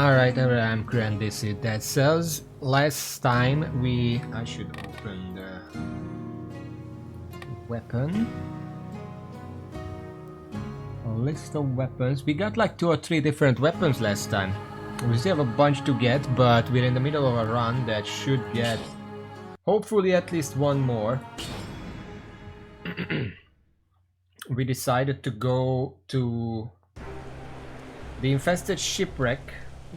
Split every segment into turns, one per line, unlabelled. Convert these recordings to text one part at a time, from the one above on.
Alright, I'm Grandisi. That says last time I should open the weapon. A list of weapons. We got like 2 or 3 different weapons last time. We still have a bunch to get, but we're in the middle of a run that should get hopefully at least one more. We decided to go to the infested shipwreck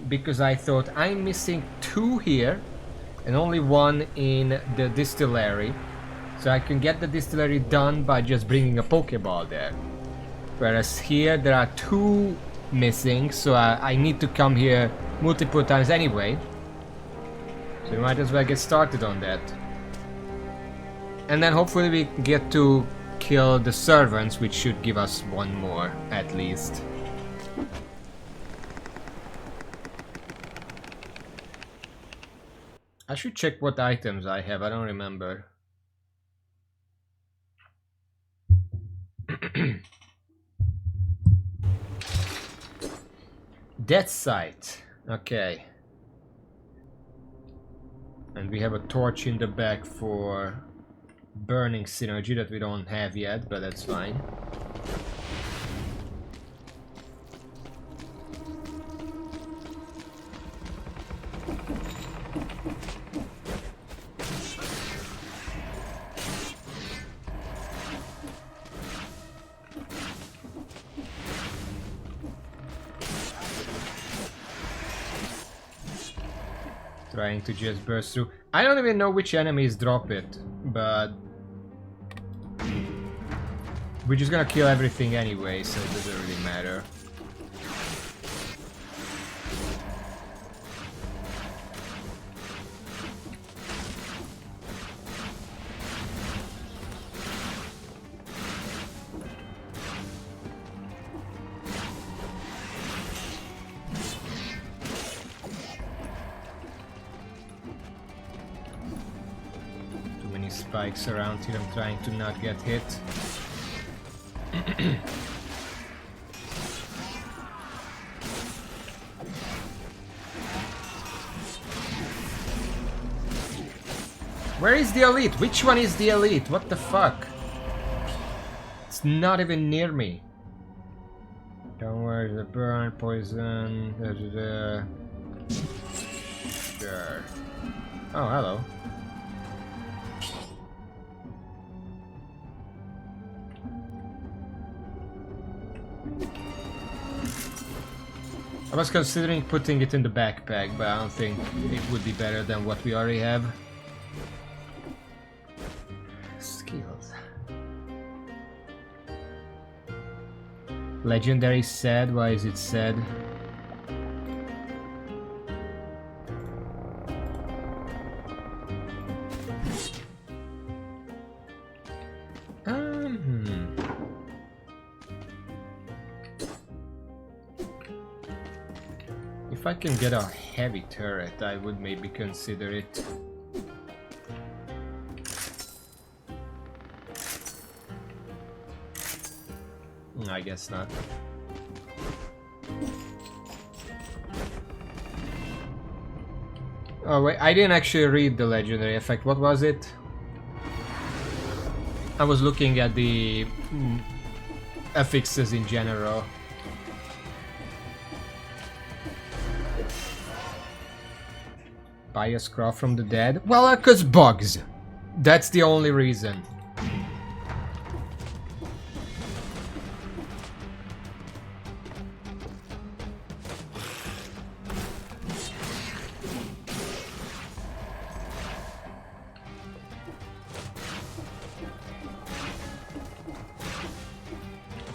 because I thought I'm missing 2 here and only 1 in the distillery, so I can get the distillery done by just bringing a Pokeball there. Whereas here there are 2 missing, so I need to come here multiple times anyway. So we might as well get started on that. And then hopefully we get to kill the servants, which should give us 1 more at least. I should check what items I have, I don't remember. Death Sight, okay. And we have a torch in the back for burning synergy that we don't have yet, but that's fine. Trying to just burst through. I don't even know which enemies drop it, but we're just gonna kill everything anyway, so it doesn't really matter. Spikes around here, I'm trying to not get hit. Where is the elite? Which one is the elite? What the fuck? It's not even near me. Don't worry, the burn, poison, Sure. Oh, hello. I was considering putting it in the backpack, but I don't think it would be better than what we already have. Skills. Legendary sad, why is it sad? If I can get a heavy turret, I would maybe consider it. I guess not. Oh wait, I didn't actually read the legendary effect. What was it? I was looking at the affixes in general. Buy a scroll from the dead? Well, 'cause bugs. That's the only reason.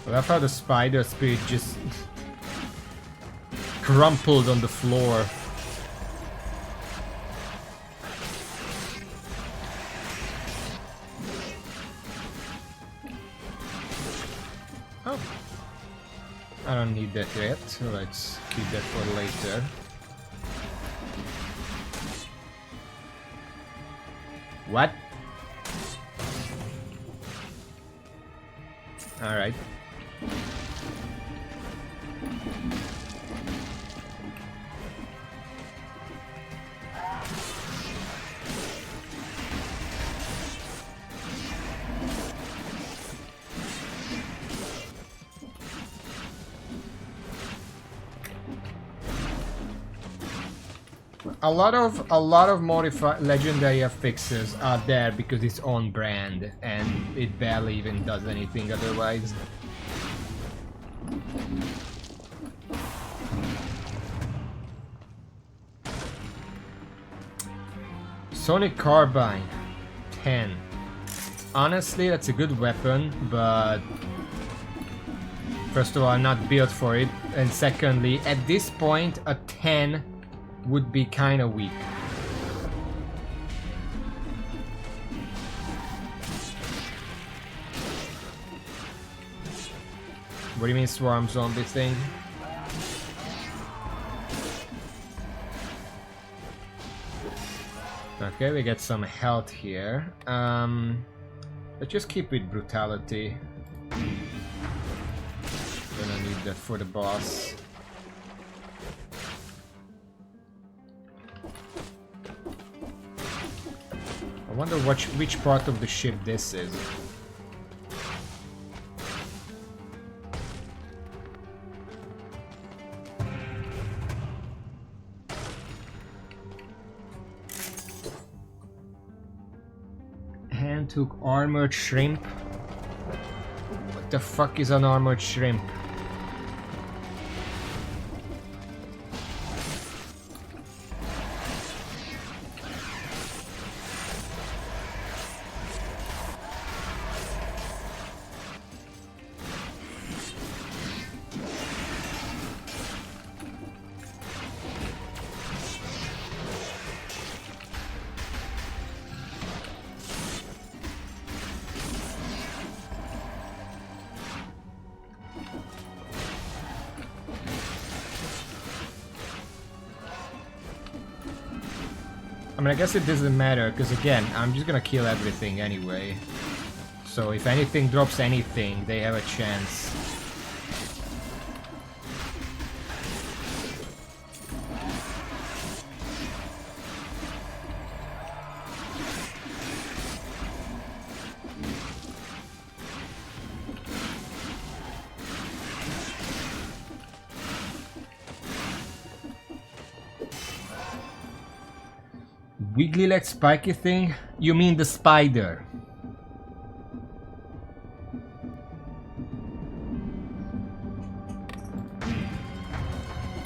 I love how the spider spirit just crumpled on the floor. I don't need that yet, so let's keep that for later. What? Alright. A lot of modified legendary affixes are there because it's on brand and it barely even does anything otherwise. Sonic Carbine 10. Honestly, that's a good weapon, but first of all, I'm not built for it, and secondly, at this point, a 10 would be kind of weak. What do you mean swarm zombie thing? Okay, we get some health here. Let's just keep with brutality. Gonna need that for the boss. I wonder which part of the ship this is. Hand took armored shrimp. What the fuck is an armored shrimp? I mean, I guess it doesn't matter, because again, I'm just gonna kill everything anyway. So if anything drops anything, they have a chance. Wiggly leg spiky thing? You mean the spider?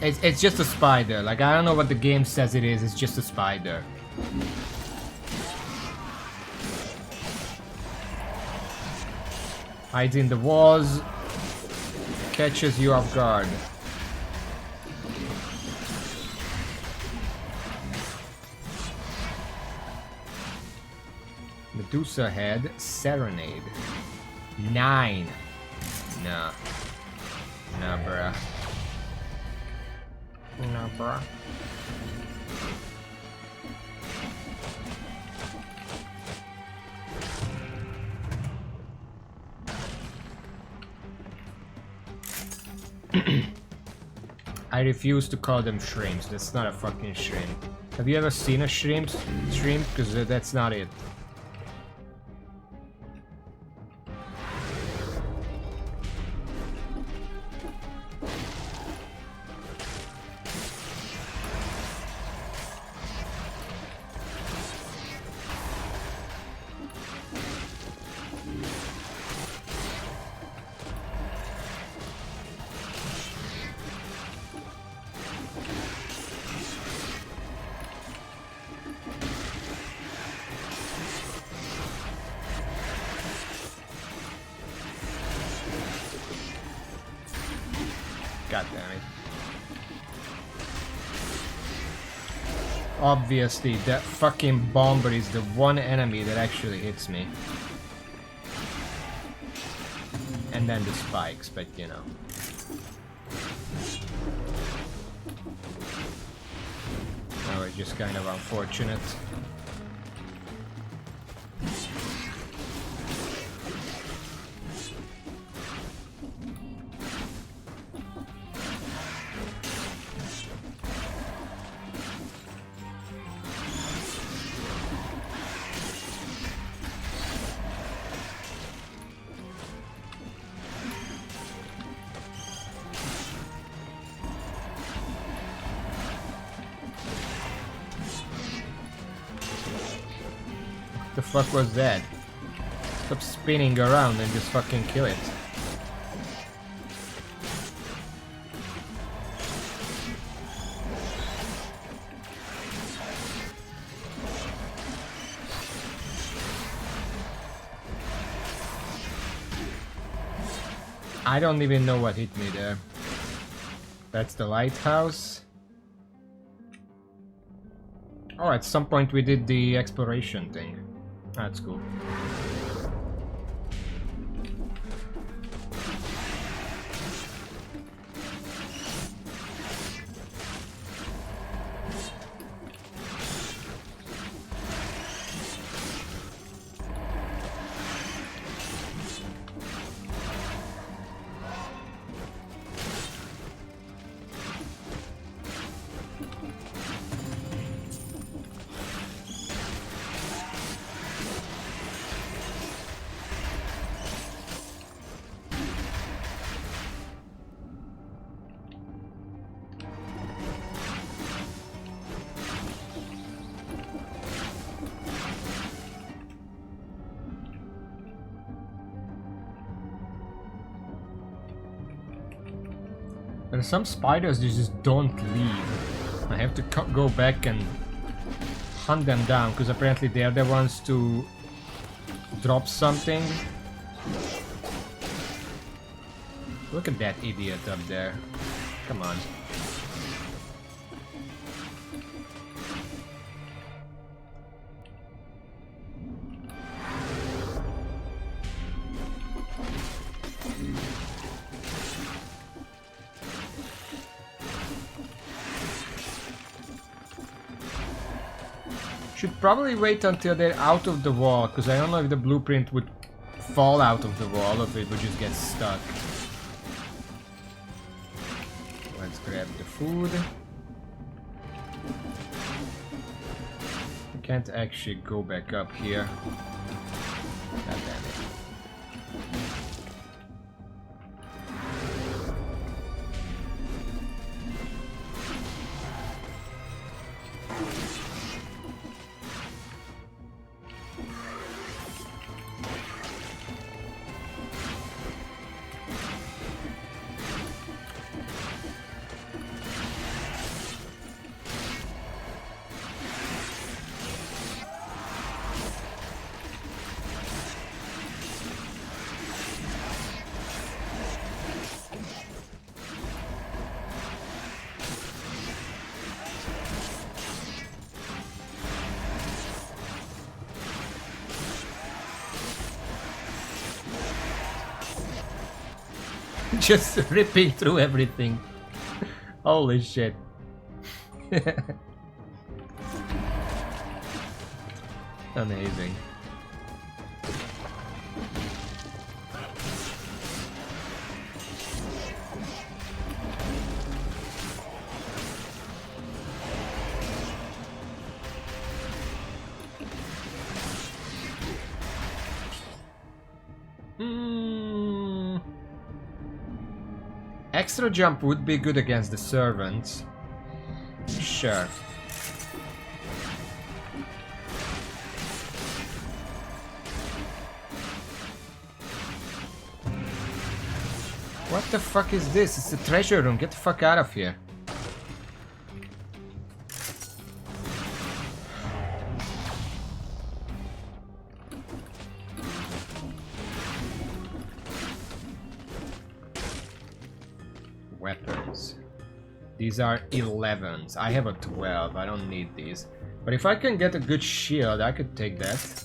It's just a spider. Like, I don't know what the game says it is. It's just a spider. Hides in the walls. Catches you off guard. Medusa head, Serenade. 9. Nah. Nah, bruh. Nah, bruh. I refuse to call them shrimps. That's not a fucking shrimp. Have you ever seen a shrimp? Because that's not it. God damn it. Obviously, that fucking bomber is the one enemy that actually hits me. And then the spikes, but you know. That was just kind of unfortunate. fuck was that? Stop spinning around and just fucking kill it. I don't even know what hit me there. That's the lighthouse. Oh, at some point we did the exploration thing. That's cool. There's some spiders that just don't leave. I have to go back and hunt them down, because apparently they're the ones to drop something. Look at that idiot up there. Come on. Should probably wait until they're out of the wall, because I don't know if the blueprint would fall out of the wall or if it would just get stuck. Let's grab the food. I can't actually go back up here. God damn it. Just ripping through everything. Holy shit. Amazing. Extra jump would be good against the servants. Sure. What the fuck is this? It's a treasure room. Get the fuck out of here. Weapons. These are 11s. I have a 12. I don't need these. But if I can get a good shield, I could take that.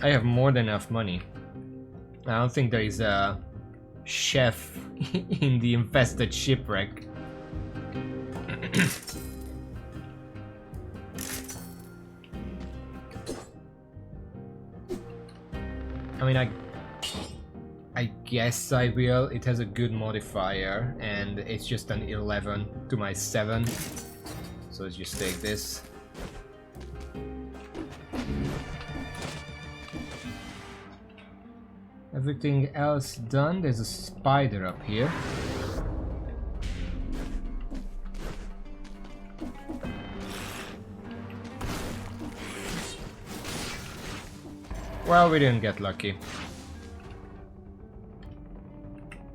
I have more than enough money. I don't think there is a chef in the infested shipwreck. I mean, I guess I will. It has a good modifier, and it's just an 11 to my 7. So let's just take this. Everything else done. There's a spider up here. Well, we didn't get lucky.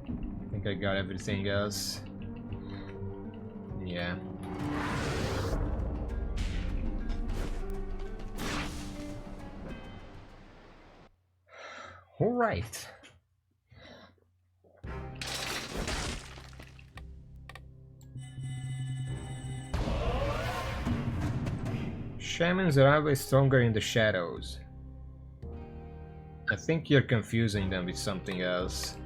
I think I got everything else. Yeah. All right. Shamans are always stronger in the shadows. I think you're confusing them with something else.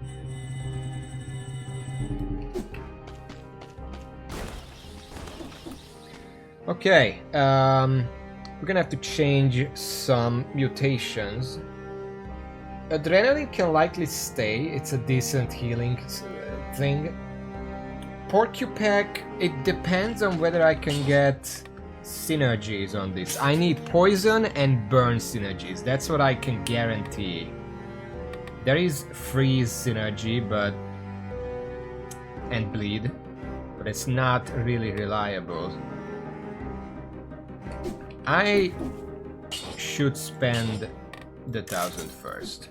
Okay, we're gonna have to change some mutations. Adrenaline can likely stay, it's a decent healing thing. Porcupine, it depends on whether I can get synergies on this. I need poison and burn synergies, that's what I can guarantee. There is freeze synergy, and bleed, but it's not really reliable. I should spend the 1,000 first.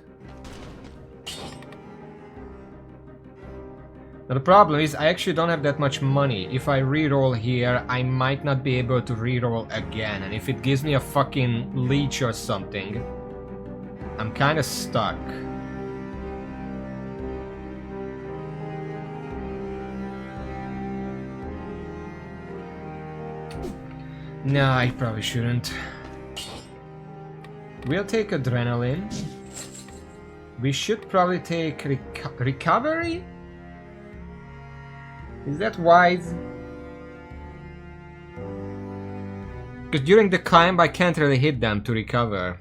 Now the problem is I actually don't have that much money. If I reroll here, I might not be able to reroll again, and if it gives me a fucking leech or something, I'm kinda stuck. No, I probably shouldn't. We'll take adrenaline. We should probably take recovery? Is that wise? Because during the climb I can't really hit them to recover.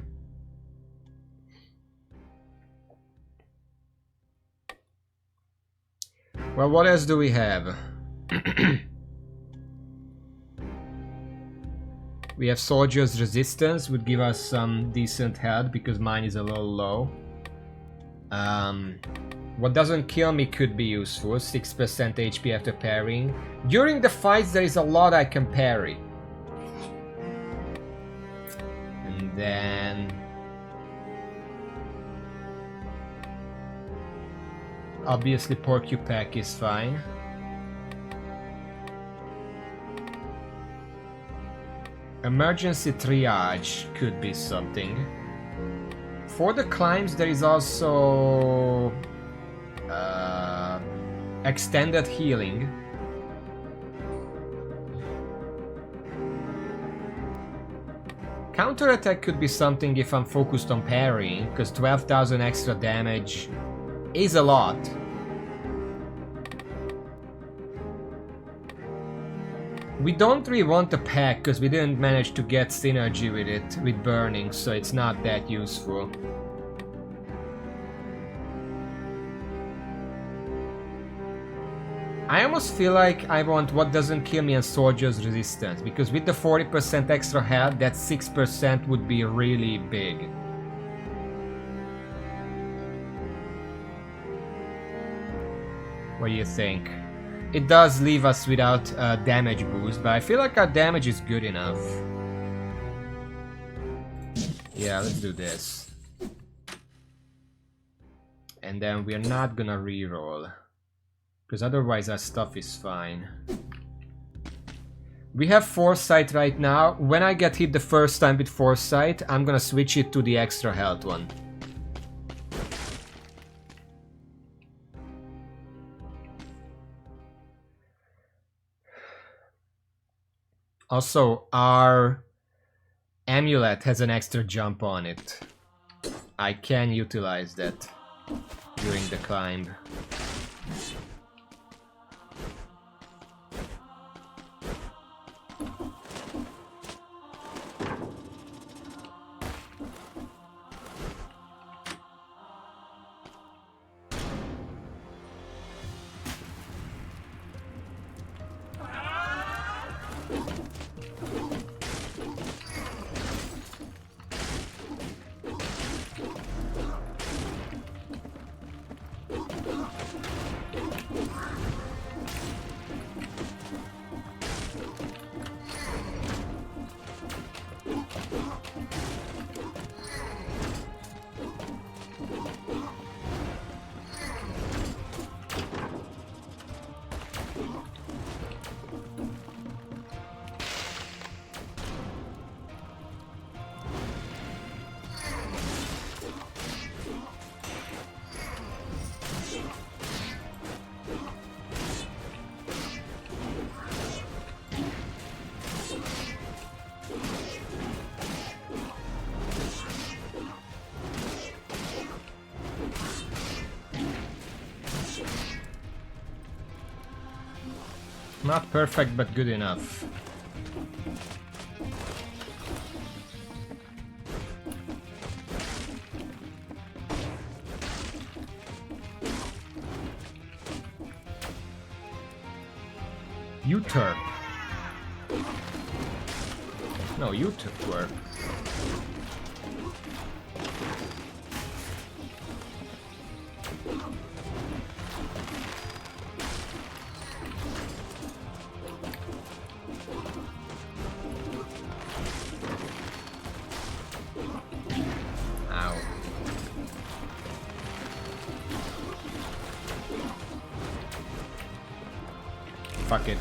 Well, what else do we have? We have Soldier's Resistance, would give us some decent health because mine is a little low. What doesn't kill me could be useful, 6% HP after parrying. During the fights there is a lot I can parry. And then... obviously Porcupine is fine. Emergency triage could be something. For the climbs there is also extended healing. Counterattack could be something if I'm focused on parrying, because 12,000 extra damage is a lot. We don't really want the pack because we didn't manage to get synergy with it, with burning, so it's not that useful. I almost feel like I want what doesn't kill me and Soldier's Resistance, because with the 40% extra health, that 6% would be really big. What do you think? It does leave us without a damage boost, but I feel like our damage is good enough. Yeah, let's do this. And then we're not gonna reroll, because otherwise our stuff is fine. We have Foresight right now. When I get hit the first time with Foresight, I'm gonna switch it to the extra health one. Also, our amulet has an extra jump on it. I can utilize that during the climb. Not perfect, but good enough. U-turn. No, U-turn. Ow. Fuck it.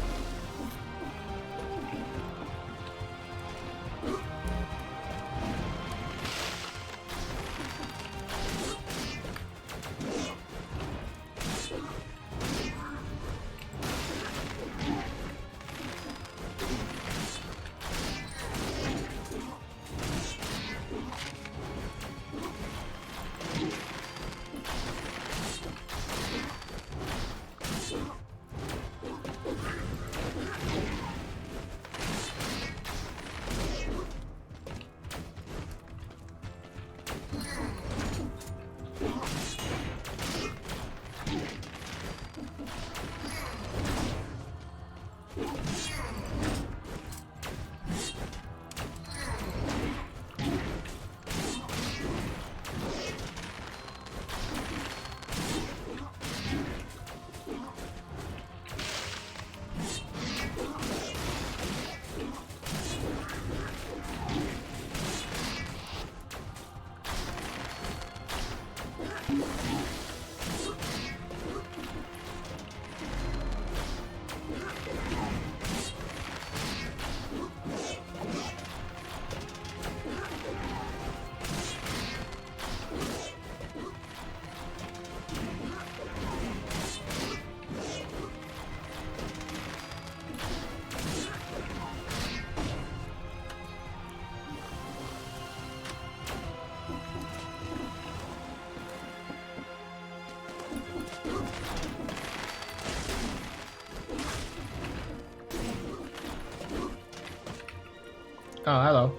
Oh, hello.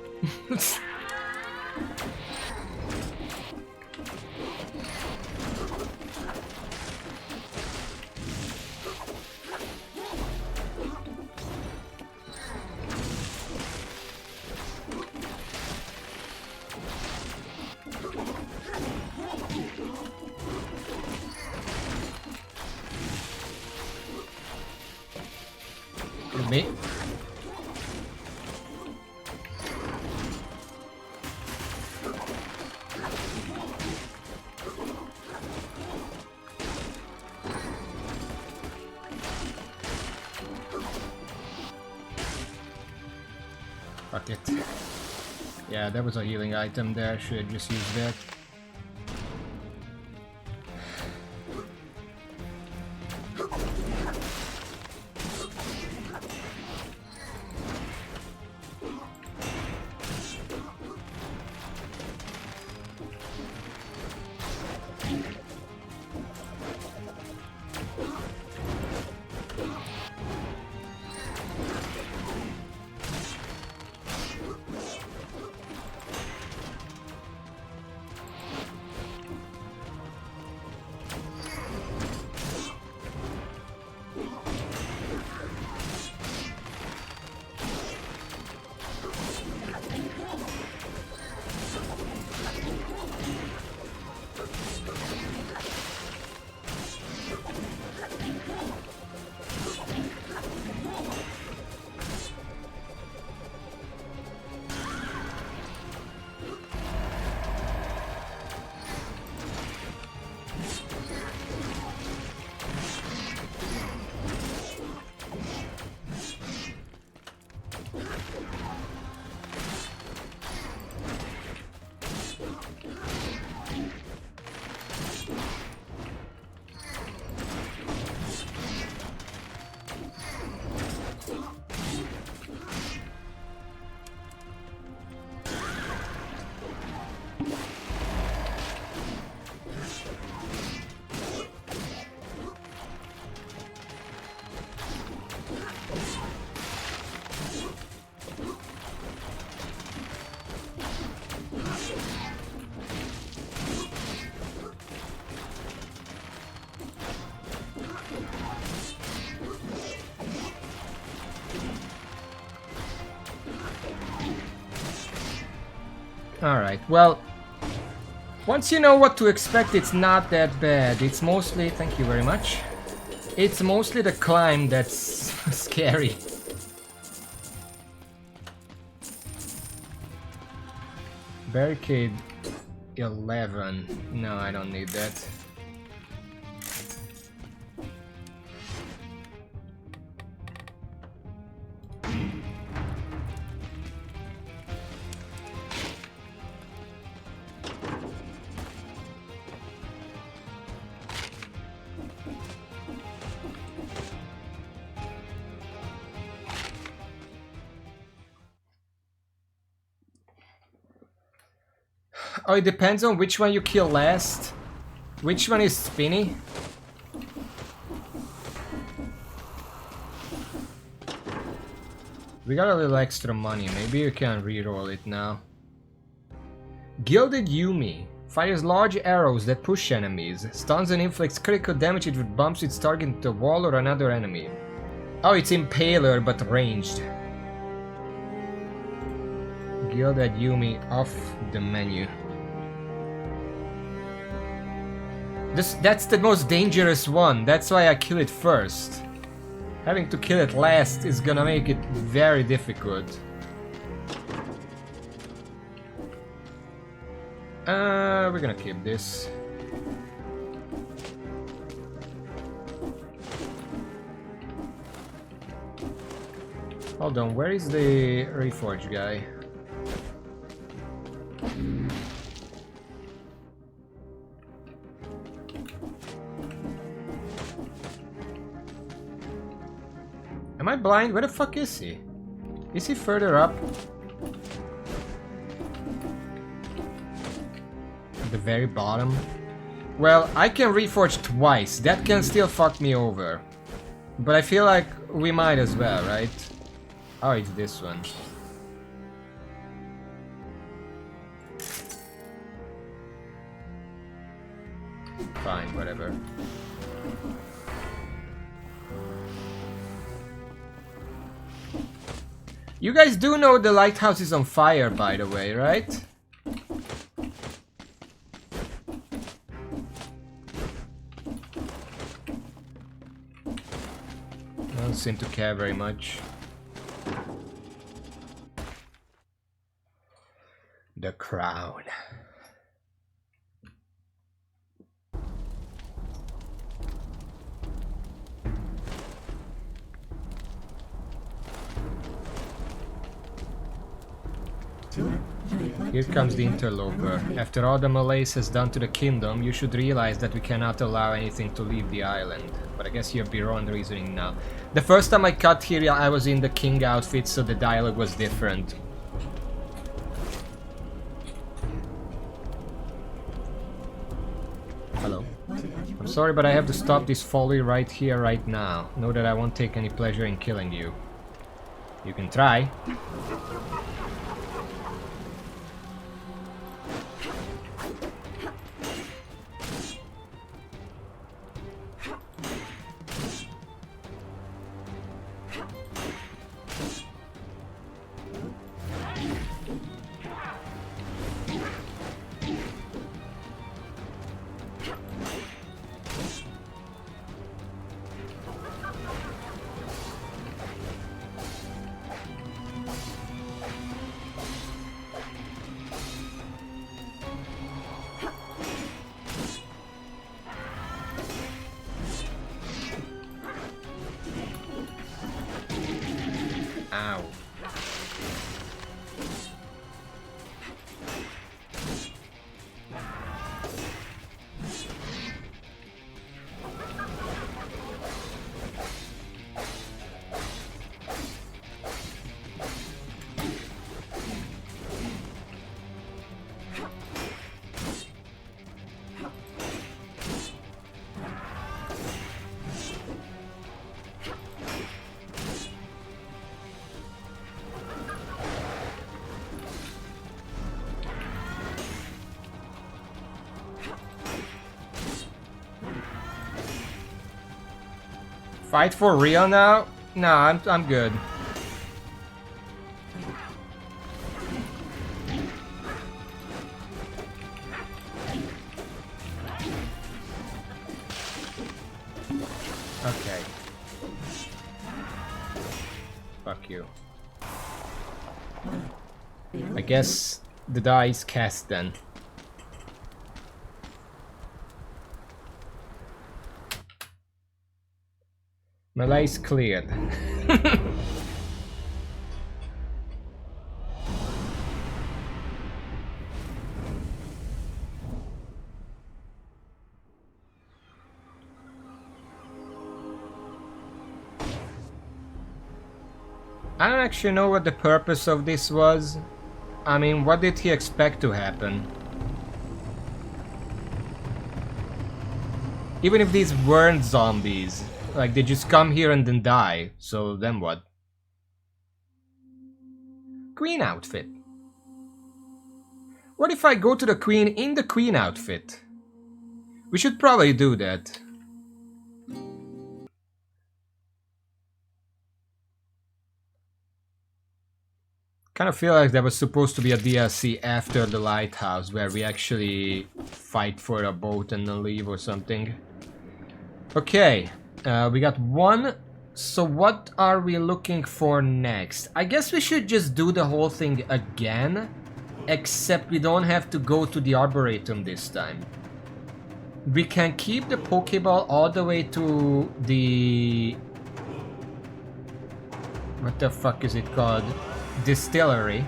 Me? Fuck it. Yeah, there was a healing item there, should have just used that. Alright, well, once you know what to expect, it's not that bad. It's mostly, thank you very much, it's mostly the climb that's scary. Barricade 11. No, I don't need that. Oh, it depends on which one you kill last. Which one is spinny? We got a little extra money. Maybe you can reroll it now. Gilded Yumi. Fires large arrows that push enemies. Stuns and inflicts critical damage if it bumps its target into a wall or another enemy. Oh, it's Impaler but ranged. Gilded Yumi off the menu. That's the most dangerous one, that's why I kill it first. Having to kill it last is gonna make it very difficult. We're gonna keep this. Hold on, where is the Reforge guy? Am I blind? Where the fuck is he? Is he further up? At the very bottom? Well, I can reforge twice. That can still fuck me over. But I feel like we might as well, right? Oh, it's this one. Fine, whatever. You guys do know the lighthouse is on fire, by the way, right? Don't seem to care very much. The crown. Here comes the interloper. After all the malaise has done to the kingdom, you should realize that we cannot allow anything to leave the island. But I guess you have beyond reasoning now. The first time I cut here, I was in the king outfit, so the dialogue was different. Hello. I'm sorry, but I have to stop this folly right here, right now. Know that I won't take any pleasure in killing you. You can try. Ow. Fight for real now? Nah, I'm good. Okay. Fuck you. I guess the die is cast then. Melee is cleared. I don't actually know what the purpose of this was. I mean, what did he expect to happen? Even if these weren't zombies, like they just come here and then die, so then what? Queen outfit. What if I go to the queen in the queen outfit? We should probably do that. Kind of feel like there was supposed to be a DLC after the lighthouse where we actually fight for a boat and then leave or something. Okay, we got one. So what are we looking for next? I guess we should just do the whole thing again, except we don't have to go to the Arboretum this time. We can keep the Pokeball all the way to the... what the fuck is it called? Distillery,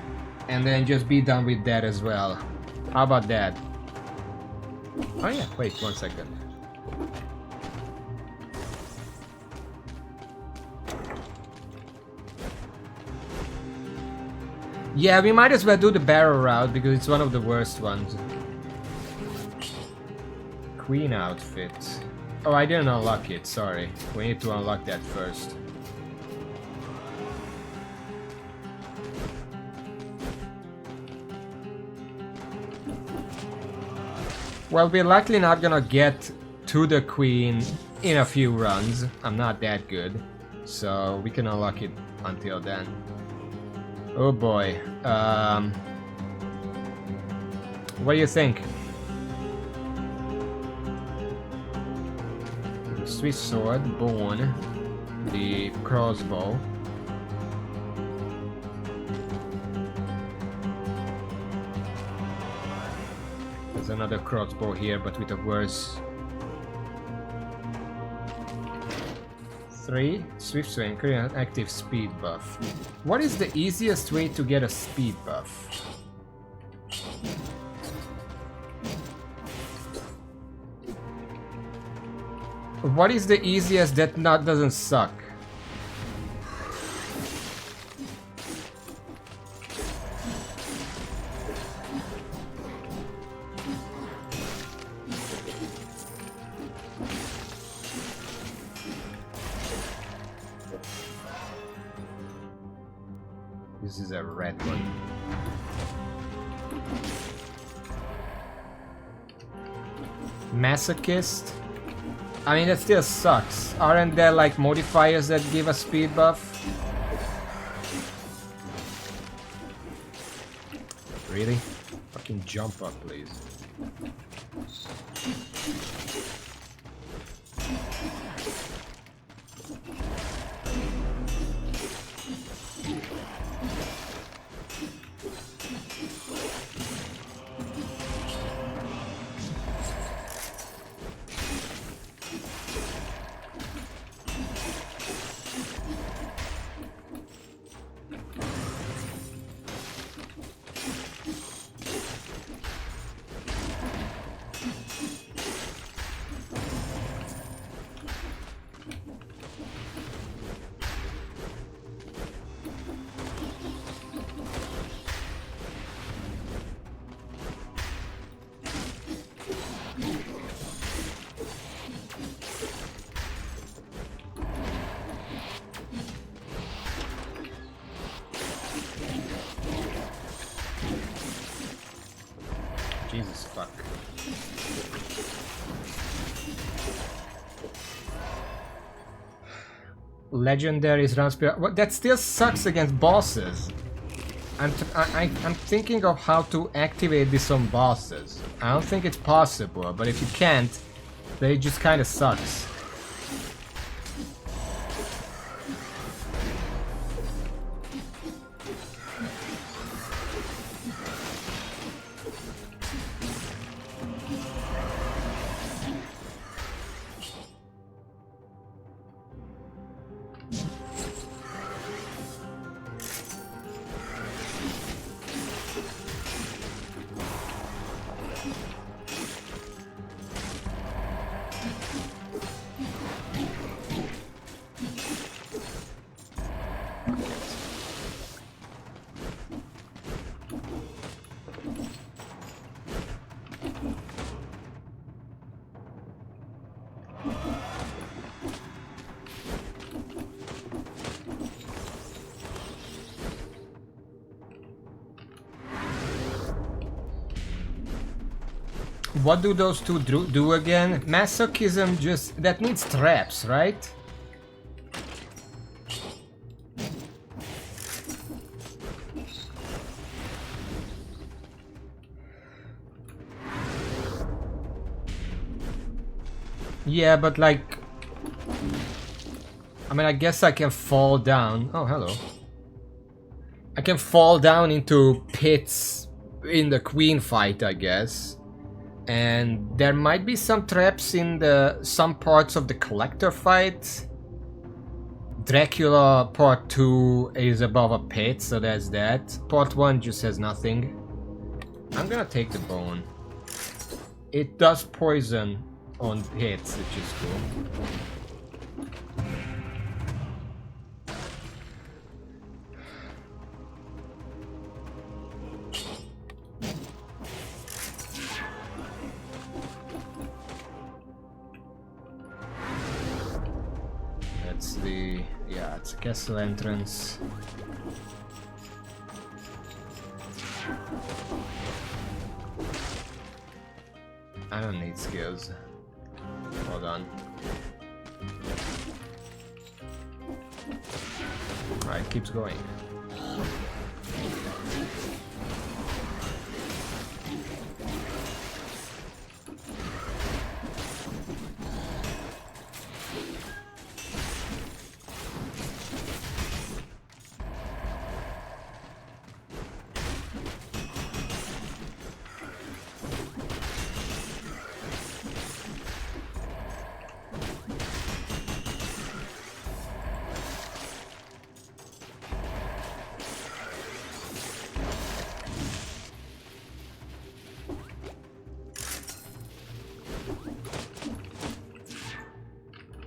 and then just be done with that as well. How about that? Oh yeah, wait 1 second. Yeah, we might as well do the barrel route because it's one of the worst ones. Queen outfit. Oh, I didn't unlock it, sorry. We need to unlock that first. Well, we're likely not gonna get to the queen in a few runs. I'm not that good, so we can unlock it until then. Oh boy. What do you think? The Swiss sword, bone, the crossbow. There's another crossbow here, but with a worse. 3. Swift swing, create an active speed buff. What is the easiest way to get a speed buff? What is the easiest that doesn't suck? This is a red one. Masochist? I mean, that still sucks. Aren't there like modifiers that give a speed buff? Really? Fucking jump up, please. Jesus fuck. Legendaries round spear. What? That still sucks against bosses. I'm thinking of how to activate this on bosses. I don't think it's possible, but if you can't, then it just kind of sucks. What do those two do again? Masochism just... that needs traps, right? Yeah, but like... I mean, I guess I can fall down. Oh, hello. I can fall down into pits in the queen fight, I guess. And there might be some traps in some parts of the collector fight. Dracula part 2 is above a pit, so that's that. Part 1 just has nothing. I'm gonna take the bone. It does poison on hits, which is cool. Yeah, it's a castle entrance. I don't need skills. Hold on. Alright, keeps going.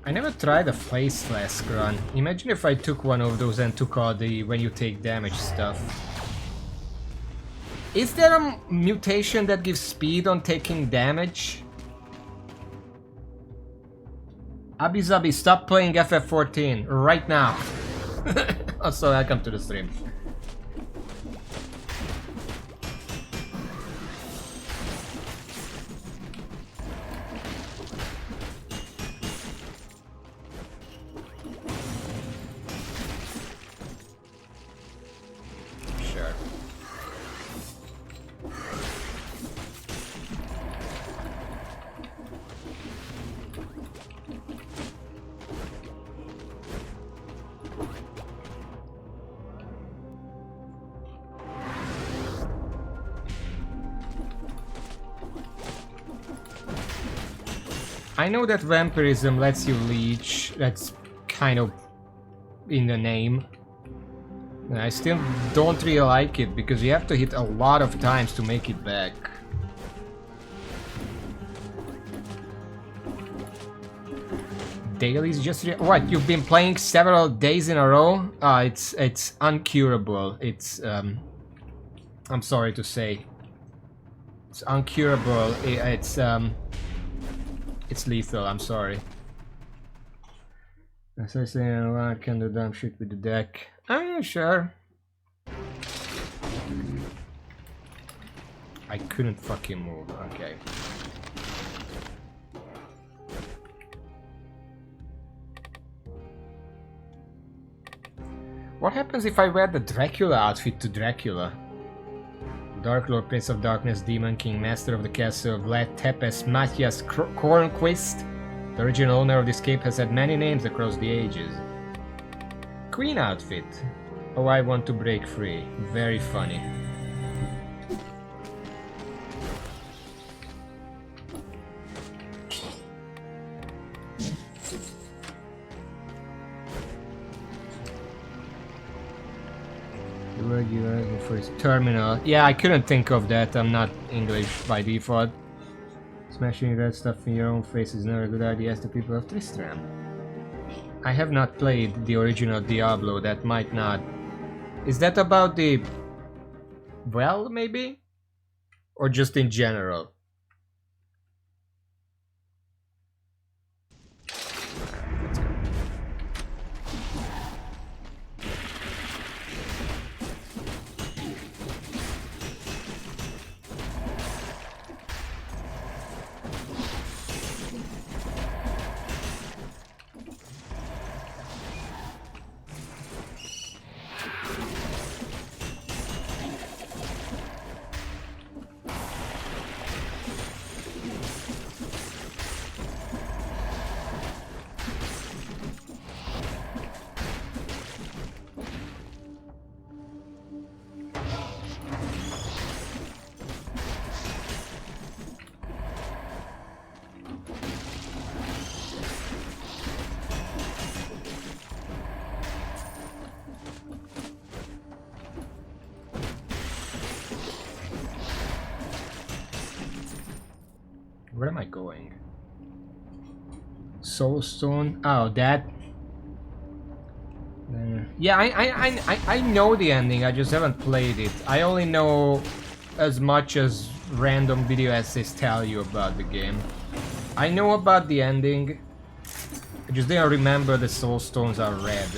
I never tried a Face Flask run. Imagine if I took one of those and took all the when you take damage stuff. Is there a mutation that gives speed on taking damage? Abizabi, stop playing FF14 right now. Also, welcome to the stream. I know that vampirism lets you leech, that's kind of in the name. And I still don't really like it, because you have to hit a lot of times to make it back. Dailies just... What, you've been playing several days in a row? It's uncurable. It's, I'm sorry to say. It's uncurable. It's lethal, I'm sorry. As I say, I can do dumb shit with the deck. Sure. I couldn't fucking move, okay. What happens if I wear the Dracula outfit to Dracula? Dark Lord, Prince of Darkness, Demon King, Master of the Castle, Vlad Tepes, Matthias Kornquist. The original owner of this cape has had many names across the ages. Queen outfit. Oh, I want to break free. Very funny. For his terminal. Yeah, I couldn't think of that. I'm not English by default. Smashing red stuff in your own face is never a good idea, as the people of Tristram. I have not played the original Diablo. That might not... Is that about the... Well, maybe? Or just in general? Where am I going? Soulstone. Oh, that. Yeah, I know the ending. I just haven't played it. I only know as much as random video essays tell you about the game. I know about the ending. I just didn't remember the Soulstones are red.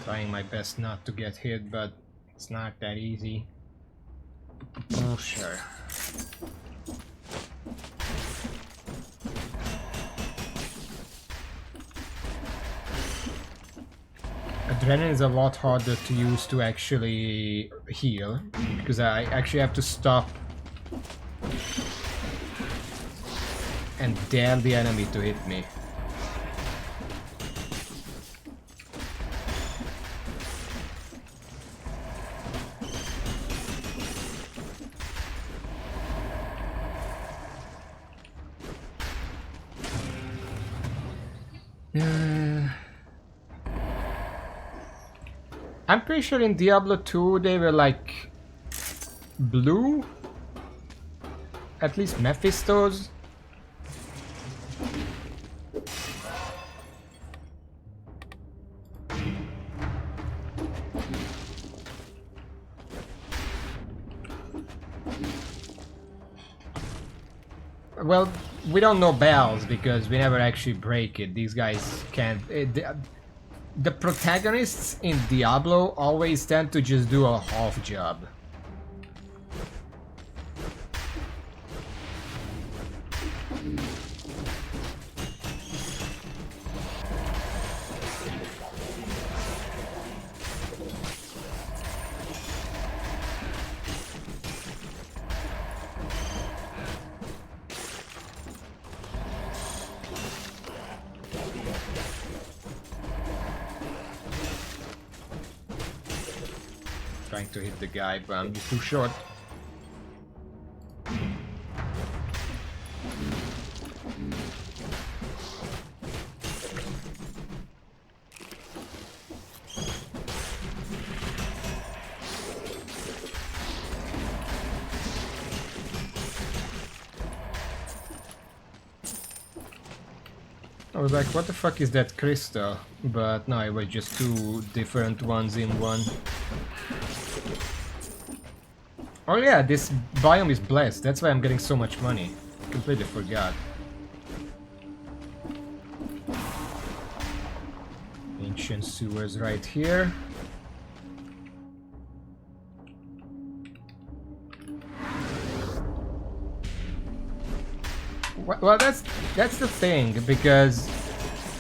Trying my best not to get hit, but it's not that easy. Oh, sure. Adrenaline is a lot harder to use to actually heal, because I actually have to stop and dare the enemy to hit me. I'm pretty sure in Diablo 2 they were like blue, at least Mephistos. Well, we don't know bells because we never actually break it. These guys can't. The protagonists in Diablo always tend to just do a half job. Trying to hit the guy, but I'm too short. I was like, what the fuck is that crystal? But no, it was just two different ones in one. Oh yeah, this biome is blessed, that's why I'm getting so much money. Completely forgot. Ancient sewers right here. Well, that's the thing, because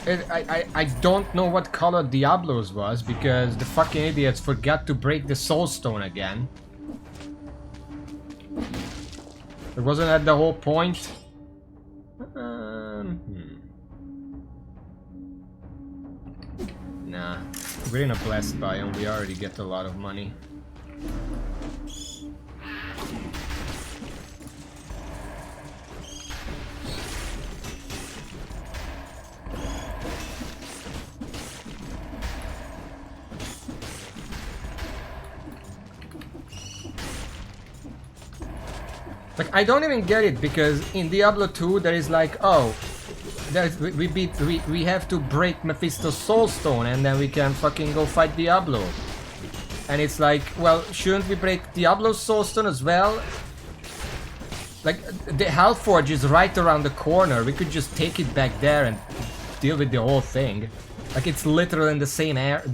I don't know what color Diablo's was, because the fucking idiots forgot to break the Soulstone again. It wasn't that the whole point? Nah, we're in a blessed biome, we already get a lot of money. Like, I don't even get it, because in Diablo 2 there is like, oh, we have to break Mephisto's Soulstone and then we can fucking go fight Diablo. And it's like, well, shouldn't we break Diablo's Soulstone as well? Like, the Hellforge is right around the corner. We could just take it back there and deal with the whole thing. Like, it's literally in the same act.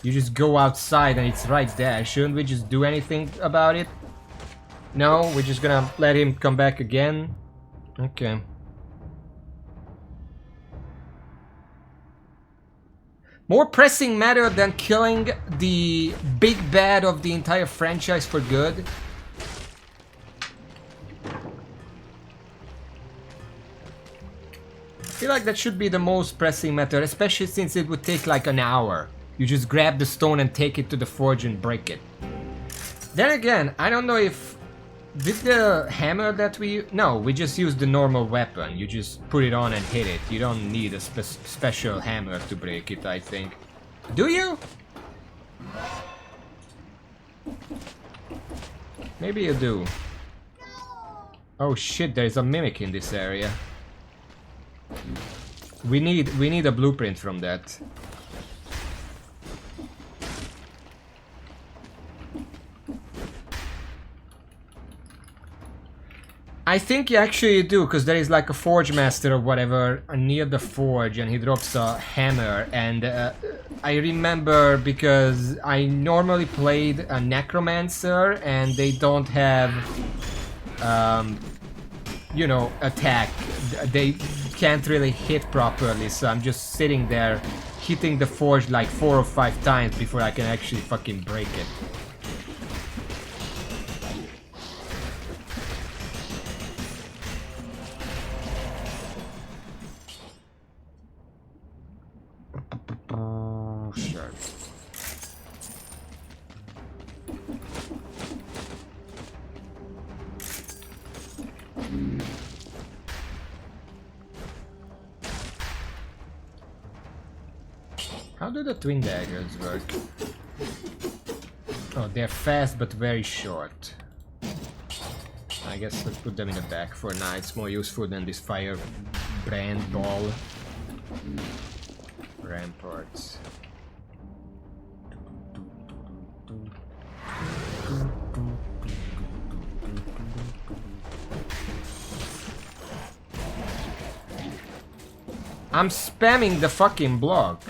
You just go outside and it's right there. Shouldn't we just do anything about it? No, we're just gonna let him come back again. Okay. More pressing matter than killing the big bad of the entire franchise for good. I feel like that should be the most pressing matter, especially since it would take like an hour. You just grab the stone and take it to the forge and break it. Then again, I don't know if... Did the hammer that we... No, we just used the normal weapon. You just put it on and hit it. You don't need a special hammer to break it, I think. Do you? Maybe you do. Oh shit, there's a mimic in this area. We need a blueprint from that. I think you actually do, because there is like a forge master or whatever near the forge and he drops a hammer, and I remember because I normally played a necromancer and they don't have you know, attack. They can't really hit properly, so I'm just sitting there hitting the forge like 4 or 5 times before I can actually fucking break it. Sure. How do the twin daggers work? Oh, they're fast but very short. I guess let's put them in the back for now. It's more useful than this fire brand ball. Ramparts. I'm spamming the fucking block.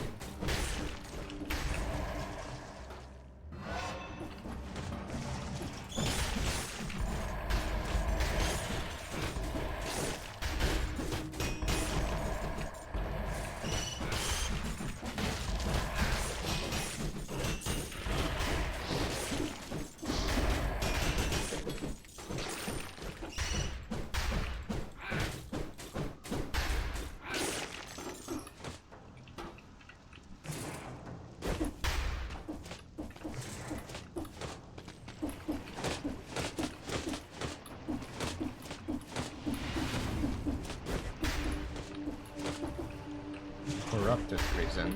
Corrupted prison.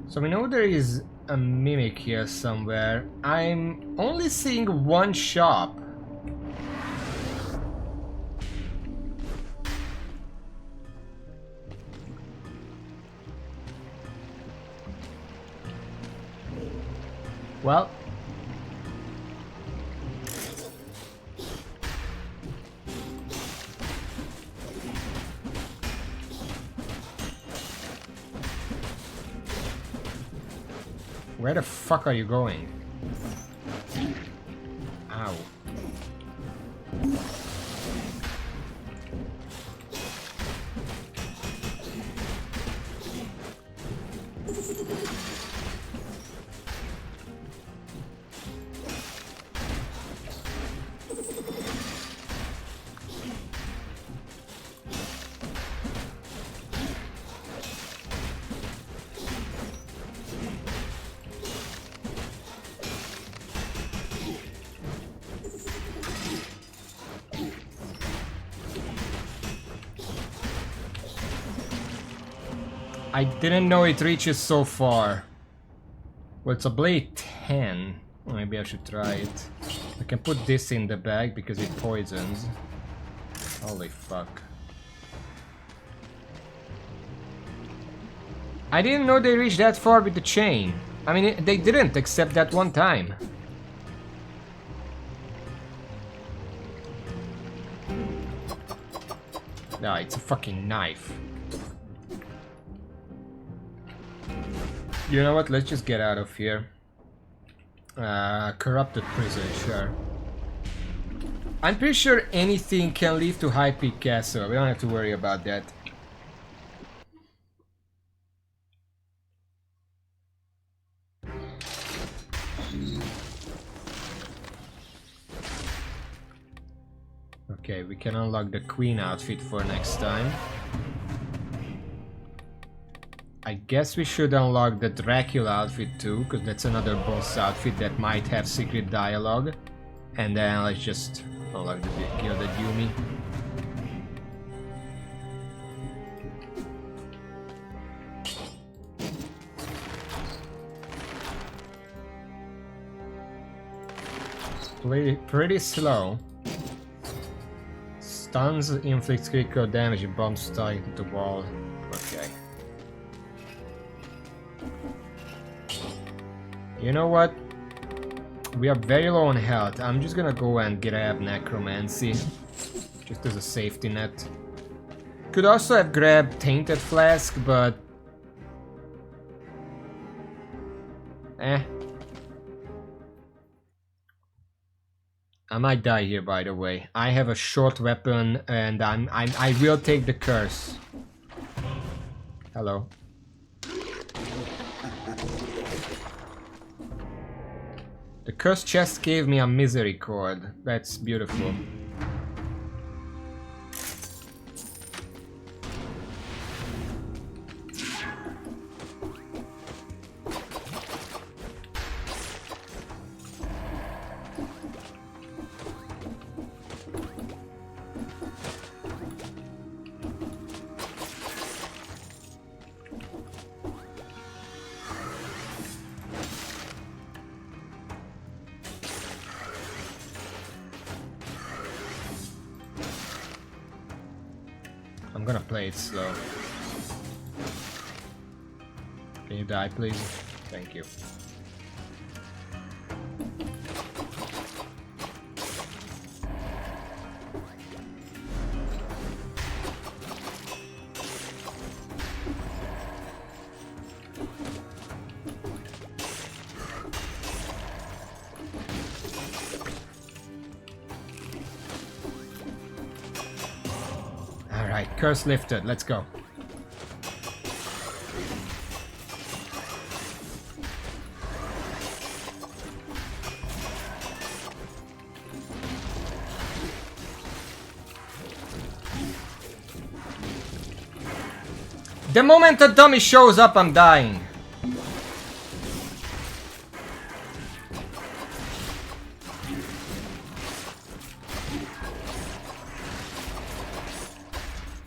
So we know there is a mimic here somewhere. I'm only seeing one shop. Well, where the fuck are you going? Ow. I didn't know it reaches so far. Well, it's a blade 10. Maybe I should try it. I can put this in the bag because it poisons. Holy fuck. I didn't know they reached that far with the chain. I mean, they didn't, except that one time. No, it's a fucking knife. You know what? Let's just get out of here. Corrupted prison, sure. I'm pretty sure anything can lead to High Peak Castle. We don't have to worry about that. Okay, we can unlock the Queen outfit for next time. I guess we should unlock the Dracula outfit too, because that's another boss outfit that might have secret dialogue. And then let's just unlock the Gilded Yumi. Pretty slow. Stuns inflicts critical damage and bombs stuck into the wall. Okay. You know what? We are very low on health. I'm just gonna go and grab Necromancy. Just as a safety net. Could also have grabbed Tainted Flask, but... I might die here, by the way. I have a short weapon, and I will take the curse. Hello. The curse chest gave me a Misericord. That's beautiful. I'm gonna play it slow. Can you die, please? Thank you. Alright, curse lifted, let's go. The moment a dummy shows up, I'm dying.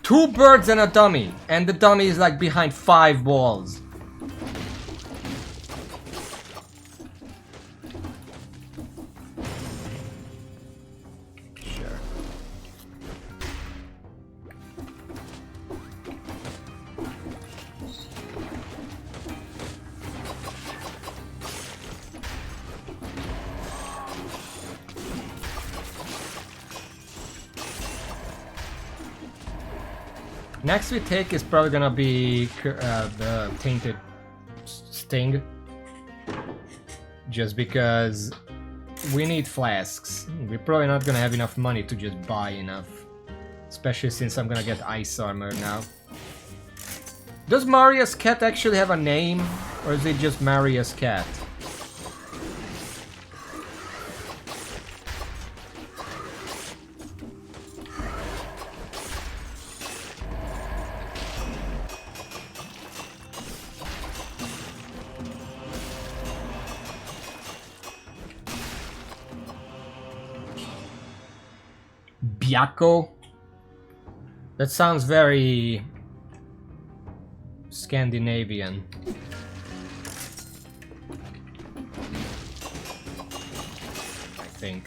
Two birds and a dummy, and the dummy is like behind 5 walls. Sure. Next we take is probably gonna be the Tainted Sting. Just because we need flasks. We're probably not gonna have enough money to just buy enough. Especially since I'm gonna get ice armor now. Does Maria's cat actually have a name? Or is it just Maria's cat? Byakko? That sounds very Scandinavian. I think.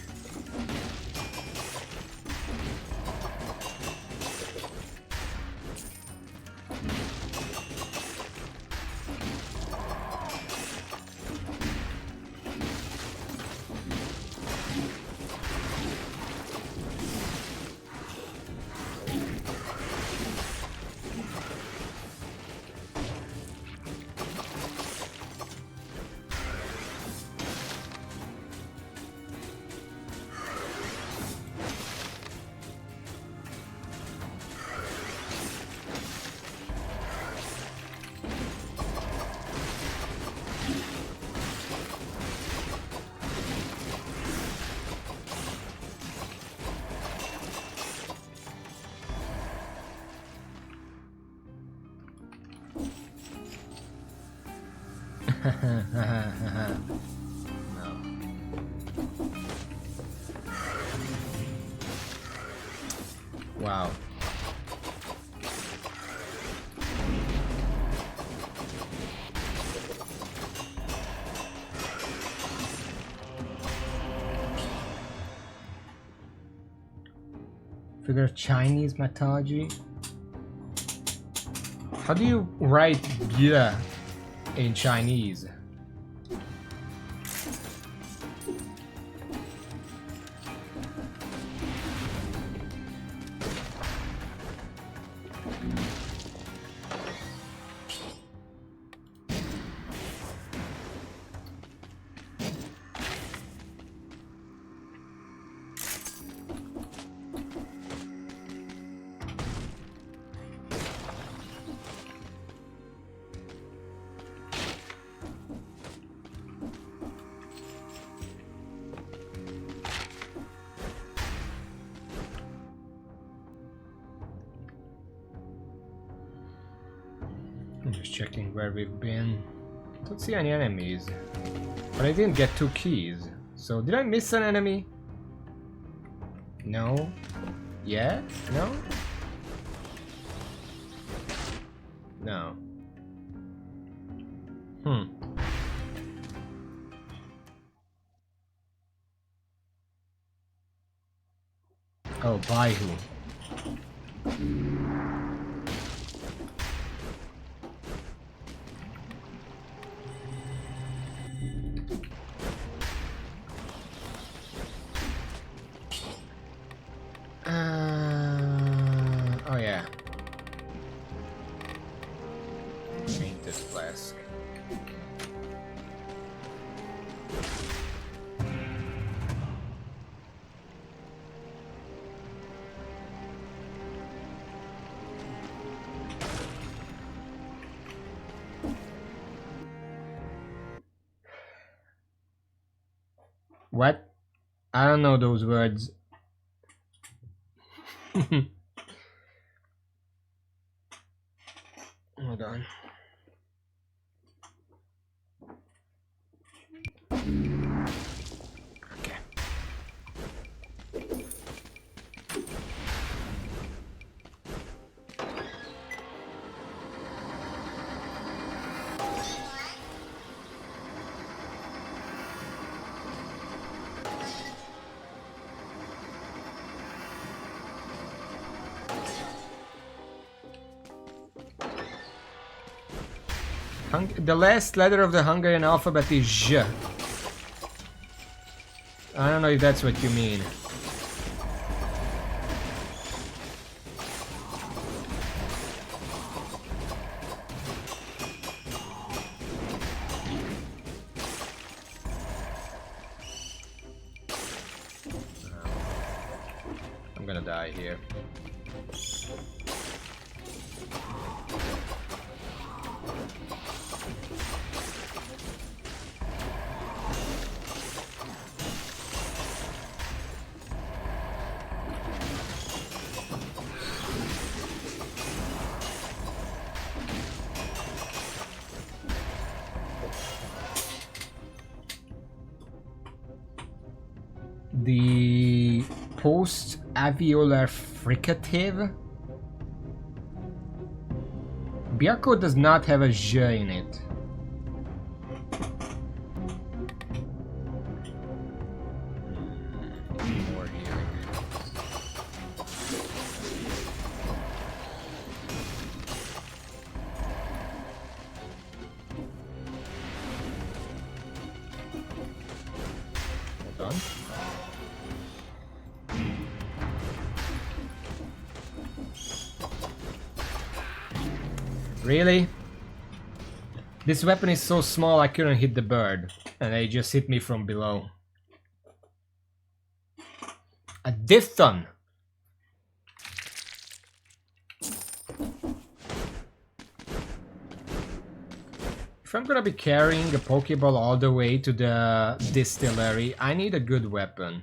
No. Wow. Figure of Chinese mythology. How do you write "bia" in Chinese? I'm just checking where we've been. Don't see any enemies. But I didn't get 2 keys. So did I miss an enemy? No. Yeah? No? No. Oh, Baihu. Oh yeah. Painted flask. What? I don't know those words. Hold on. Okay. The last letter of the Hungarian alphabet is J. I don't know if that's what you mean. I'm gonna die here. The post-alveolar fricative Byakko does not have a J in it. More healing. Hold on. Really? This weapon is so small I couldn't hit the bird, and they just hit me from below. A Diphthon! If I'm gonna be carrying a Pokeball all the way to the distillery, I need a good weapon.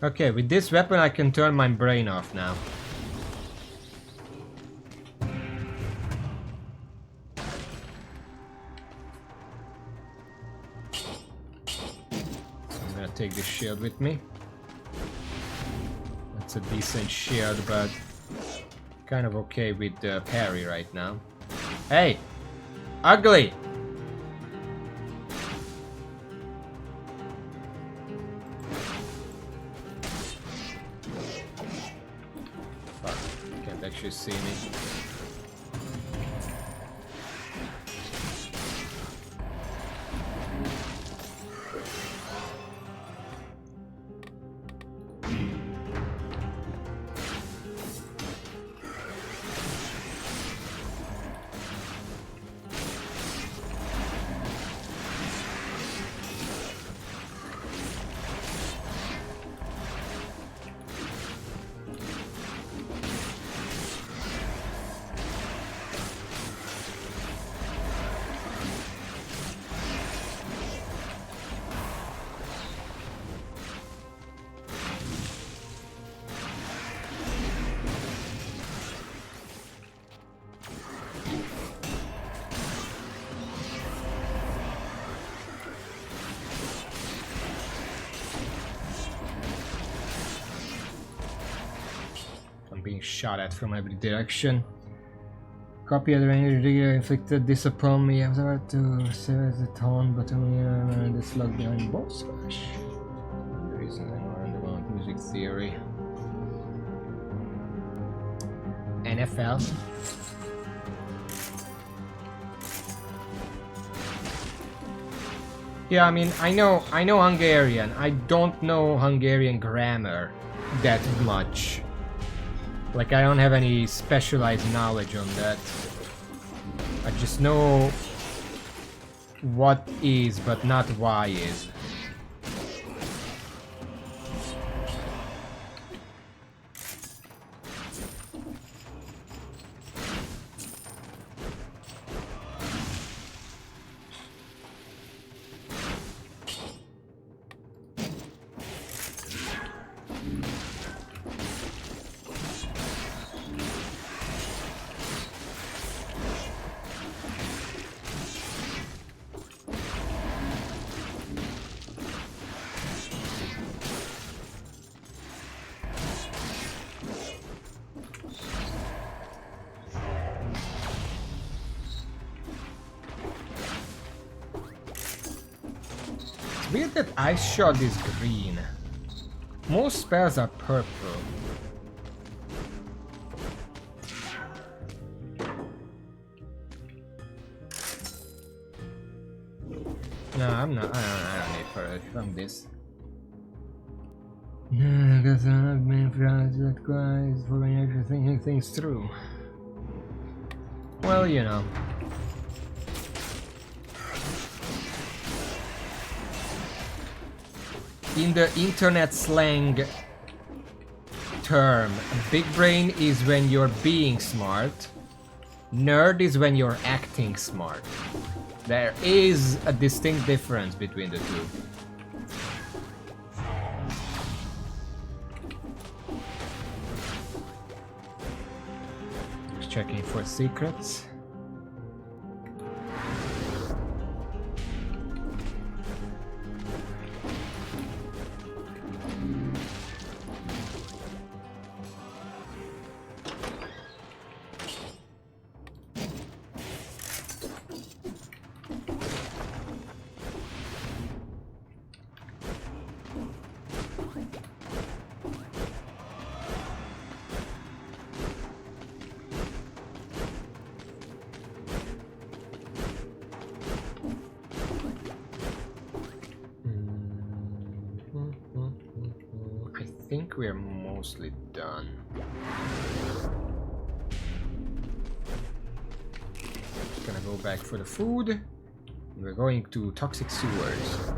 Okay, with this weapon I can turn my brain off now. I'm gonna take this shield with me. That's a decent shield, but kind of okay with the parry right now. Hey! Ugly! You see me. Being shot at from every direction. Copy of the ranger digger inflicted this upon me. I was about to save the taunt, but only the slug behind boss rush. The reason I learned about music theory. NFL. Yeah, I mean, I know Hungarian. I don't know Hungarian grammar that much. Like, I don't have any specialized knowledge on that. I just know what is, but not why is. Weird that Ice Shot is green. Most spells are purple. No, I'm not. I don't need further from this. I guess I've been friends that guys for when you're thinking things through. Well, you know. In the internet slang term, big brain is when you're being smart, nerd is when you're acting smart. There is a distinct difference between the two. Just checking for secrets. think we're mostly done. Gonna go back for the food. We're going to toxic sewers.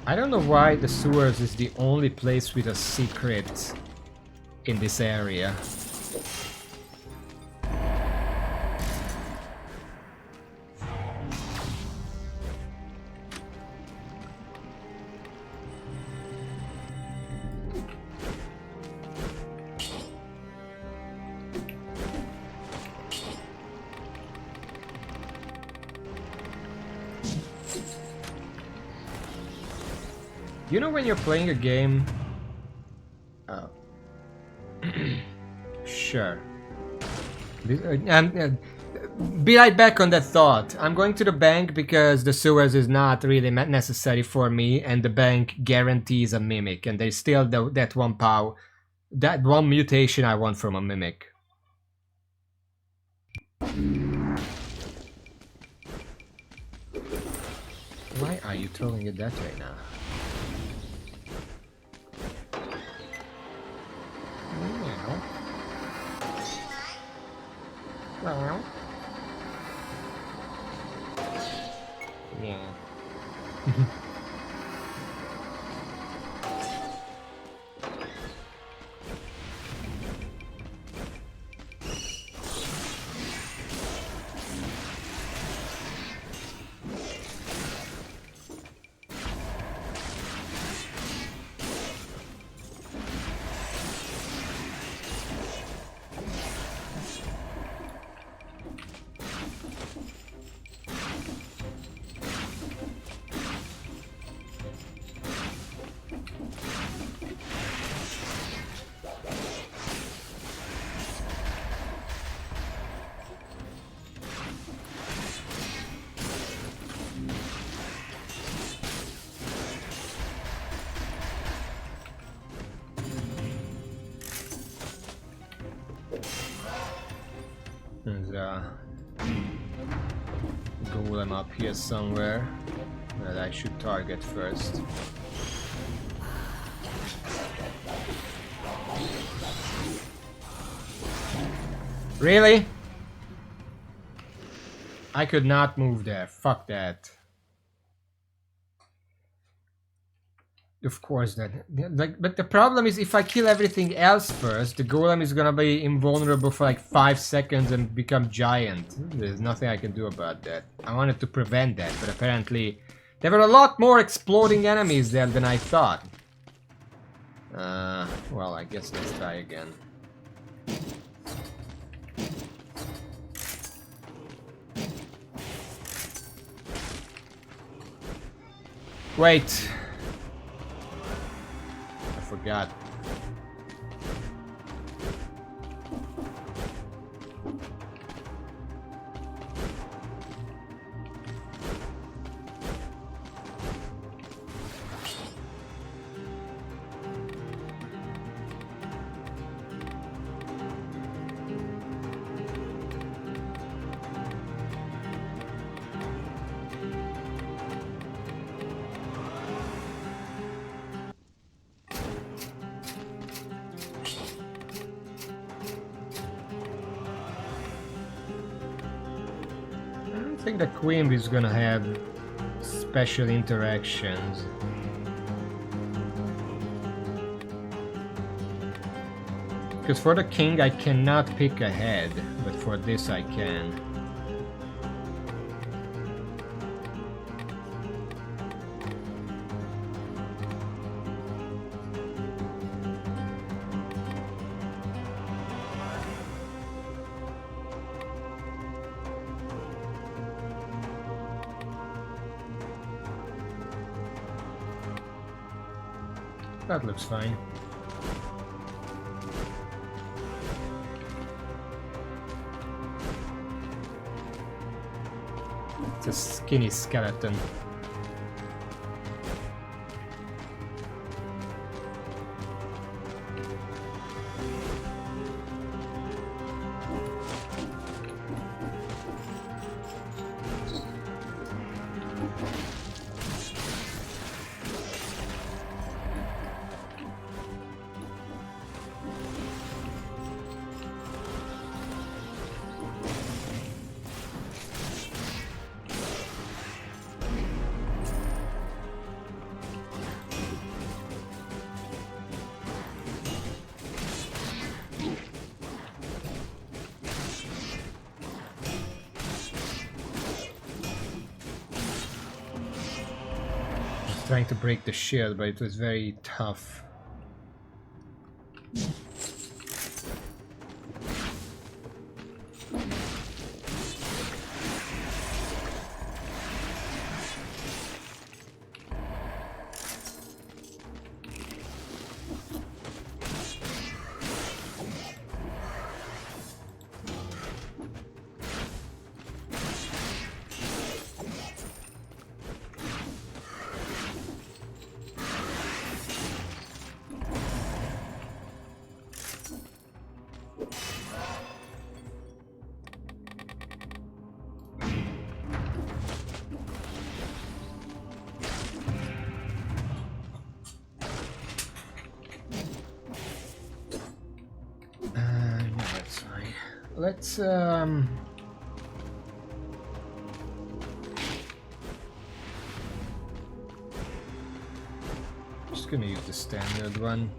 I don't know why the sewers is the only place with a secret in this area. You know when you're playing a game... Oh. Sure. Be right back on that thought. I'm going to the bank because the sewers is not really necessary for me, and the bank guarantees a mimic, and there's still that one power, that one mutation I want from a mimic. Why are you throwing it that way now? Well. Yeah. There's a golem up here somewhere that I should target first. Really? I could not move there. Fuck that. Of course, but the problem is if I kill everything else first, the golem is gonna be invulnerable for like 5 seconds and become giant. There's nothing I can do about that. I wanted to prevent that, but apparently there were a lot more exploding enemies there than I thought. Well, I guess let's try again. Wait. Forgot. I think the Queen is gonna have special interactions. Because for the king I cannot pick a head, but for this I can. That looks fine. It's a skinny skeleton. trying to break the shield, but it was very tough. Let's just gonna use the standard one.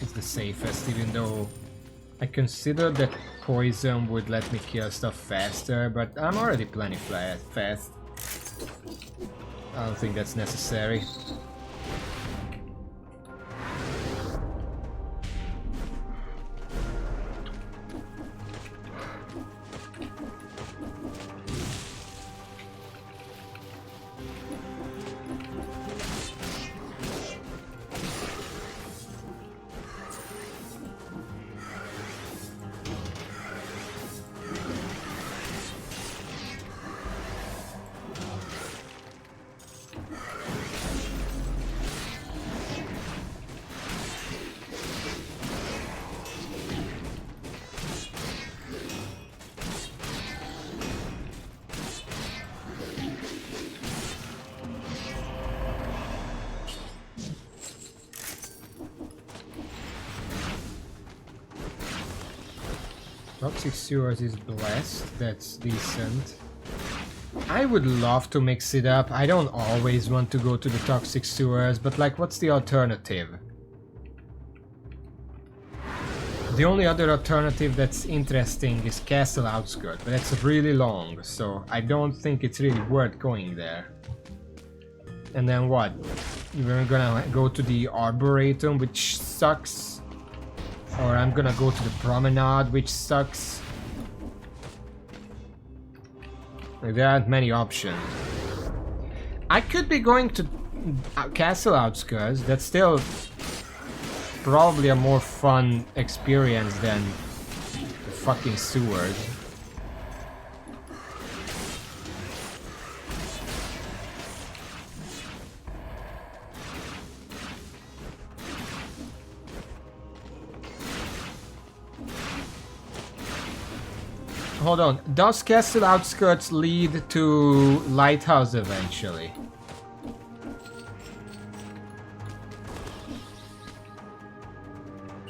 It's the safest, even though I consider that poison would let me kill stuff faster, but I'm already plenty fast. I don't think that's necessary. Toxic Sewers is blessed, that's decent. I would love to mix it up. I don't always want to go to the Toxic Sewers, but like, what's the alternative? The only other alternative that's interesting is Castle Outskirts, but that's really long, so I don't think it's really worth going there. And then what? We're gonna go to the Arboretum, which sucks. Or I'm gonna go to the Promenade, which sucks. Like, there aren't many options. I could be going to Castle Outskirts. That's still probably a more fun experience than the fucking sewers. Hold on, does Castle Outskirts lead to Lighthouse eventually?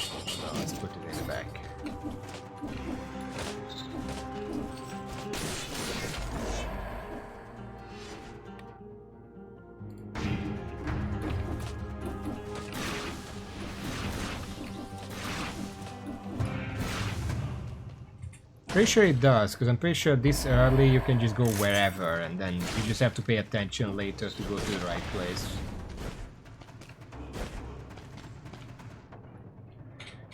Oh, let's put it in the back. Pretty sure it does, because I'm pretty sure this early you can just go wherever, and then you just have to pay attention later to go to the right place.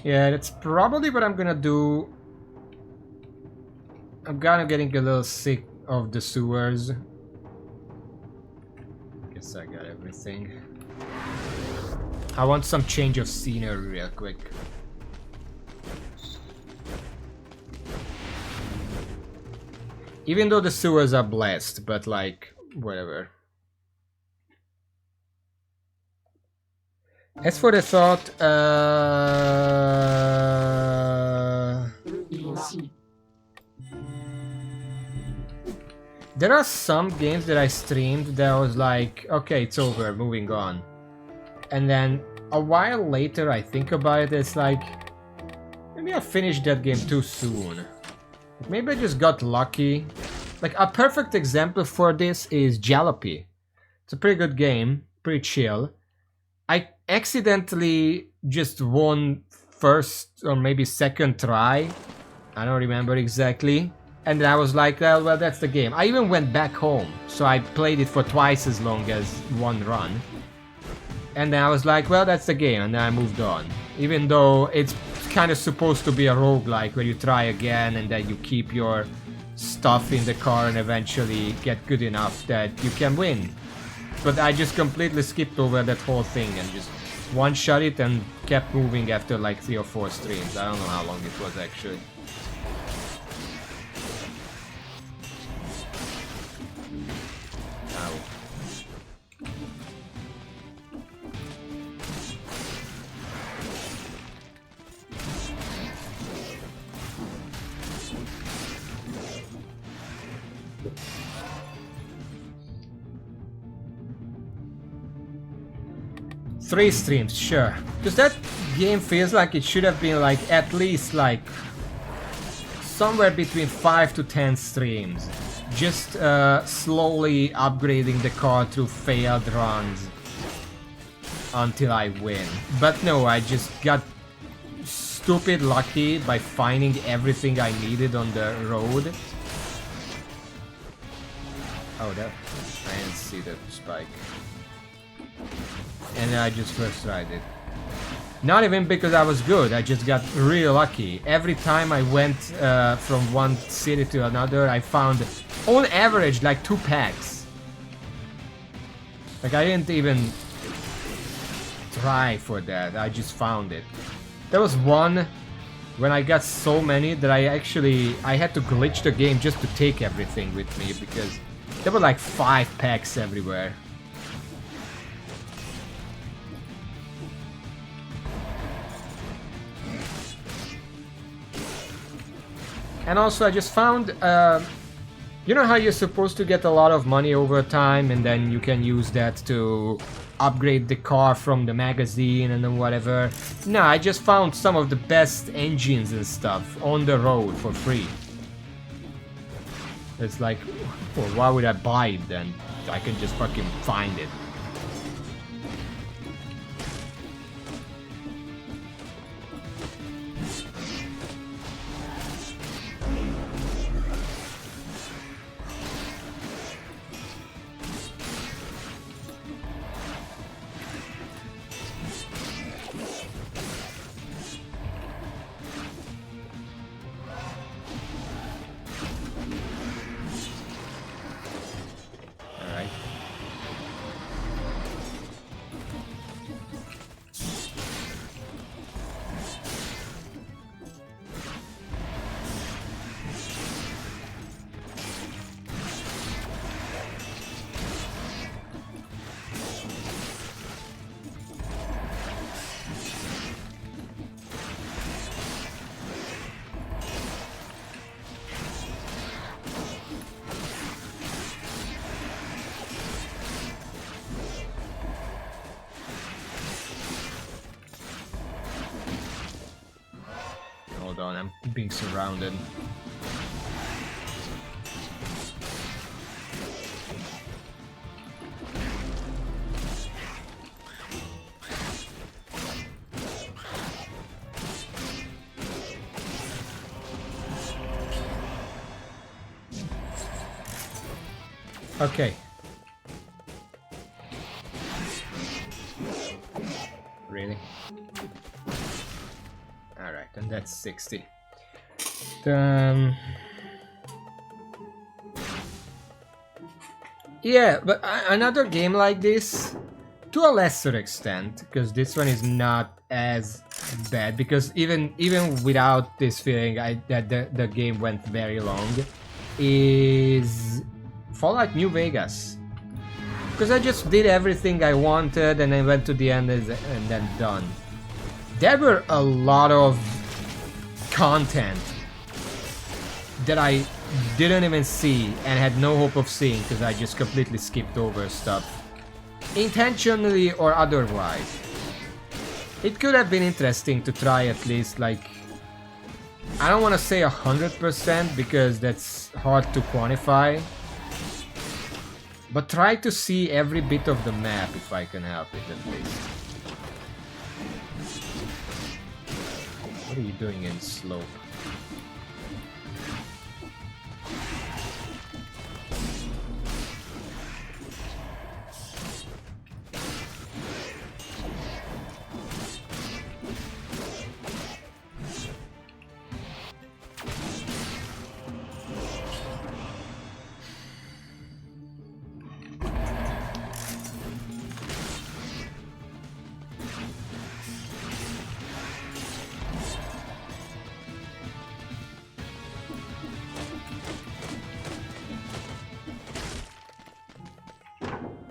Yeah, that's probably what I'm gonna do. I'm kind of getting a little sick of the sewers. Guess I got everything. I want some change of scenery real quick. Even though the sewers are blessed, but like, whatever. As for the thought, there are some games that I streamed that was like, okay, it's over, moving on. And then a while later I think about it, it's like, maybe I finished that game too soon. Maybe I just got lucky. Like, a perfect example for this is Jalopy. It's a pretty good game, pretty chill. I accidentally just won first or maybe second try. I don't remember exactly. And then I was like, well, that's the game. I even went back home, so I played it for twice as long as one run. And then I was like, well, that's the game, and then I moved on. Even though it's kind of supposed to be a roguelike where you try again and then you keep your stuff in the car and eventually get good enough that you can win. But I just completely skipped over that whole thing and just one-shot it and kept moving after like 3 or 4 streams. I don't know how long it was actually. Ow. 3 streams, sure. Because that game feels like it should have been like at least like somewhere between 5 to 10 streams. Just slowly upgrading the car through failed runs until I win. But no, I just got stupid lucky by finding everything I needed on the road. Oh, that I didn't see the spike. And I just first tried it. Not even because I was good, I just got really lucky. Every time I went from one city to another, I found, on average, like 2 packs. Like, I didn't even try for that, I just found it. There was one when I got so many that I had to glitch the game just to take everything with me, because there were like 5 packs everywhere. And also I just found, you know how you're supposed to get a lot of money over time and then you can use that to upgrade the car from the magazine and then whatever. No, I just found some of the best engines and stuff on the road for free. It's like, well, why would I buy it then? I can just fucking find it. Hold on, I'm being surrounded. Okay. Really? Alright, and that's 60. Yeah, but another game like this, to a lesser extent, because this one is not as bad, because even without this feeling that the game went very long, is Fallout New Vegas. Because I just did everything I wanted and I went to the end and then done. There were a lot of content that I didn't even see and had no hope of seeing because I just completely skipped over stuff. Intentionally or otherwise. It could have been interesting to try at least, like, I don't want to say 100% because that's hard to quantify. But try to see every bit of the map if I can help it at least. What are you doing in slope?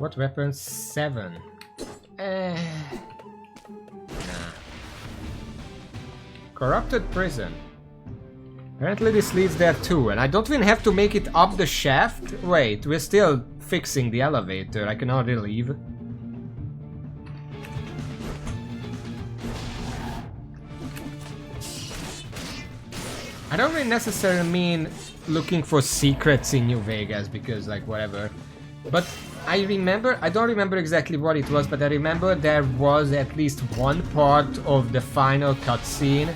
What weapons? 7. Nah. Corrupted prison. Apparently this leads there too, and I don't even have to make it up the shaft. Wait, we're still fixing the elevator. I can already leave. I don't really necessarily mean looking for secrets in New Vegas, because like whatever. But I don't remember exactly what it was, but I remember there was at least one part of the final cutscene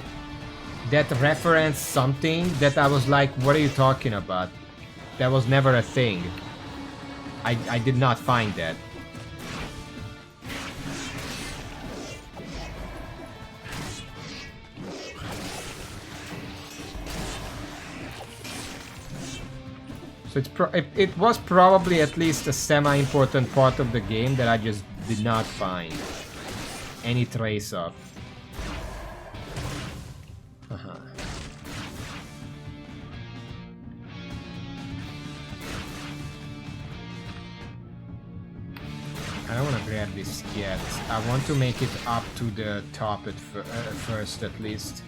that referenced something that I was like, what are you talking about? That was never a thing. I did not find that. So it was probably at least a semi-important part of the game that I just did not find any trace of. I don't want to grab this yet. I want to make it up to the top at first, at least.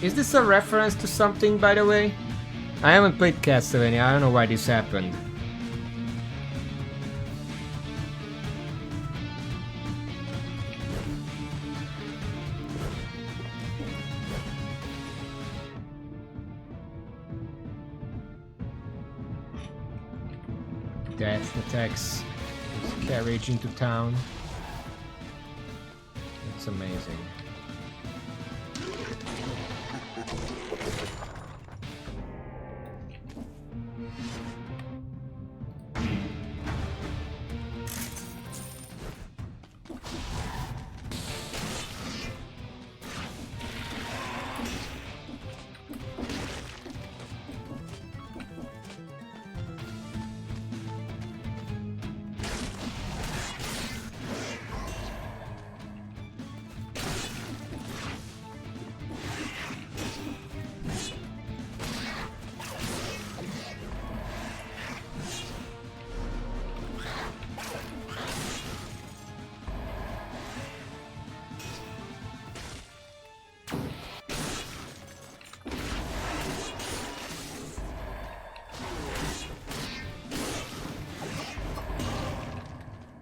Is this a reference to something, by the way? I haven't played Castlevania, I don't know why this happened. Death attacks his carriage into town. That's amazing.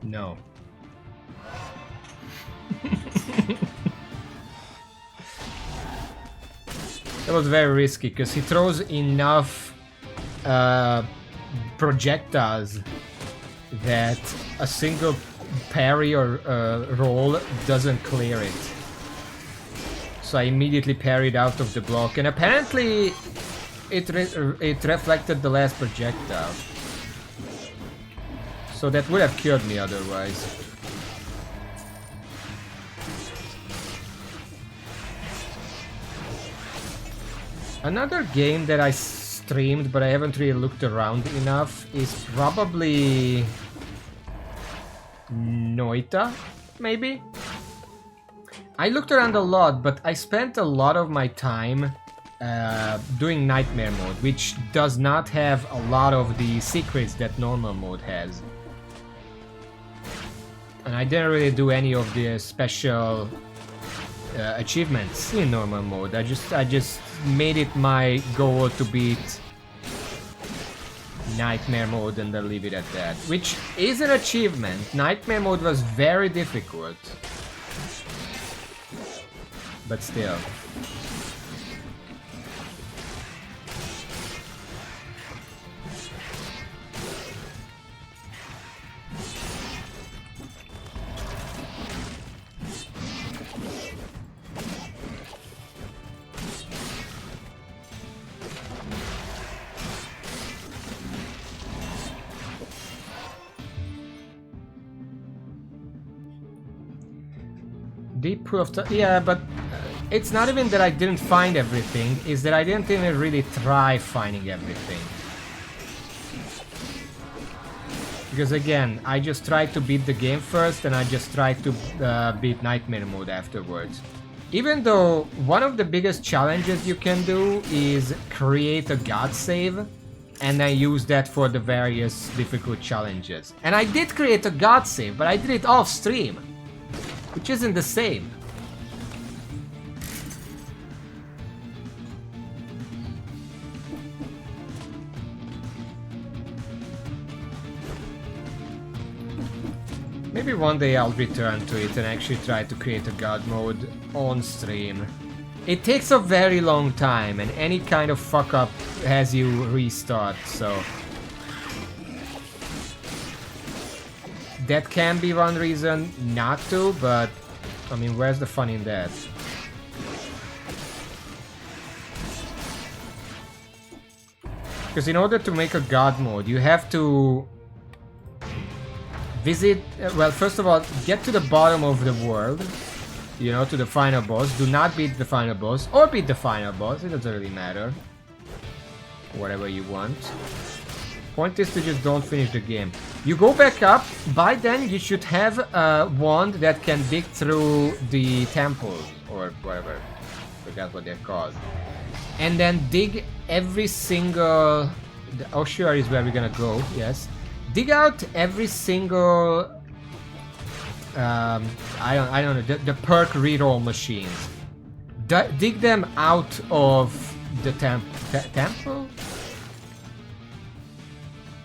No. That was very risky because he throws enough projectiles that a single parry or roll doesn't clear it. So I immediately parried out of the block, and apparently it reflected the last projectile. So that would have killed me otherwise. Another game that I streamed but I haven't really looked around enough is probably Noita, maybe? I looked around a lot, but I spent a lot of my time doing Nightmare mode, which does not have a lot of the secrets that normal mode has. And I didn't really do any of the special achievements in normal mode. I just made it my goal to beat Nightmare mode and then leave it at that. Which is an achievement. Nightmare mode was very difficult. But still. Deep pool of yeah, but it's not even that I didn't find everything, it's that I didn't even really try finding everything. Because again, I just tried to beat the game first and I just tried to beat Nightmare Mode afterwards. Even though one of the biggest challenges you can do is create a god save and then use that for the various difficult challenges. And I did create a god save, but I did it off stream, which isn't the same. Maybe one day I'll return to it and actually try to create a god mode on stream. It takes a very long time and any kind of fuck up has you restart, so... That can be one reason not to, but... I mean, where's the fun in that? Because in order to make a god mode, you have to... visit, well, first of all, get to the bottom of the world, you know, to the final boss. Do not beat the final boss, or beat the final boss, it doesn't really matter. Whatever you want. Point is to just don't finish the game. You go back up, by then you should have a wand that can dig through the temples, or whatever, forgot what they're called. And then dig every single... The Oshir is where we're gonna go, yes. Dig out every single, I don't know, the perk reroll machines. Dig them out of the temple?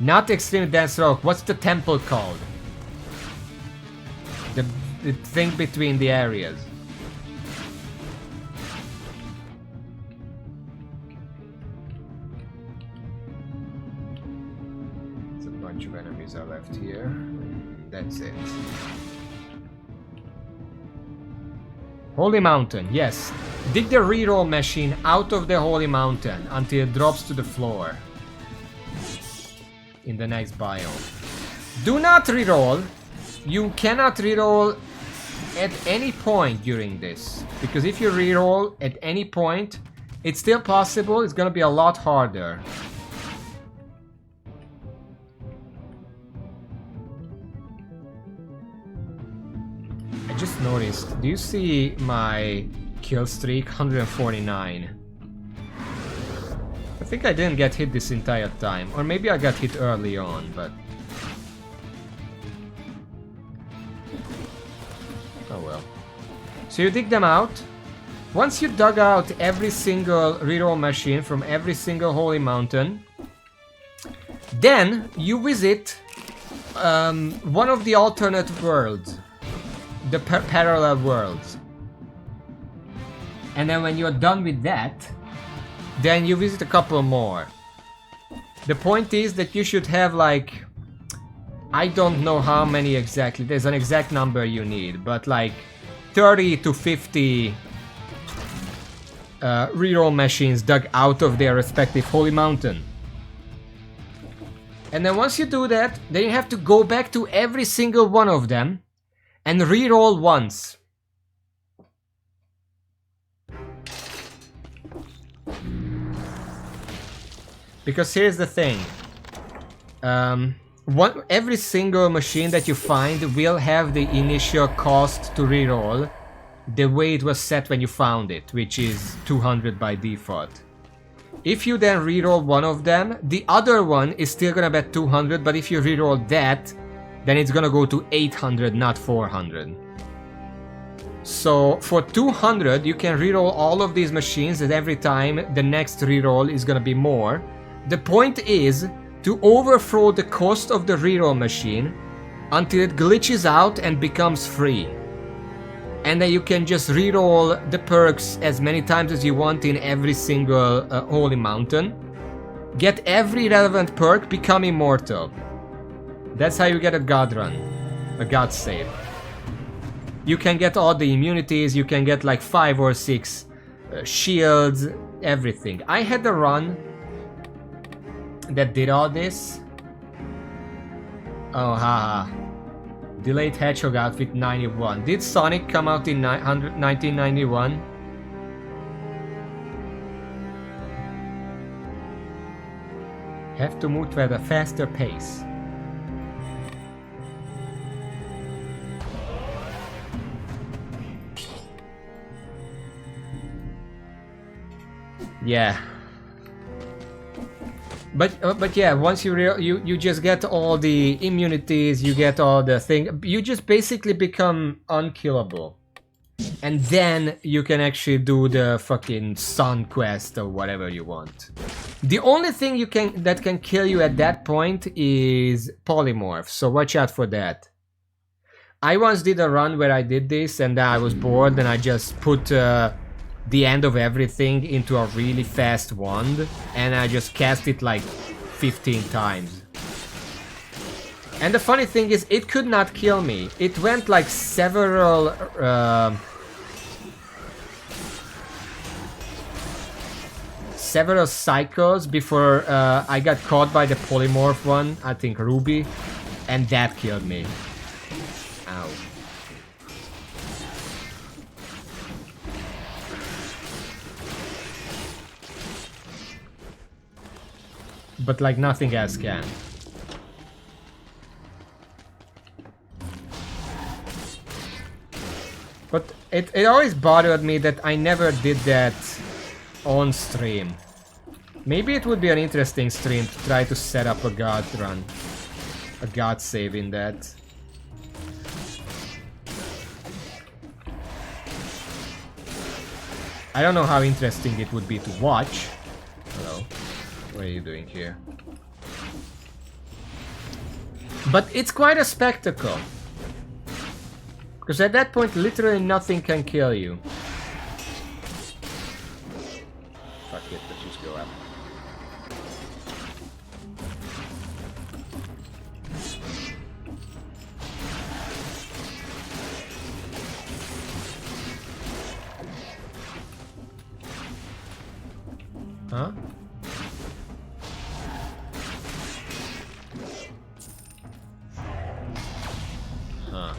Not Extreme Dance Rock, what's the temple called? The thing between the areas. Bunch of enemies are left here. That's it. Holy Mountain, yes. Dig the reroll machine out of the Holy Mountain until it drops to the floor. In the next biome. Do not reroll. You cannot reroll at any point during this. Because if you reroll at any point, it's still possible, it's gonna be a lot harder. I just noticed, do you see my kill streak? 149. I think I didn't get hit this entire time, or maybe I got hit early on, but... Oh well. So you dig them out. Once you dug out every single reroll machine from every single Holy Mountain, then you visit one of the alternate worlds. The parallel worlds. And then when you're done with that, then you visit a couple more. The point is that you should have like, I don't know how many exactly, there's an exact number you need, but like 30 to 50 reroll machines dug out of their respective Holy Mountain. And then once you do that, then you have to go back to every single one of them and reroll once. Because here's the thing. Every single machine that you find will have the initial cost to reroll the way it was set when you found it, which is 200 by default. If you then reroll one of them, the other one is still gonna be at 200, but if you reroll that, then it's gonna go to 800, not 400. So for 200, you can reroll all of these machines, and every time the next reroll is gonna be more. The point is to overthrow the cost of the reroll machine until it glitches out and becomes free. And then you can just reroll the perks as many times as you want in every single Holy Mountain. Get every relevant perk, become immortal. That's how you get a god run, a god save. You can get all the immunities, you can get like 5 or 6 shields, everything. I had a run that did all this. Oh, haha. Delayed Hedgehog outfit 91. Did Sonic come out in 1991? Have to move at a faster pace. Yeah. But yeah, once you just get all the immunities, you get all the thing, you just basically become unkillable. And then you can actually do the fucking sun quest or whatever you want. The only thing that can kill you at that point is polymorph, so watch out for that. I once did a run where I did this and I was bored and I just put the end of everything into a really fast wand and I just cast it like 15 times. And the funny thing is, it could not kill me. It went like several cycles before I got caught by the polymorph one, I think Ruby, and that killed me. Ow. But like nothing else can. But it always bothered me that I never did that on stream. Maybe it would be an interesting stream to try to set up a god run. A god save in that. I don't know how interesting it would be to watch. Hello. What are you doing here? But it's quite a spectacle. Because at that point, literally nothing can kill you. Fuck it, let's just go up. Huh? Huh.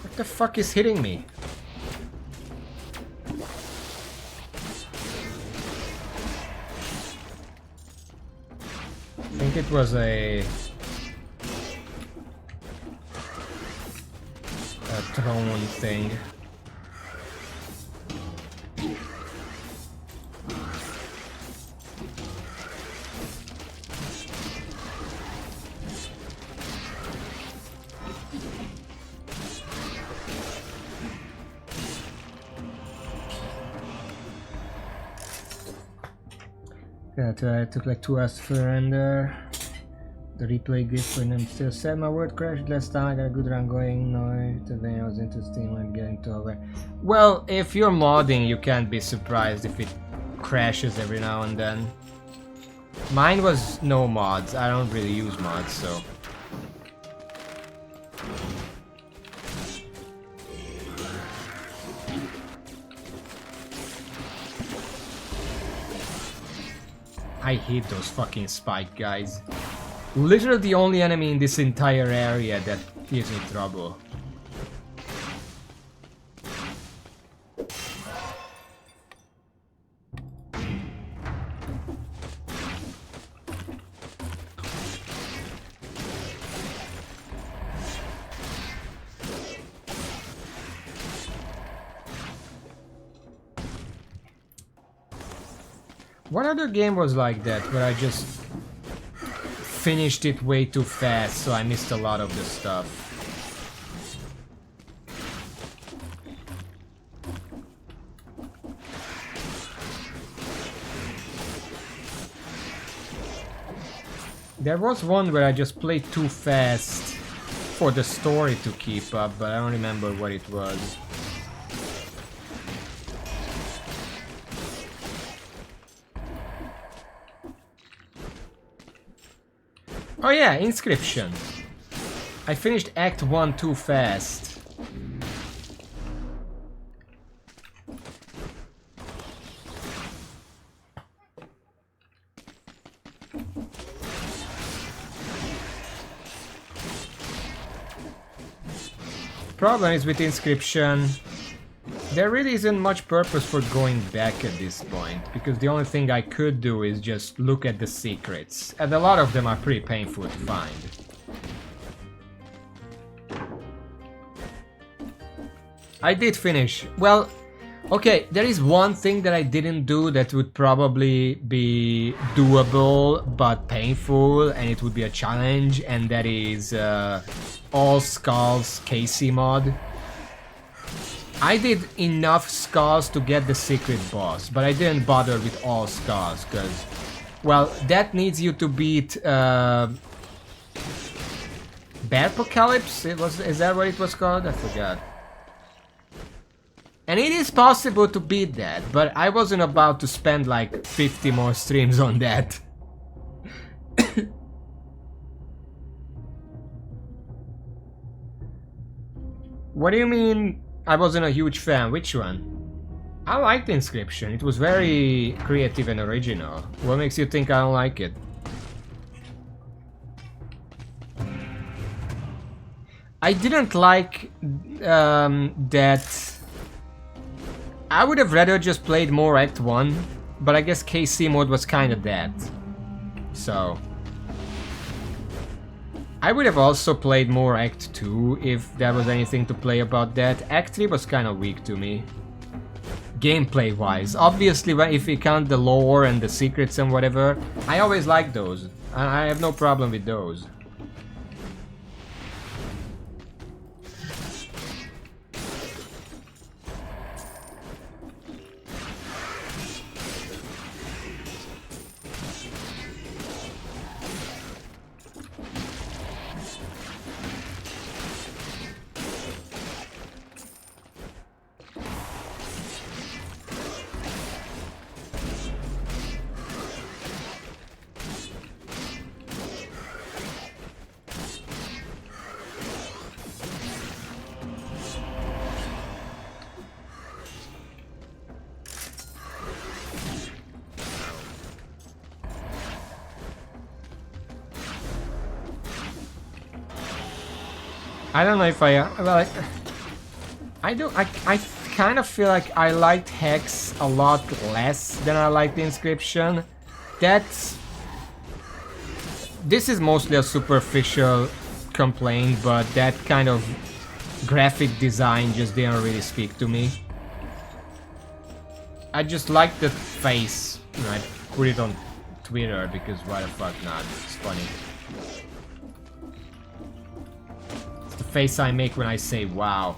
What the fuck is hitting me? I think it was a throne thing. Yeah, it took like 2 hours to render. The replay glitch when I'm still sad. My word crashed last time. I got a good run going. No, today I was interested when getting to over. Well, if you're modding, you can't be surprised if it crashes every now and then. Mine was no mods. I don't really use mods, so. I hate those fucking spike guys. Literally the only enemy in this entire area that gives me trouble. What other game was like that, where I just finished it way too fast, so I missed a lot of the stuff? There was one where I just played too fast for the story to keep up, but I don't remember what it was. Oh yeah, Inscription. I finished Act 1 too fast. problem is with Inscription, there really isn't much purpose for going back at this point, because the only thing I could do is just look at the secrets, and a lot of them are pretty painful to find. I did finish. Well, okay, there is one thing that I didn't do that would probably be doable but painful, and it would be a challenge, and that is all skulls KC mod. I did enough skulls to get the secret boss, but I didn't bother with all skulls because, well, that needs you to beat Bearpocalypse. Is that what it was called? I forgot. And it is possible to beat that, but I wasn't about to spend like 50 more streams on that. What do you mean I wasn't a huge fan? Which one? I liked Inscription. It was very creative and original. What makes you think I don't like it? I didn't like that... I would have rather just played more Act 1, but I guess KC mode was kinda that. So... I would have also played more Act 2 if there was anything to play about that. Act 3 was kinda weak to me. Gameplay wise. Obviously, if we count the lore and the secrets and whatever, I always like those. I have no problem with those. I don't know if well, I kind of feel like I liked Hex a lot less than I liked Inscription. This is mostly a superficial complaint, but that kind of graphic design just didn't really speak to me. I just like the face. I put it on Twitter because why the fuck not? It's funny. Face I make when I say wow.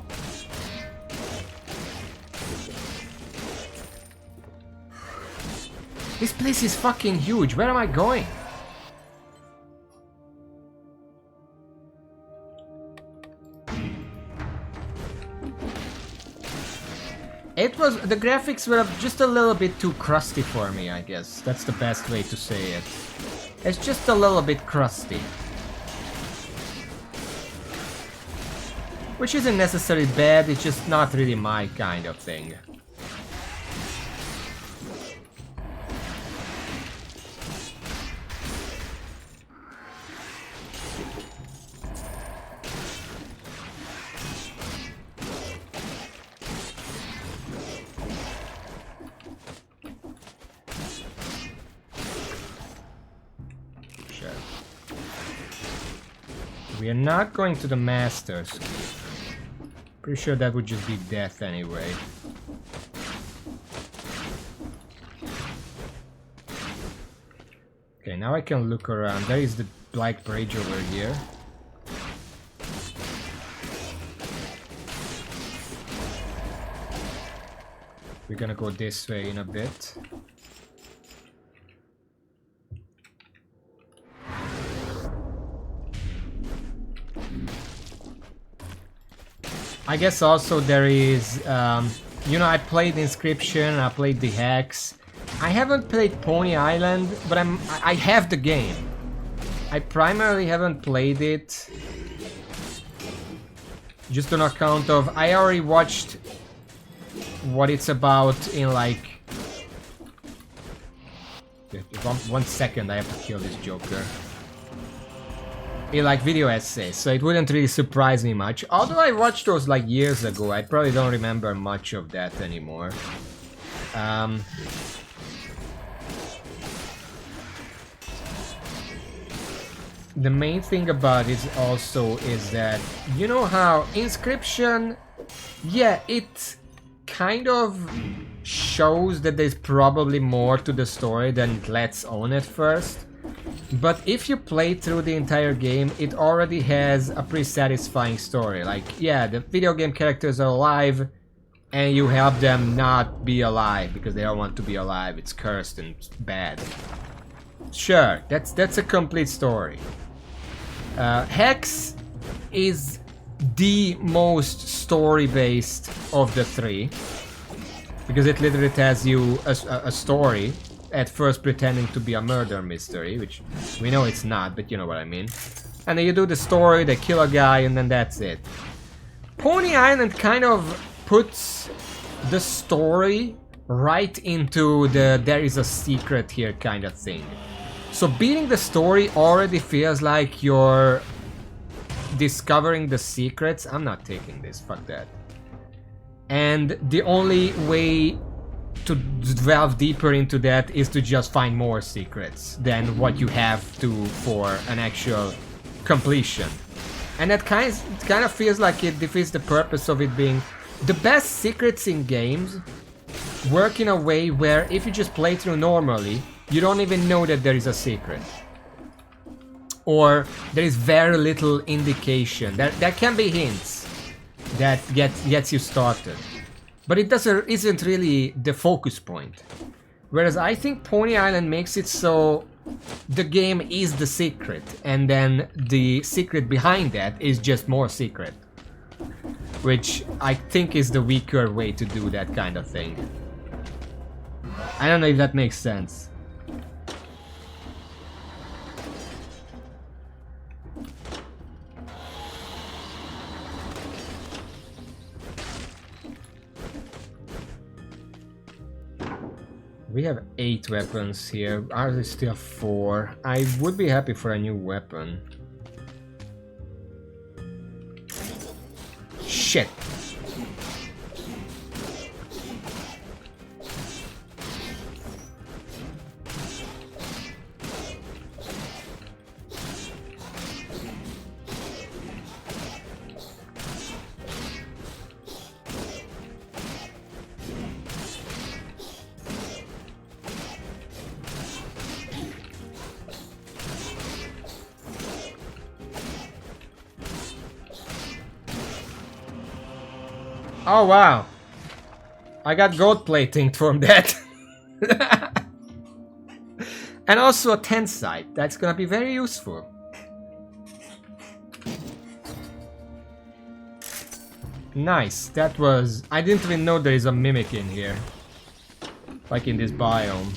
This place is fucking huge. Where am I going? The graphics were just a little bit too crusty for me, I guess. That's the best way to say it. It's just a little bit crusty. Which isn't necessarily bad, it's just not really my kind of thing. Sure. We are not going to the Masters. Pretty sure that would just be death anyway. Okay, now I can look around. There is the Black Bridge over here. We're gonna go this way in a bit. I guess also there is, you know, I played Inscription, I played the Hex. I haven't played Pony Island, but I have the game. I primarily haven't played it just on account of I already watched what it's about in like 1 second. I have to kill this Joker. in like video essays, so it wouldn't really surprise me much. Although I watched those like years ago, I probably don't remember much of that anymore. The main thing about it also is that, you know how Inscription, yeah, it kind of shows that there's probably more to the story than it lets on at first. But if you play through the entire game, it already has a pretty satisfying story. Like, yeah, the video game characters are alive, and you help them not be alive because they don't want to be alive. It's cursed and bad. Sure, that's a complete story. Hex is the most story-based of the three, because it literally tells you a story, at first pretending to be a murder mystery, which we know it's not, but you know what I mean. And then you do the story, they kill a guy, and then that's it. Pony Island kind of puts the story right into the there is a secret here kind of thing. So beating the story already feels like you're discovering the secrets. I'm not taking this, fuck that. And the only way to delve deeper into that is to just find more secrets than what you have to for an actual completion. And that kind of feels like it defeats the purpose of it being the best secrets in games work in a way where if you just play through normally, you don't even know that there is a secret. Or there is very little indication. There can be hints that gets you started. But it isn't really the focus point. Whereas I think Pony Island makes it so the game is the secret, and then the secret behind that is just more secret. Which I think is the weaker way to do that kind of thing. I don't know if that makes sense. We have 8 weapons here. Ours is still 4. I would be happy for a new weapon. Shit. Oh wow, I got gold plating from that. And also a tent site, that's gonna be very useful. Nice, that was... I didn't even know there is a mimic in here. Like in this biome.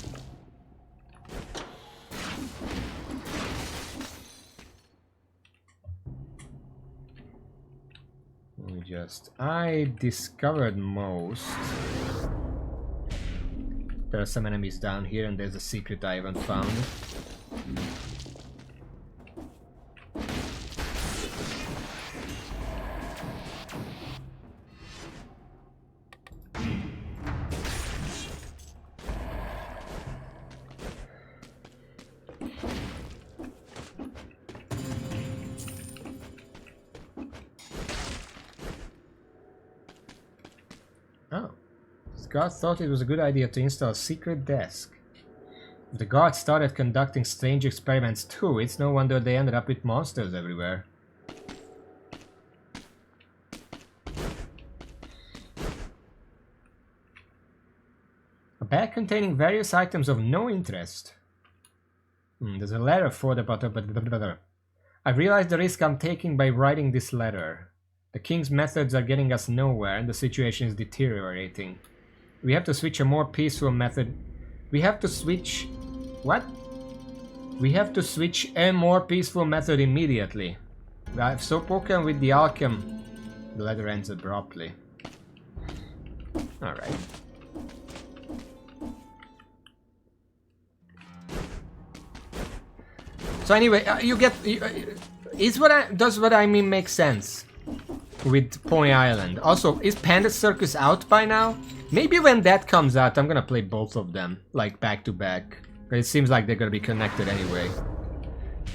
I discovered most. There are some enemies down here and there's a secret I haven't found. Guard thought it was a good idea to install a secret desk. If the guards started conducting strange experiments too, it's no wonder they ended up with monsters everywhere. A bag containing various items of no interest. There's a letter for the... I realize the risk I'm taking by writing this letter. The king's methods are getting us nowhere and the situation is deteriorating. We have to switch a more peaceful method. We have to switch... What? We have to switch a more peaceful method immediately. I've so broken with the alchem. The letter ends abruptly. Alright. So anyway, you get... Does what I mean make sense with Pony Island? Also, is Panda Circus out by now? Maybe when that comes out, I'm gonna play both of them, like back to back. But it seems like they're gonna be connected anyway.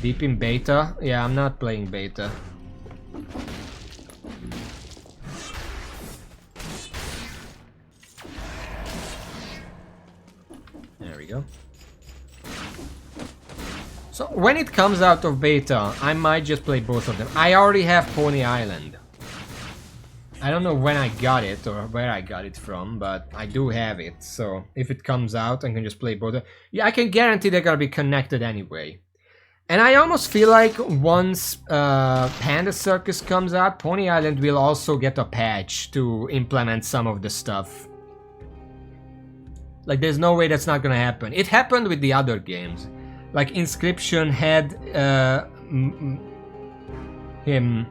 Deep in beta? Yeah, I'm not playing beta. There we go. So when it comes out of beta, I might just play both of them. I already have Pony Island. I don't know when I got it or where I got it from, but I do have it. So if it comes out, I can just play both. Yeah, I can guarantee they're gonna be connected anyway. And I almost feel like once Panda Circus comes out, Pony Island will also get a patch to implement some of the stuff. Like, there's no way that's not gonna happen. It happened with the other games. Like, Inscription had him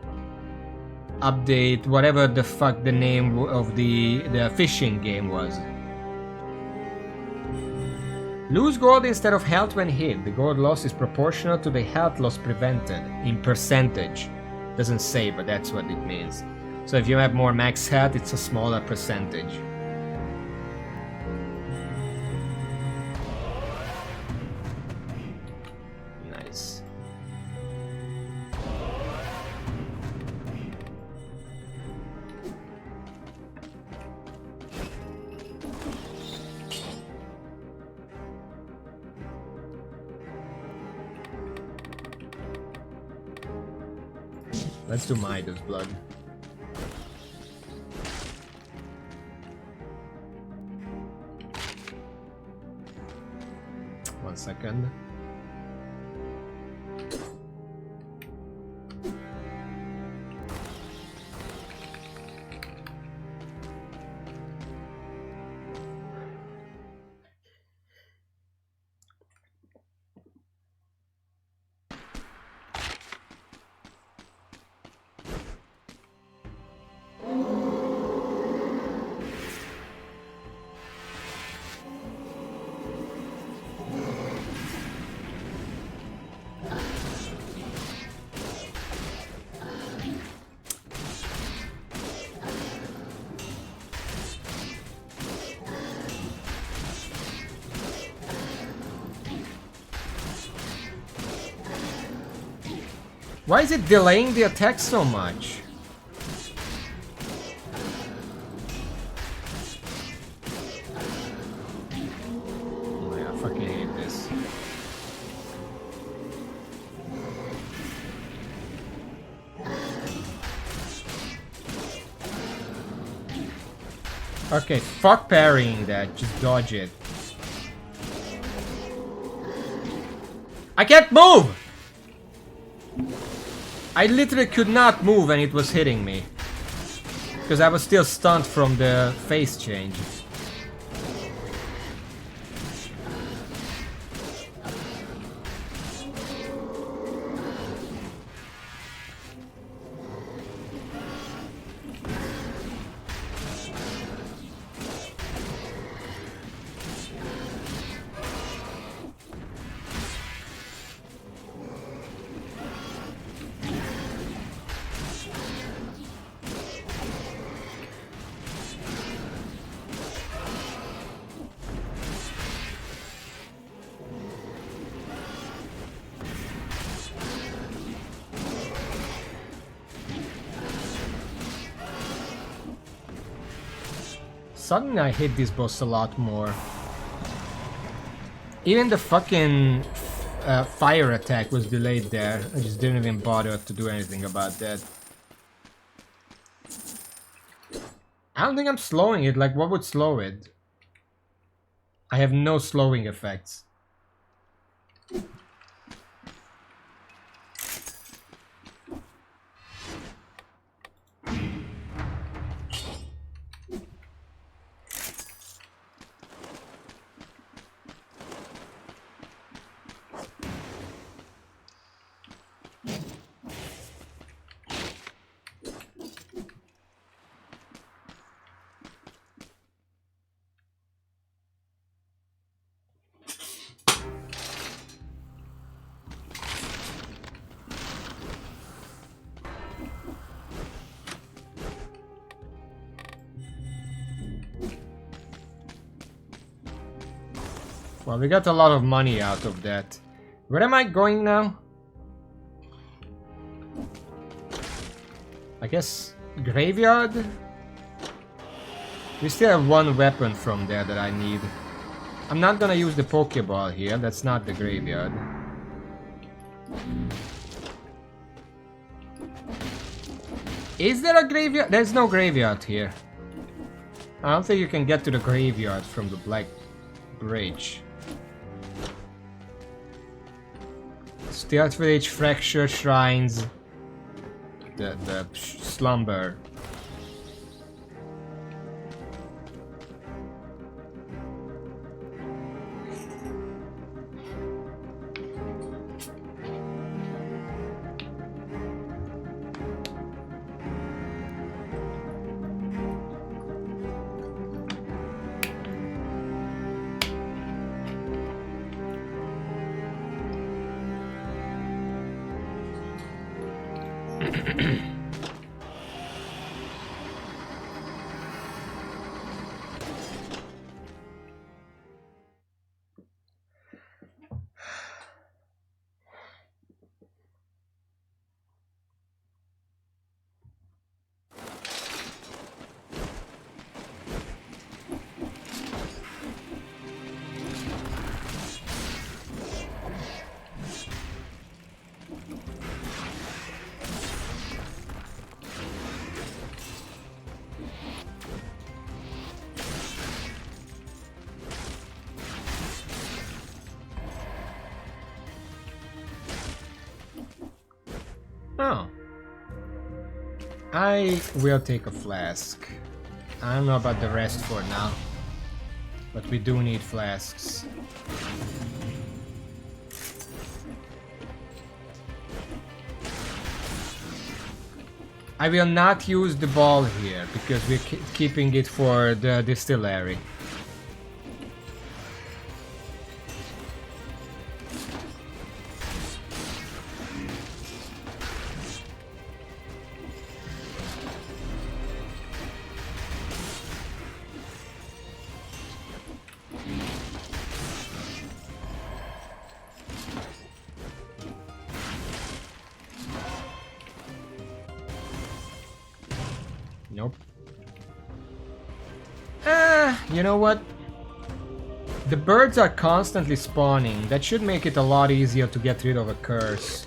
update whatever the fuck the name of the fishing game was. Lose gold instead of health when hit. The gold loss is proportional to the health loss prevented in percentage. Doesn't say, but that's what it means. So if you have more max health, it's a smaller percentage. Nice. Let's do Midas blood. One second. Why is it delaying the attack so much? Oh yeah, I fucking hate this. Okay, fuck parrying that, just dodge it. I can't move! I literally could not move and it was hitting me. Because I was still stunned from the face change. Suddenly I hate this boss a lot more. Even the fucking fire attack was delayed there. I just didn't even bother to do anything about that. I don't think I'm slowing it. Like, what would slow it? I have no slowing effects. Well, we got a lot of money out of that. Where am I going now? I guess graveyard? We still have one weapon from there that I need. I'm not gonna use the Pokeball here, that's not the graveyard. Is there a graveyard? There's no graveyard here. I don't think you can get to the graveyard from the Black Bridge. Stealth Village, Fracture Shrines, the Slumber. Oh. I will take a flask. I don't know about the rest for now. But we do need flasks. I will not use the ball here because we're keeping it for the distillery. Nope. You know what? The birds are constantly spawning. That should make it a lot easier to get rid of a curse.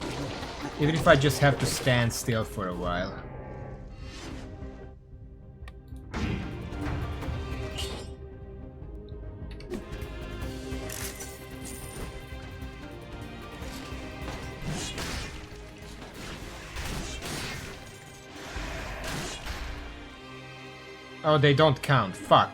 Even if I just have to stand still for a while. Oh, they don't count. Fuck.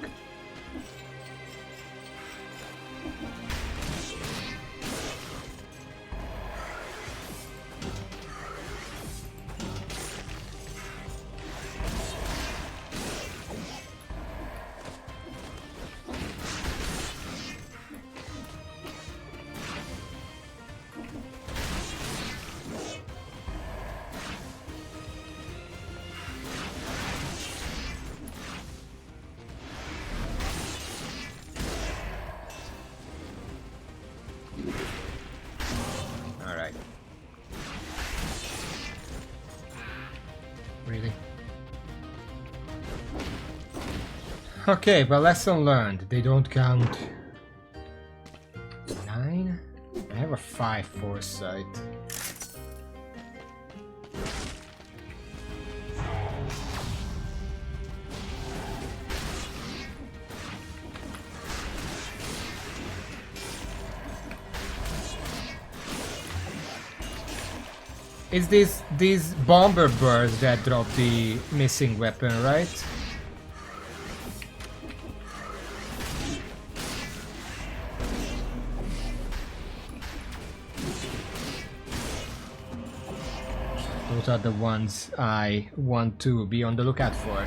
Really? Okay, but lesson learned. They don't count. 9? I have a 5 foresight. It's these bomber birds that drop the missing weapon, right? Those are the ones I want to be on the lookout for.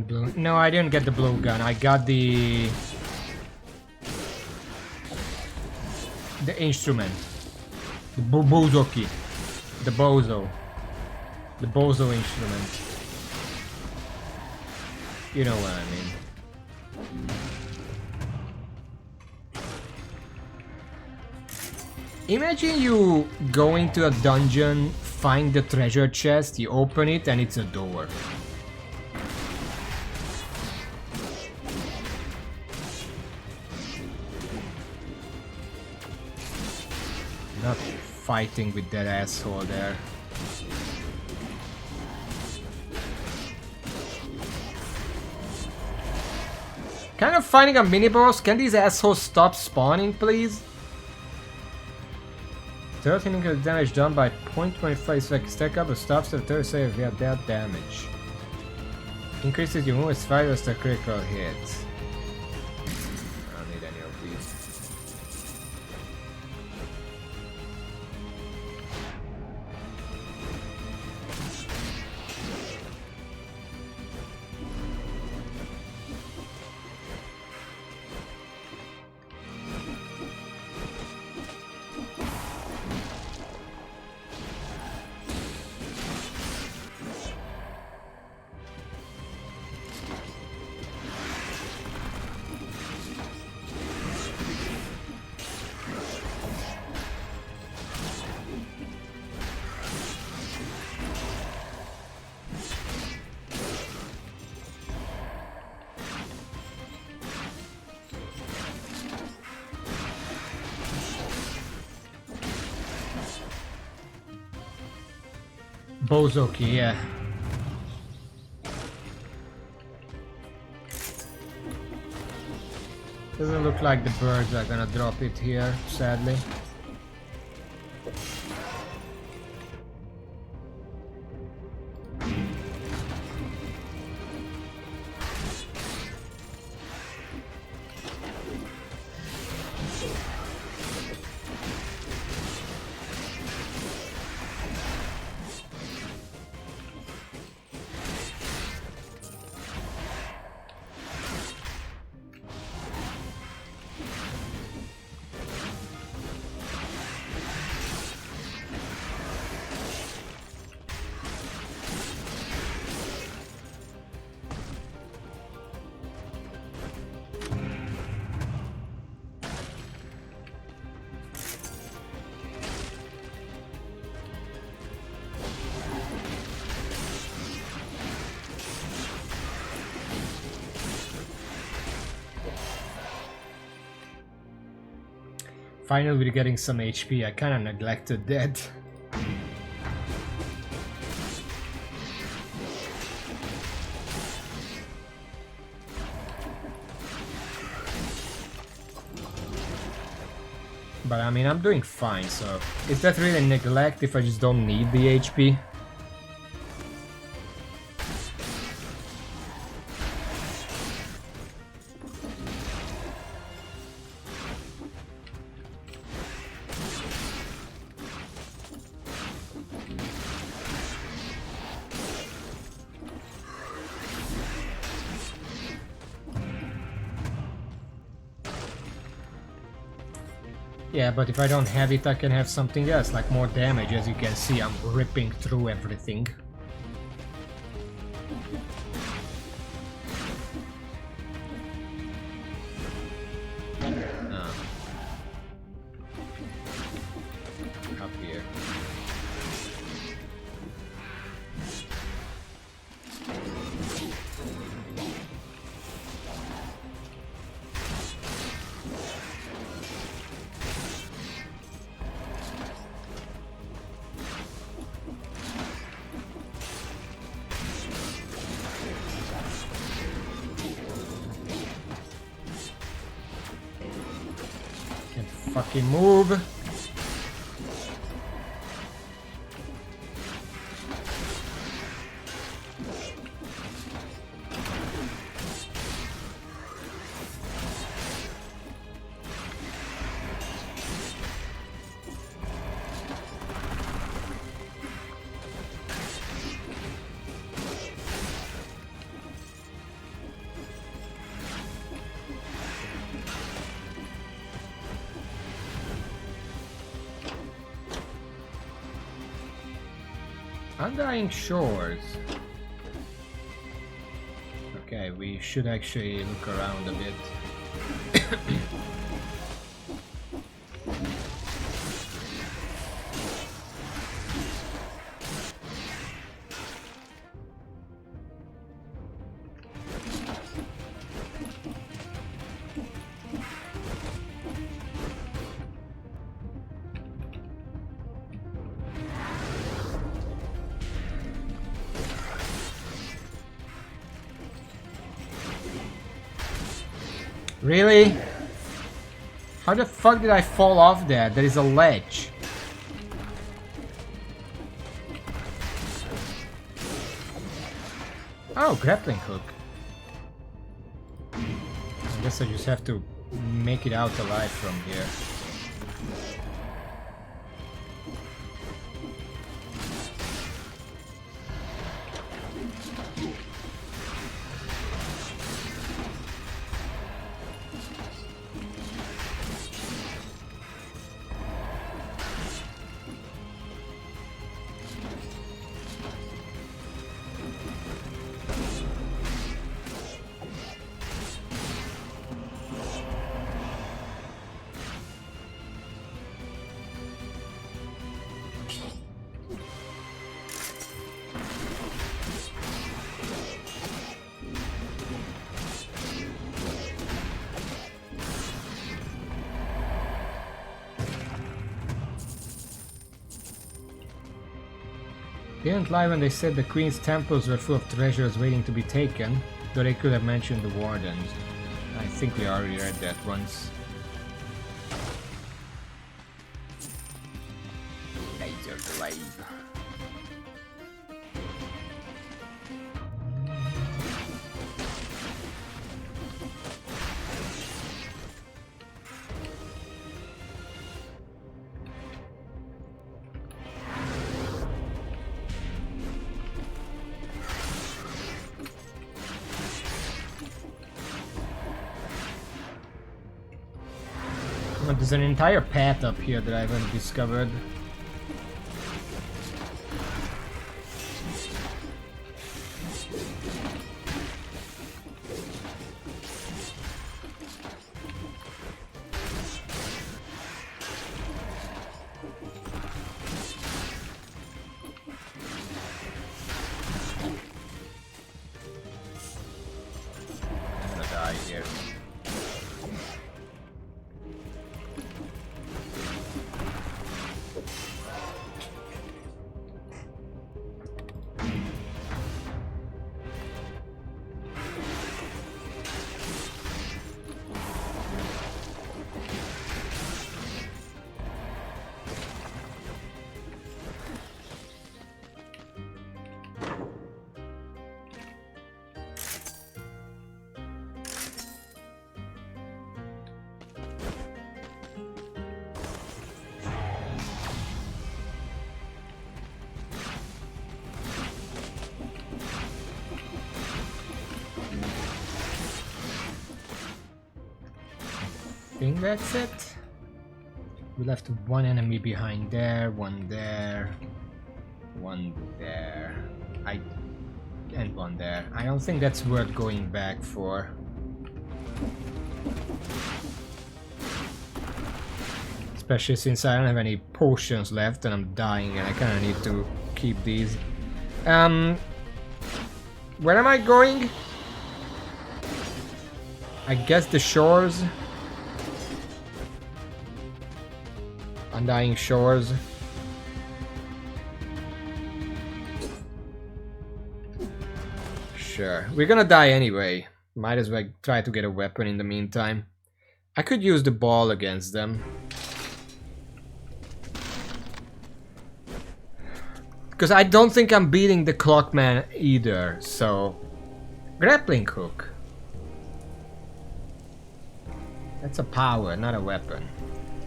blue. No, I didn't get the blue gun. I got the instrument. The bozoki. The bozo. The bozo instrument. You know what I mean. Imagine you go into a dungeon, find the treasure chest, you open it and it's a door. Not fighting with that asshole there. Kind of finding a mini boss. Can these assholes stop spawning, please? 13 increased damage done by 0.25 seconds. Stack up the stops at 30 seconds via that damage. Increases your move as fast as the critical hits. I don't need any of these. Bozoki, yeah. Doesn't look like the birds are gonna drop it here, sadly. Finally, we're getting some HP. I kinda neglected that. But I mean, I'm doing fine, so is that really neglect if I just don't need the HP? Yeah, but if I don't have it, I can have something else, like more damage. As you can see, I'm ripping through everything. Up here. Fucking move. Undying Shores. Okay, we should actually look around a bit. Really? How the fuck did I fall off there? There is a ledge. Oh, grappling hook. I guess I just have to make it out alive from here. Didn't lie when they said the Queen's temples were full of treasures waiting to be taken, though they could have mentioned the wardens. I think we already read that once. Laser blade. There's an entire path up here that I haven't discovered. I'm gonna die here. I think that's it. We left one enemy behind there, one there, one there, and one there. I don't think that's worth going back for. Especially since I don't have any potions left and I'm dying and I kinda need to keep these. Where am I going? I guess the shores. Undying Shores. Sure. We're gonna die anyway. Might as well try to get a weapon in the meantime. I could use the ball against them. Because I don't think I'm beating the Clockman either, so... Grappling hook. That's a power, not a weapon.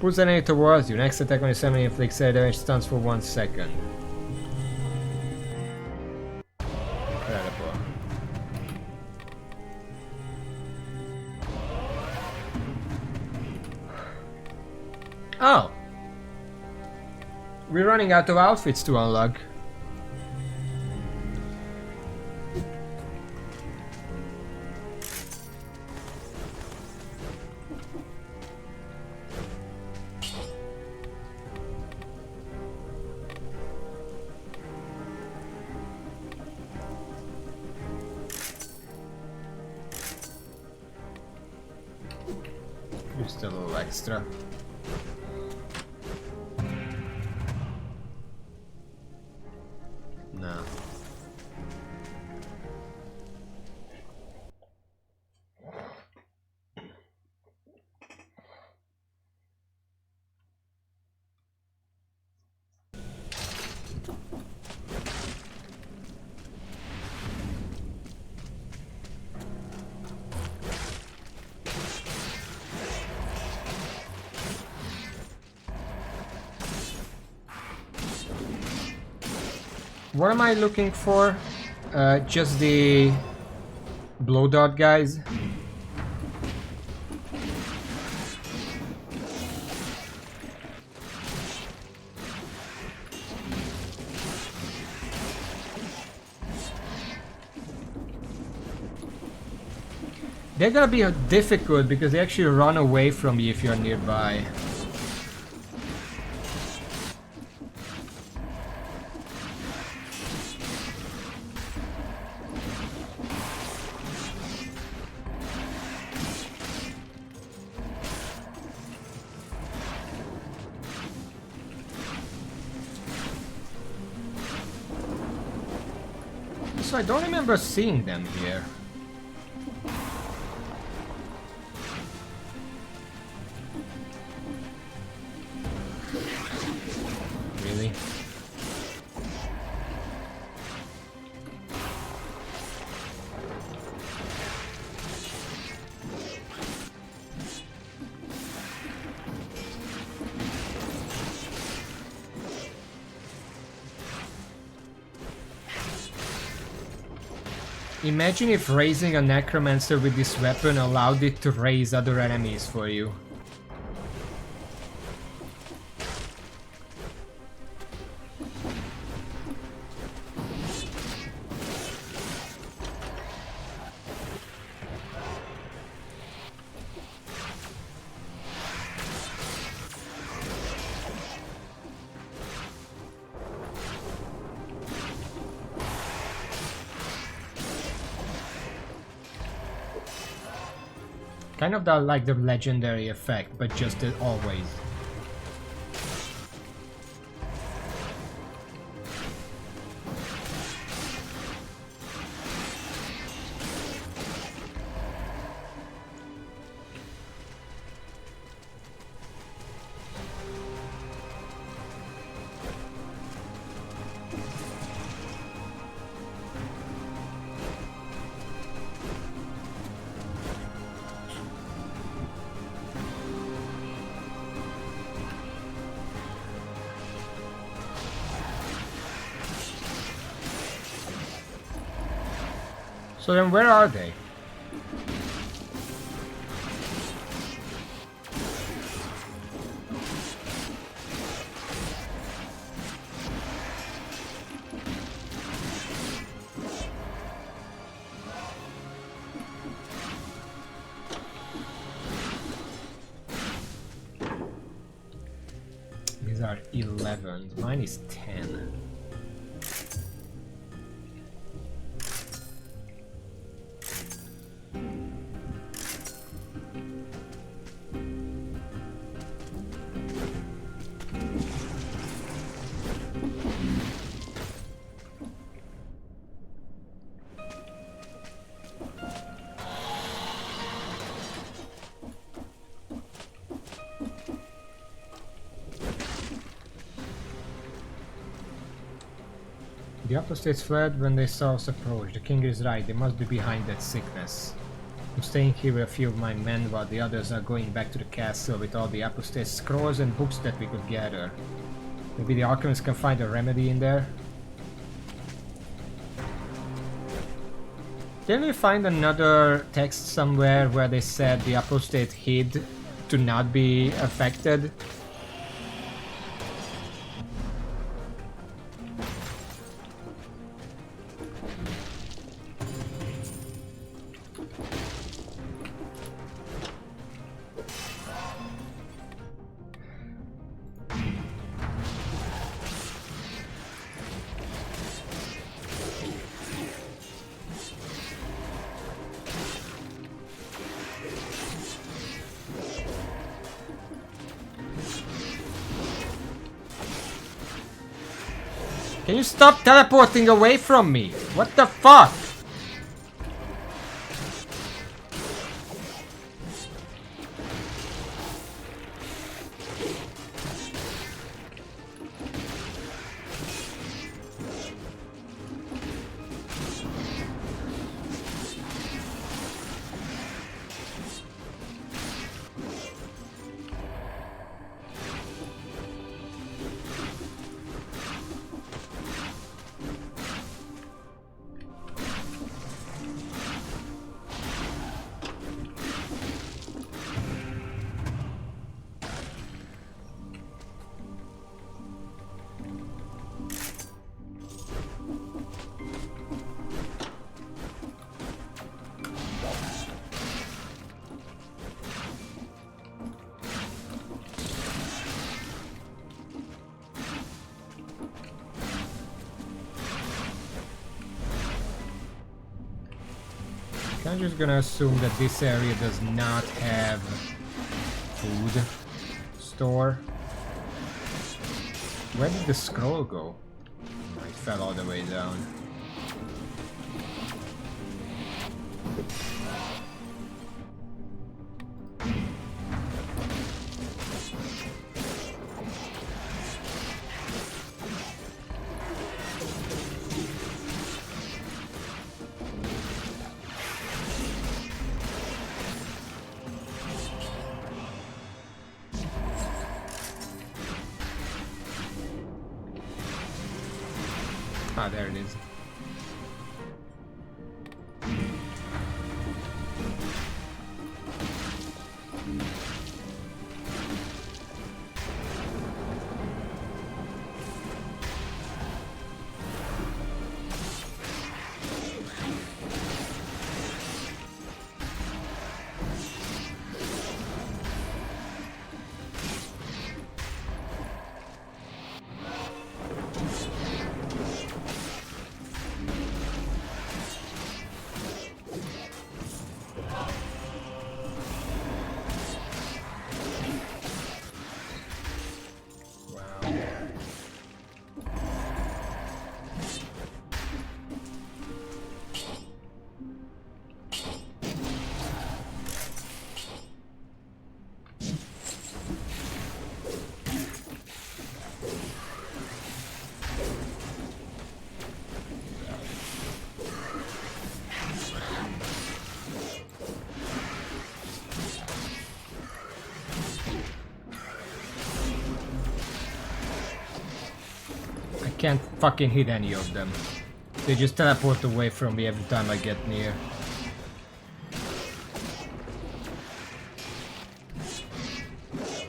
Pulls an enemy towards you. Next attack on your enemy inflicts air damage, stuns for 1 second. Incredible. Oh! We're running out of outfits to unlock. Just a little extra. No. What am I looking for? Just the blow dart guys. They're gonna be difficult because they actually run away from you if you're nearby. So I don't remember seeing them here. Really? Imagine if raising a necromancer with this weapon allowed it to raise other enemies for you. Kind of like the legendary effect, but just always. So then where are they? These are 11. Mine is 10. The apostates fled when they saw us approach. The king is right, they must be behind that sickness. I'm staying here with a few of my men while the others are going back to the castle with all the apostate scrolls and books that we could gather. Maybe the alchemists can find a remedy in there? Didn't we find another text somewhere where they said the apostate hid to not be affected? Can you stop teleporting away from me? What the fuck? I'm just gonna assume that this area does not have food store. Where did the scroll go? It fell all the way down. Ah, there it is. Can't fucking hit any of them. They just teleport away from me every time I get near.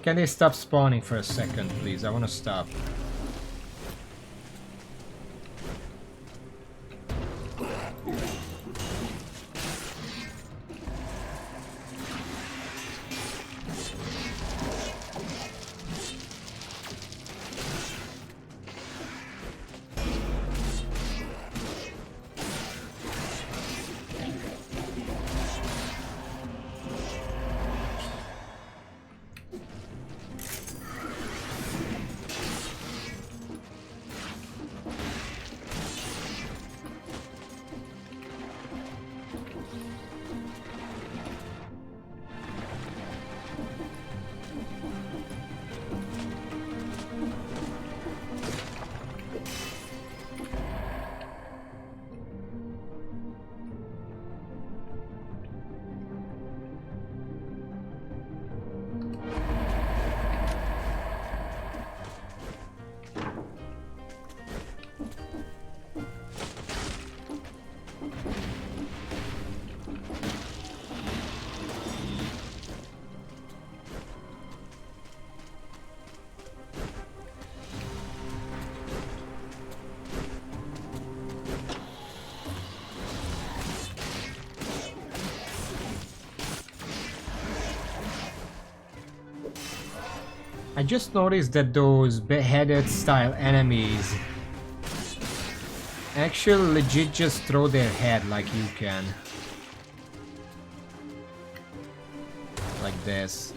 Can they stop spawning for a second, please? I want to stop. I just noticed that those beheaded style enemies actually legit just throw their head like you can. Like this.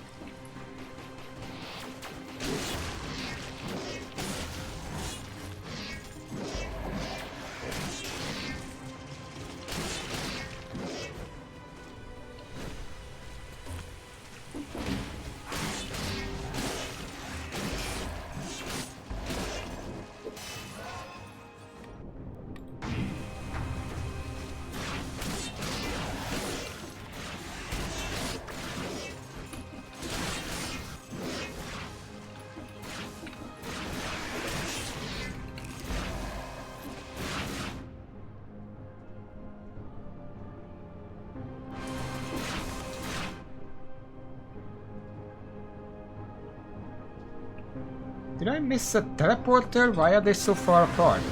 Did I miss a teleporter? Why are they so far apart?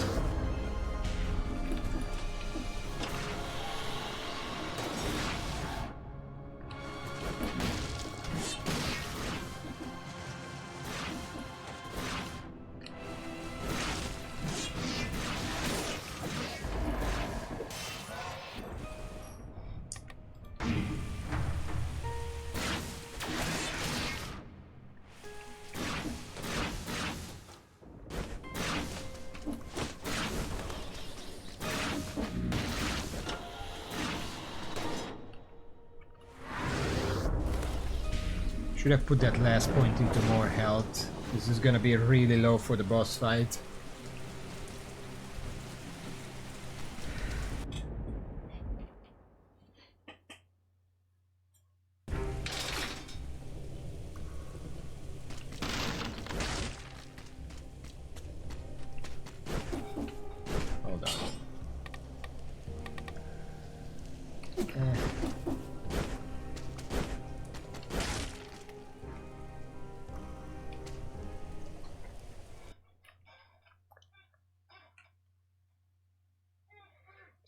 Should have put that last point into more health. This is gonna be really low for the boss fight. Hold on.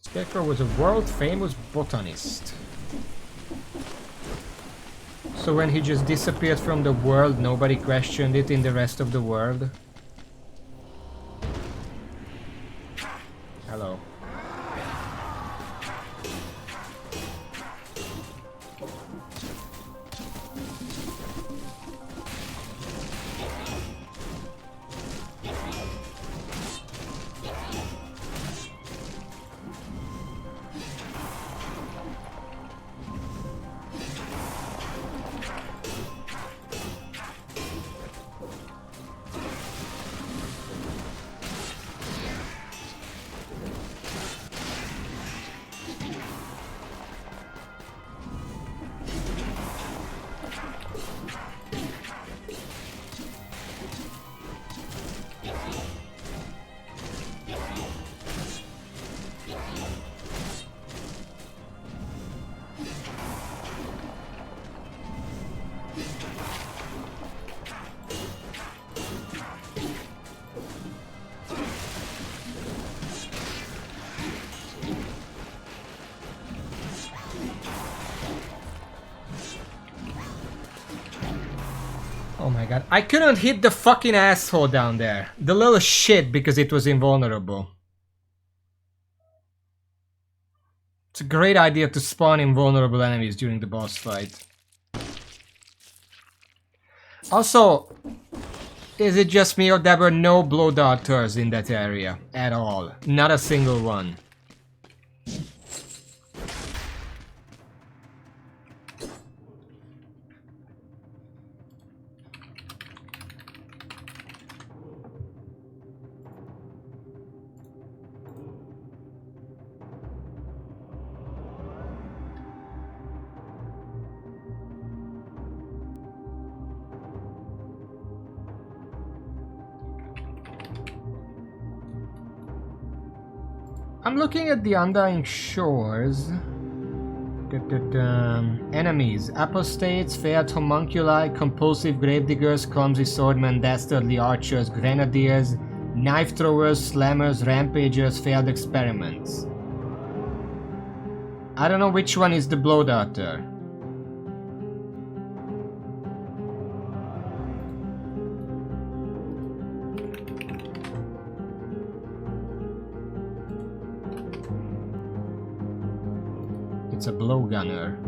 Scarecrow was a world-famous botanist. So when he just disappeared from the world, nobody questioned it in the rest of the world? Hello. Oh my god, I couldn't hit the fucking asshole down there. The little shit, because it was invulnerable. It's a great idea to spawn invulnerable enemies during the boss fight. Also, is it just me or there were no blow darters in that area at all? Not a single one. I'm looking at the Undying Shores. Enemies: apostates, failed homunculi, compulsive gravediggers, clumsy swordmen, dastardly archers, grenadiers, knife throwers, slammers, rampagers, failed experiments. I don't know which one is the blow darter. It's a blowgunner.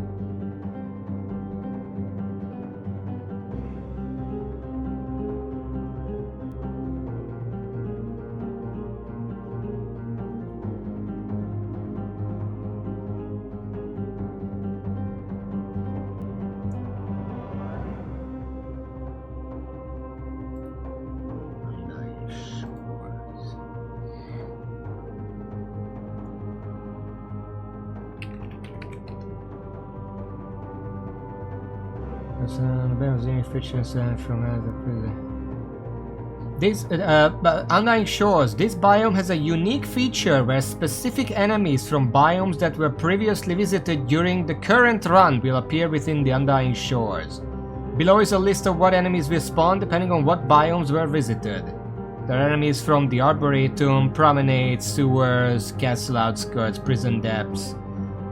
This Undying Shores. This biome has a unique feature where specific enemies from biomes that were previously visited during the current run will appear within the Undying Shores. Below is a list of what enemies will spawn depending on what biomes were visited. There are enemies from the Arboretum, promenades, sewers, castle outskirts, prison depths,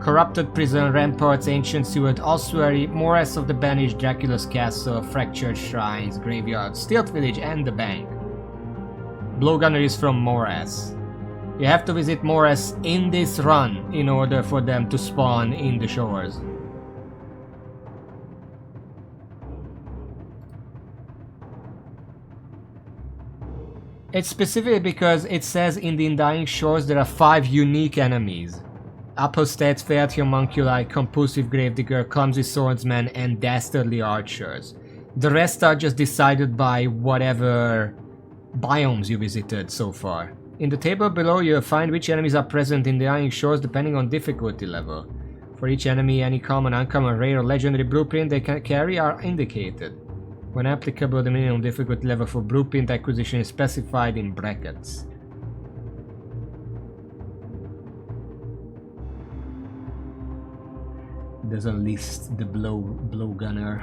corrupted prison, ramparts, ancient sewer, ossuary, morass of the banished, Dracula's castle, fractured shrines, graveyard, stealth village, and the bank. Blowgunner is from morass. You have to visit morass in this run in order for them to spawn in the shores. It's specifically because it says in the Undying Shores there are 5 unique enemies. Apostates, Failed Homunculi, Compulsive Gravedigger, Clumsy Swordsman, and Dastardly Archers. The rest are just decided by whatever biomes you visited so far. In the table below you'll find which enemies are present in the Undying Shores depending on difficulty level. For each enemy, any common, uncommon, rare, or legendary blueprint they can carry are indicated. When applicable, the minimum difficulty level for blueprint acquisition is specified in brackets. Doesn't list the blowgunner.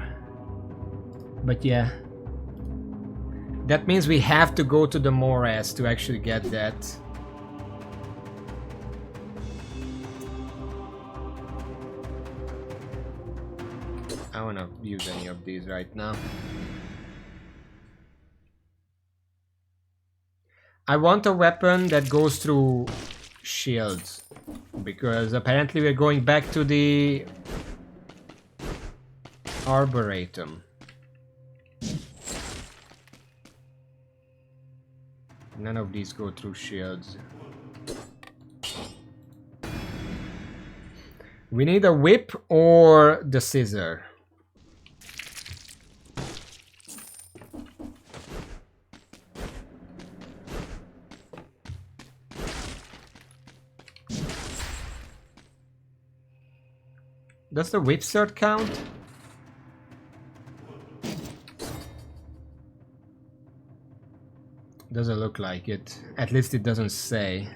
But yeah. That means we have to go to the morass to actually get that. I wanna use any of these right now. I want a weapon that goes through shields, because apparently we're going back to the Arboretum. None of these go through shields. We need a whip or the scissor. Does the whip sword count? Doesn't look like it. At least it doesn't say.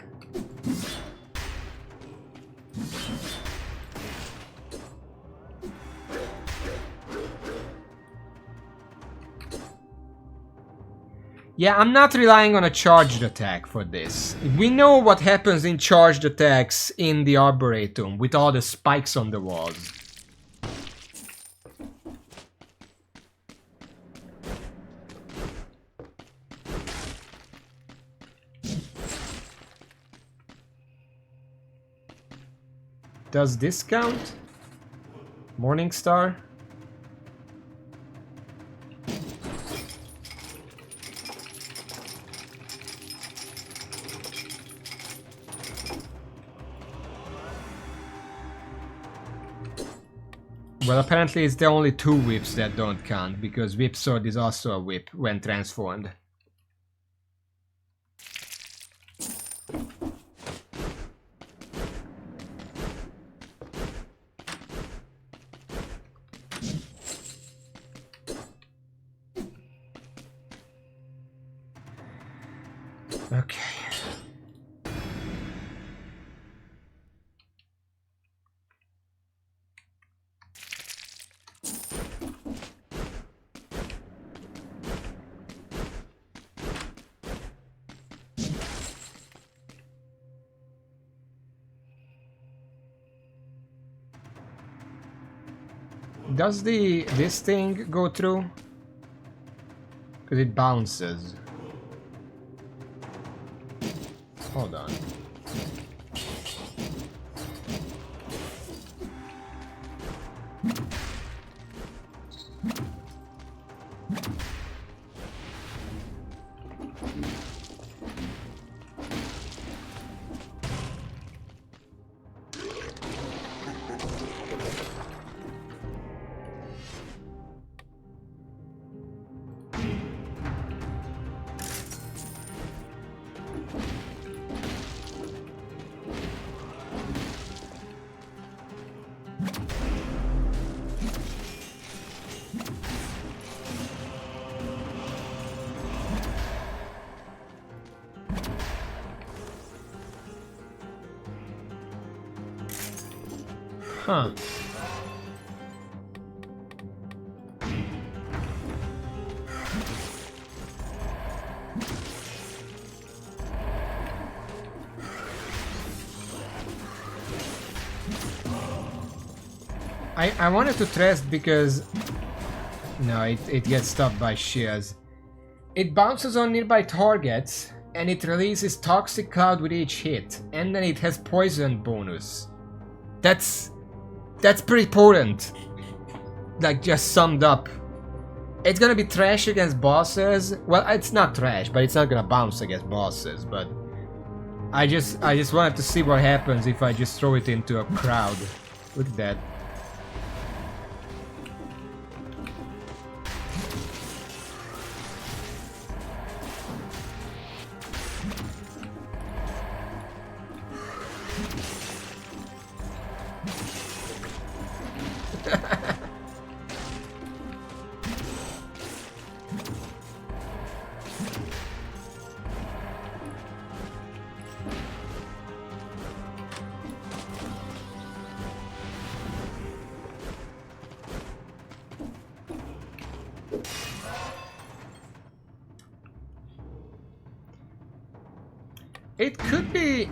Yeah, I'm not relying on a charged attack for this. We know what happens in charged attacks in the Arboretum with all the spikes on the walls. Does this count? Morningstar? Well, apparently it's the only 2 whips that don't count, because Whip Sword is also a whip when transformed. Okay. Does this thing go through? Because it bounces. Hold on. Huh. I wanted to test because... No, it gets stopped by shears. It bounces on nearby targets and it releases toxic cloud with each hit, and then it has poison bonus. That's pretty potent. Like, just summed up. It's gonna be trash against bosses. Well, it's not trash, but it's not gonna bounce against bosses, but I just wanted to see what happens if I just throw it into a crowd. Look at that. It could be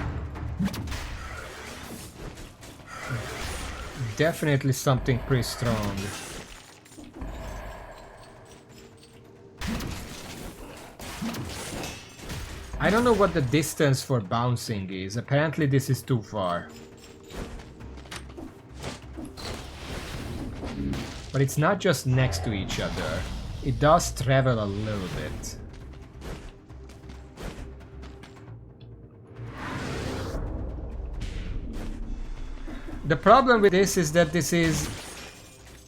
definitely something pretty strong. I don't know what the distance for bouncing is. Apparently this is too far. But it's not just next to each other. It does travel a little bit. The problem with this is that this is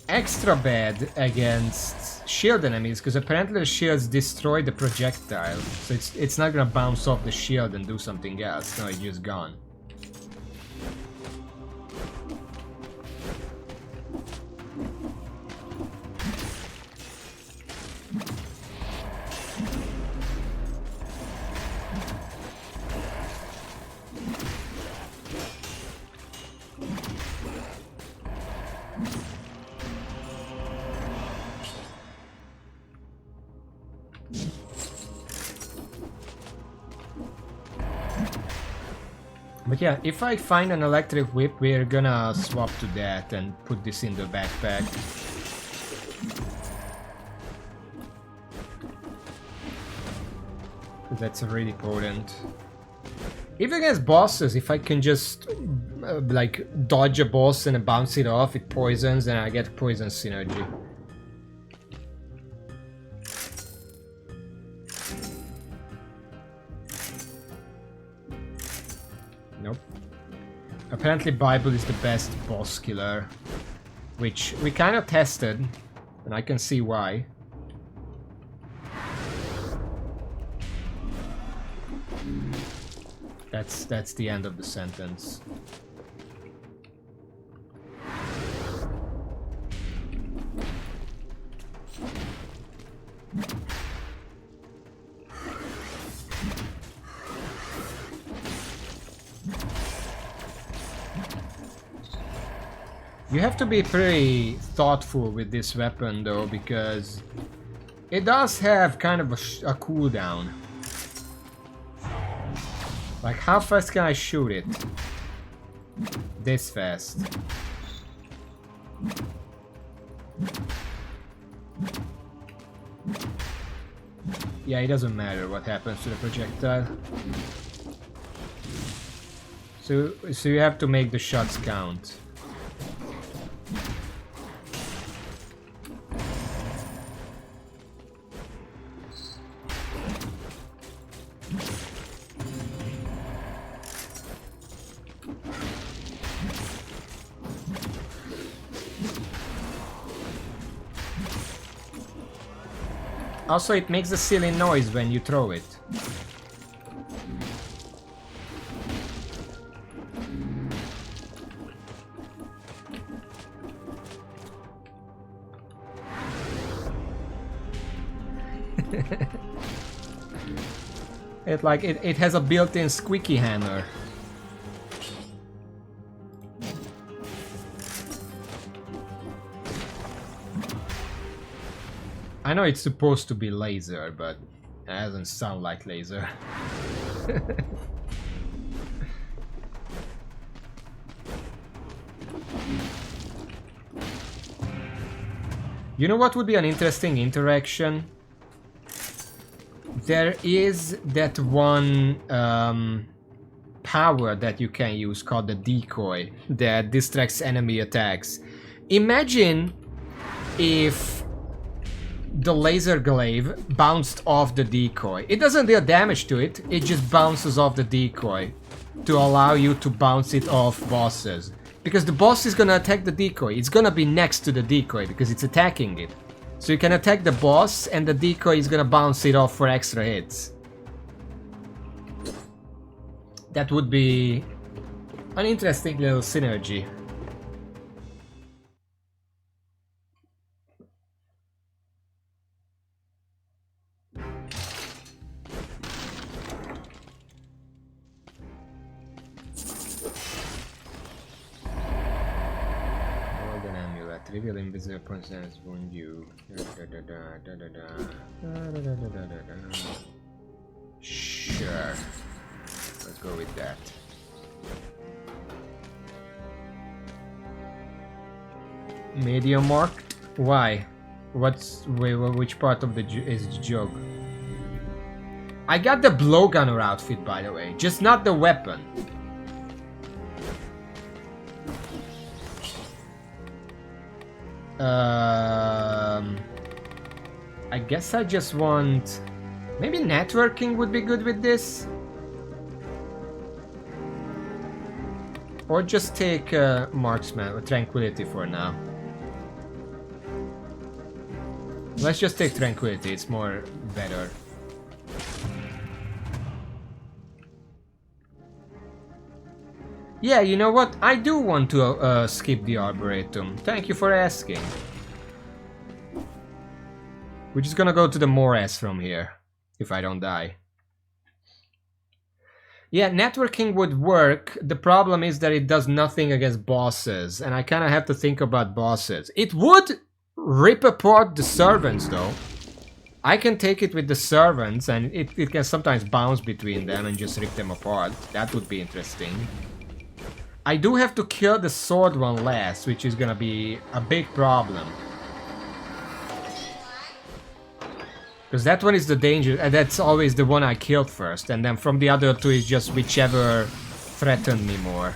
extra bad against shield enemies, because apparently the shields destroy the projectile, so it's not gonna bounce off the shield and do something else. No, it's just gone. But yeah, if I find an electric whip, we're gonna swap to that and put this in the backpack. That's really potent. Even against bosses, if I can just like dodge a boss and bounce it off, it poisons and I get poison synergy. Nope. Apparently Bible is the best boss killer, which we kind of tested, and I can see why. That's the end of the sentence. You have to be pretty thoughtful with this weapon though, because it does have kind of a cooldown. Like, how fast can I shoot it? This fast. Yeah, it doesn't matter what happens to the projectile. So you have to make the shots count. Also, it makes a silly noise when you throw it. It has a built-in squeaky hammer. I know it's supposed to be laser, but it doesn't sound like laser. You know what would be an interesting interaction? There is that one power that you can use called the decoy that distracts enemy attacks. Imagine if the laser glaive bounced off the decoy. It doesn't deal damage to it, it just bounces off the decoy to allow you to bounce it off bosses. Because the boss is gonna attack the decoy, it's gonna be next to the decoy because it's attacking it. So you can attack the boss and the decoy is gonna bounce it off for extra hits. That would be an interesting little synergy. Reveal invisible poisons wound you. Sure. Let's go with that. Medium marked? Why? Which part of the is the joke? I got the blowgunner outfit, by the way, just not the weapon. I guess I just want... Maybe networking would be good with this? Or just take marksman or tranquility for now. Let's just take tranquility, it's more better. Yeah, you know what? I do want to skip the Arboretum. Thank you for asking. We're just gonna go to the Morass from here, if I don't die. Yeah, networking would work. The problem is that it does nothing against bosses, and I kind of have to think about bosses. It would rip apart the servants, though. I can take it with the servants, and it can sometimes bounce between them and just rip them apart. That would be interesting. I do have to kill the sword one last, which is gonna be a big problem. Because that one is the danger, and that's always the one I killed first, and then from the other two is just whichever threatened me more.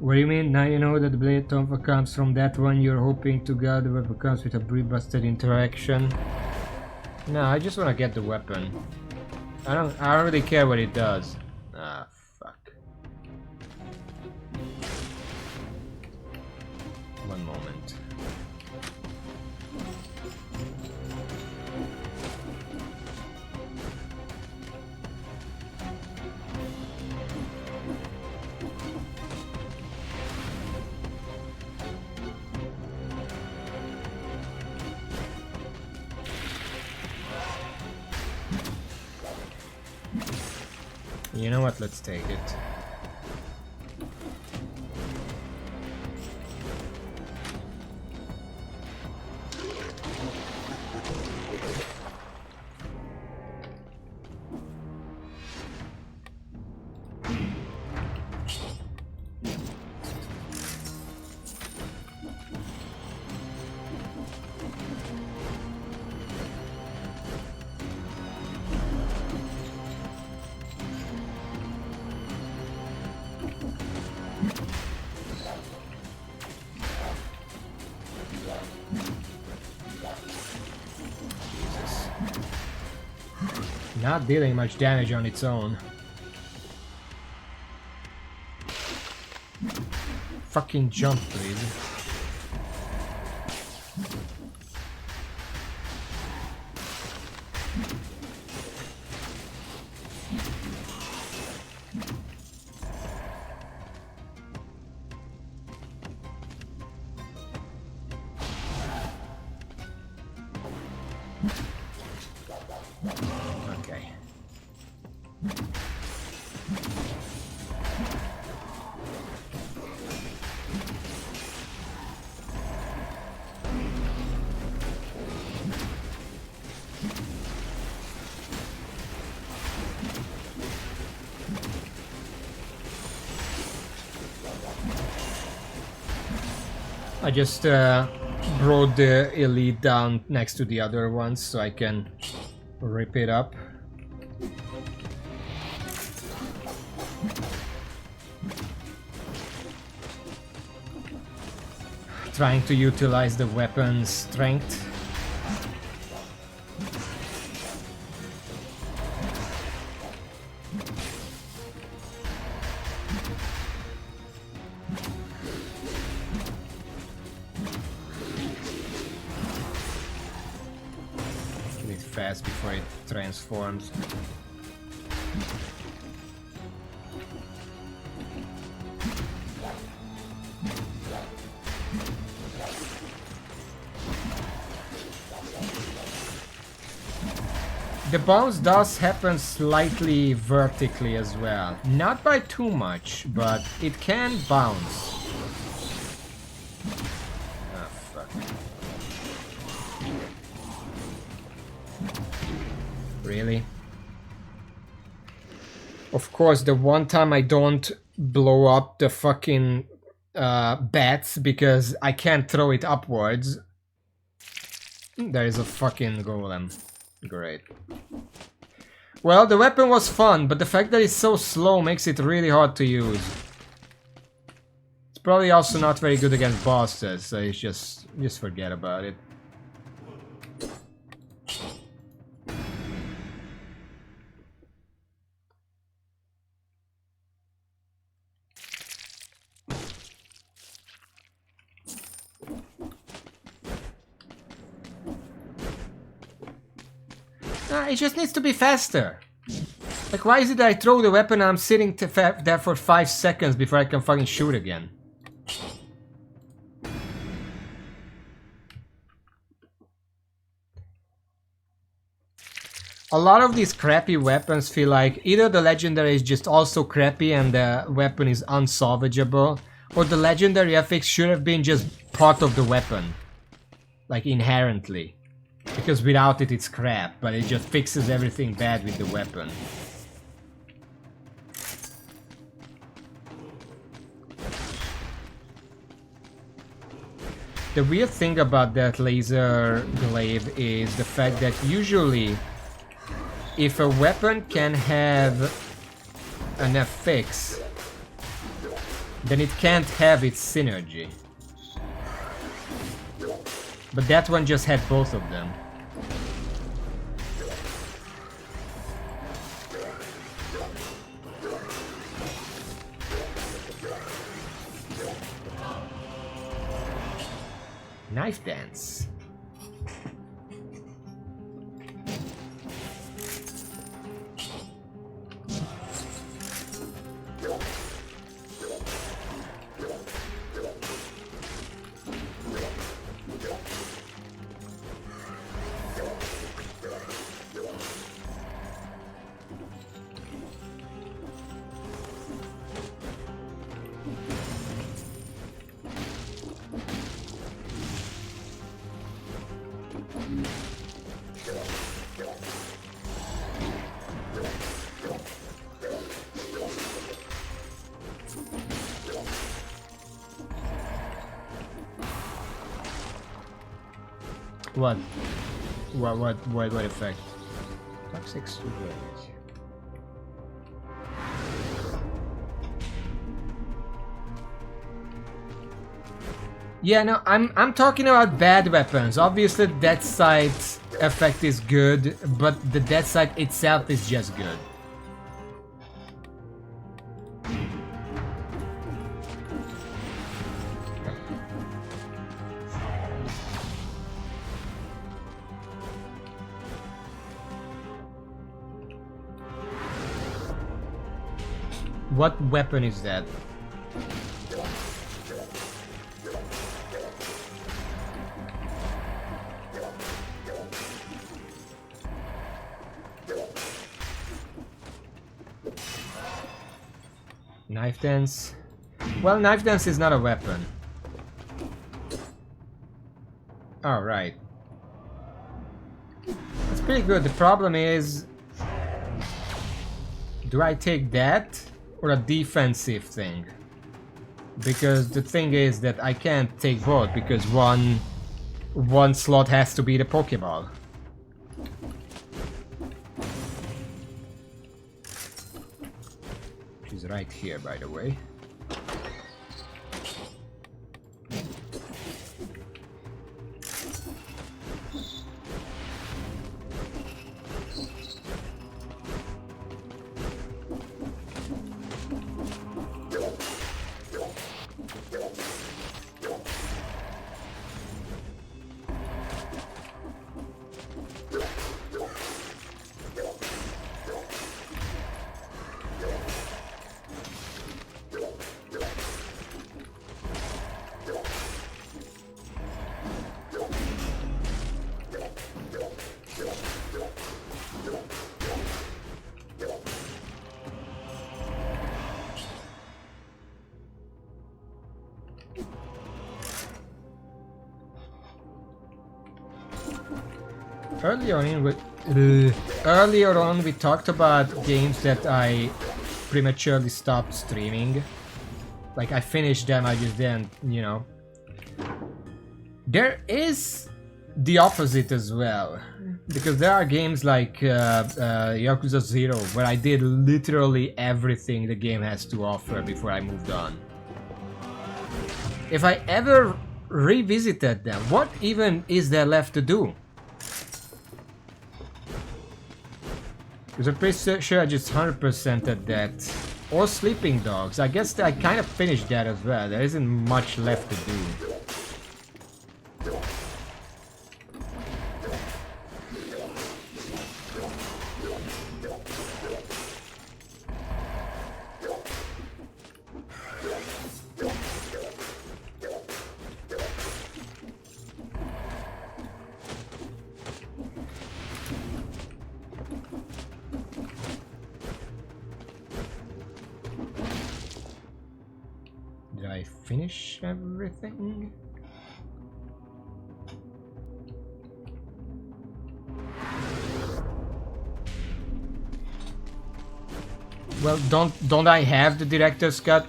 What do you mean? Now you know that the Blade Tonfa comes from that one, you're hoping to get the weapon comes with a pre-busted interaction? No, I just want to get the weapon. I don't really care what it does. Ah, fuck. One moment. You know what? Let's take it. Not dealing much damage on its own. Fucking jump, please. Okay. I just brought the elite down next to the other ones so I can rip it up. Trying to utilize the weapon's strength. Kill it fast before it transforms. The bounce does happen slightly vertically as well. Not by too much, but it can bounce. Ah, fuck. Really? Of course, the one time I don't blow up the fucking bats because I can't throw it upwards. There is a fucking golem. Great. Well, the weapon was fun, but the fact that it's so slow makes it really hard to use. It's probably also not very good against bosses, so it's just forget about it. It just needs to be faster. Like, why is it that I throw the weapon and I'm sitting there for 5 seconds before I can fucking shoot again? A lot of these crappy weapons feel like either the legendary is just also crappy and the weapon is unsalvageable, or the legendary FX should have been just part of the weapon. Like, inherently. Because without it, it's crap, but it just fixes everything bad with the weapon. The weird thing about that laser glaive is the fact that usually, if a weapon can have an FX, then it can't have its synergy. But that one just had both of them. Knife dance. What effect? Toxic superage. Yeah, no, I'm talking about bad weapons. Obviously, Dead Sight effect is good, but the Dead Sight itself is just good. What weapon is that? Knife dance. Well, knife dance is not a weapon. Alright. It's pretty good. The problem is... do I take that or a defensive thing? Because the thing is that I can't take both because one slot has to be the Pokeball. She's right here, by the way. Earlier on we talked about games that I prematurely stopped streaming. Like I finished them, I just didn't, you know. There is the opposite as well. Because there are games like Yakuza 0 where I did literally everything the game has to offer before I moved on. If I ever revisited them, what even is there left to do? Because I'm pretty sure I just 100%ed that. Or Sleeping Dogs. I guess I kind of finished that as well. There isn't much left to do. Finish everything? Well, don't I have the director's cut?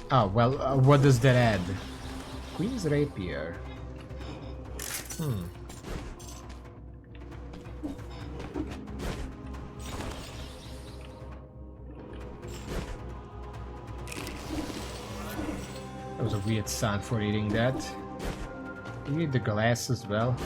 Oh, well, what does that add? Queen's Rapier. That was a weird sound for eating that. You need the glass as well.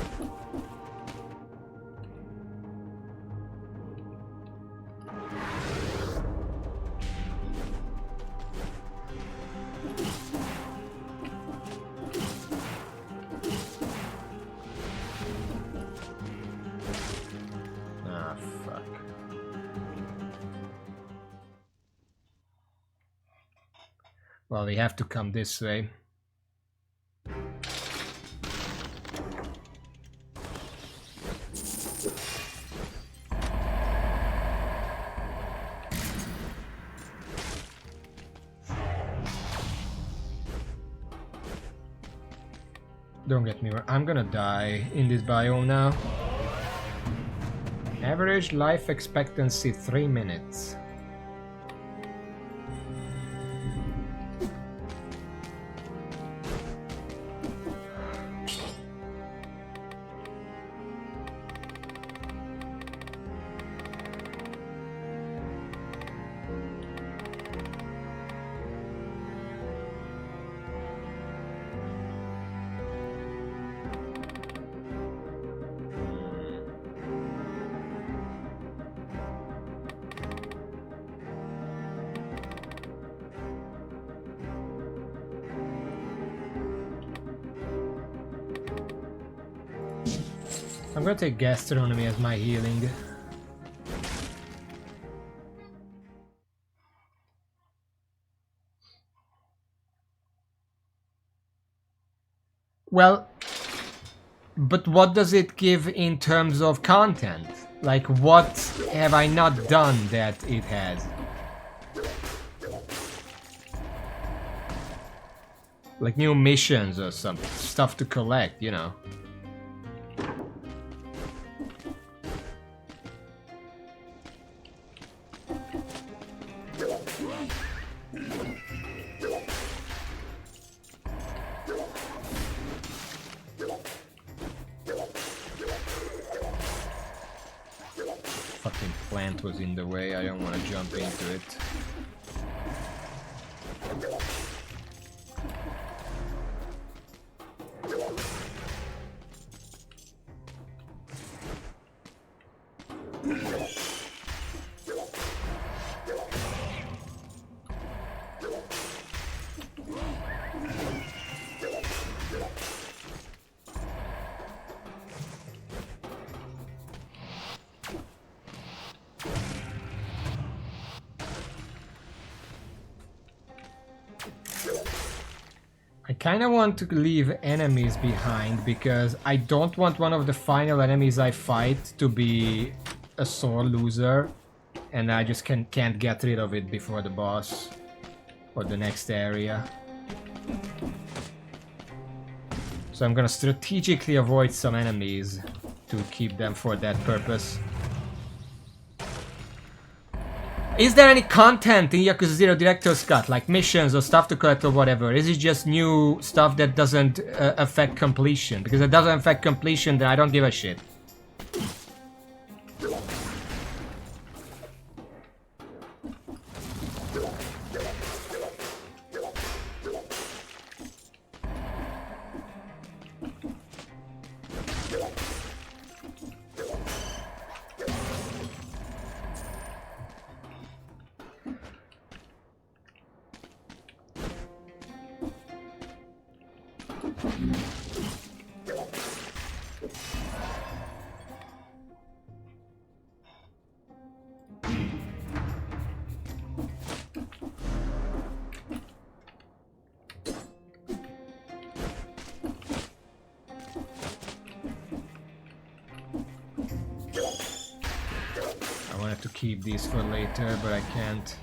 Well, we have to come this way. Don't get me wrong, I'm gonna die in this biome now. Average life expectancy 3 minutes. I'm gonna take Gastronomy as my healing. Well, but what does it give in terms of content? Like, what have I not done that it has? Like new missions or some stuff to collect, you know. Fucking plant was in the way, I don't want to jump into it. I kinda want to leave enemies behind because I don't want one of the final enemies I fight to be a sore loser and I just can't get rid of it before the boss or the next area. So I'm gonna strategically avoid some enemies to keep them for that purpose. Is there any content in Yakuza 0 Director's Cut, like missions or stuff to collect or whatever? Is it just new stuff that doesn't affect completion? Because it doesn't affect completion, then I don't give a shit. To keep these for later, but I can't.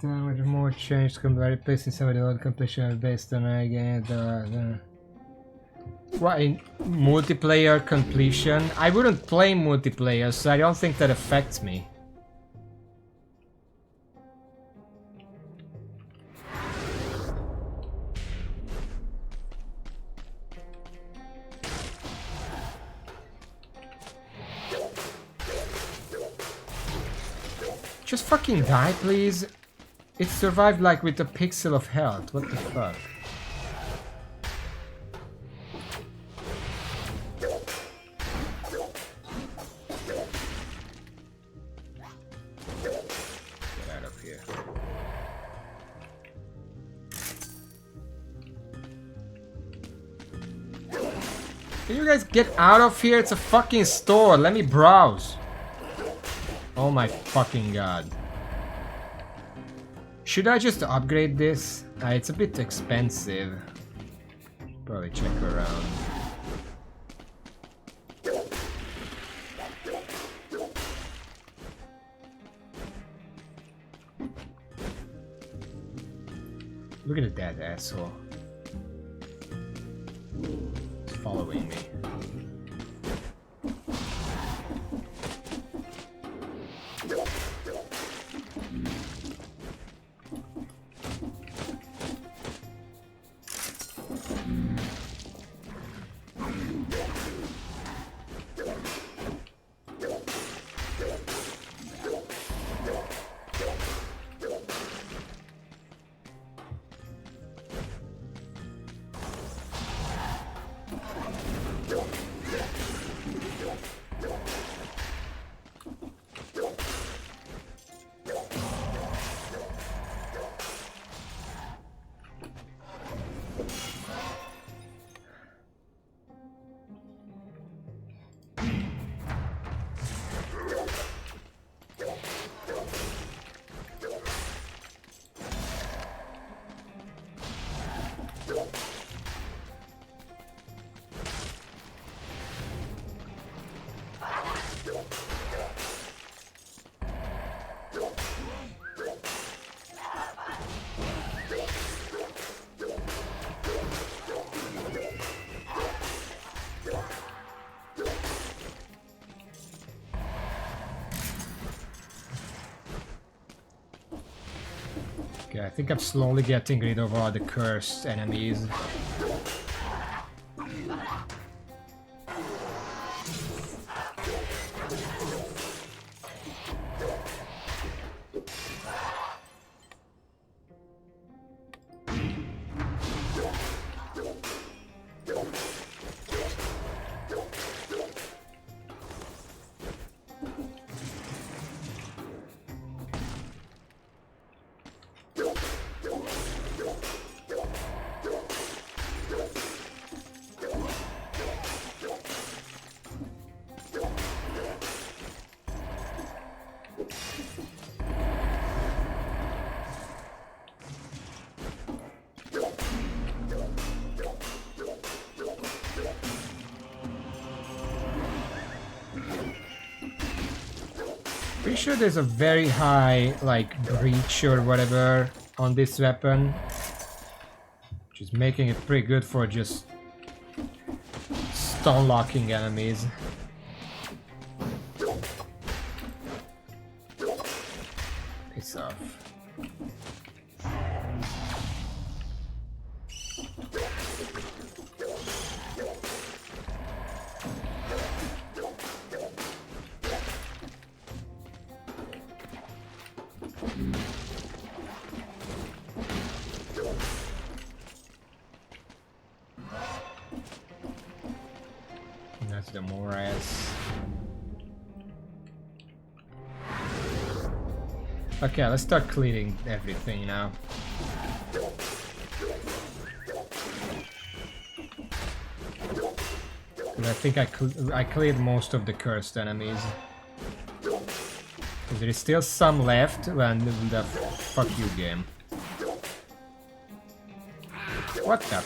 With more change compared placing some of the old completion based on again what in multiplayer completion? I wouldn't play multiplayer, so I don't think that affects me. Just fucking die, please. It survived like with a pixel of health. What the fuck? Get out of here. Can you guys get out of here? It's a fucking store. Let me browse. Oh my fucking god. Should I just upgrade this? It's a bit expensive. Probably check around. Look at that asshole. It's following me. Okay, I think I'm slowly getting rid of all the cursed enemies. Pretty sure there's a very high, like, breach or whatever on this weapon, which is making it pretty good for just stun locking enemies. Piss off. That's the Moraz. Okay, let's start clearing everything now. I think I cleared most of the cursed enemies. There is still some left, and the fuck you game. What the?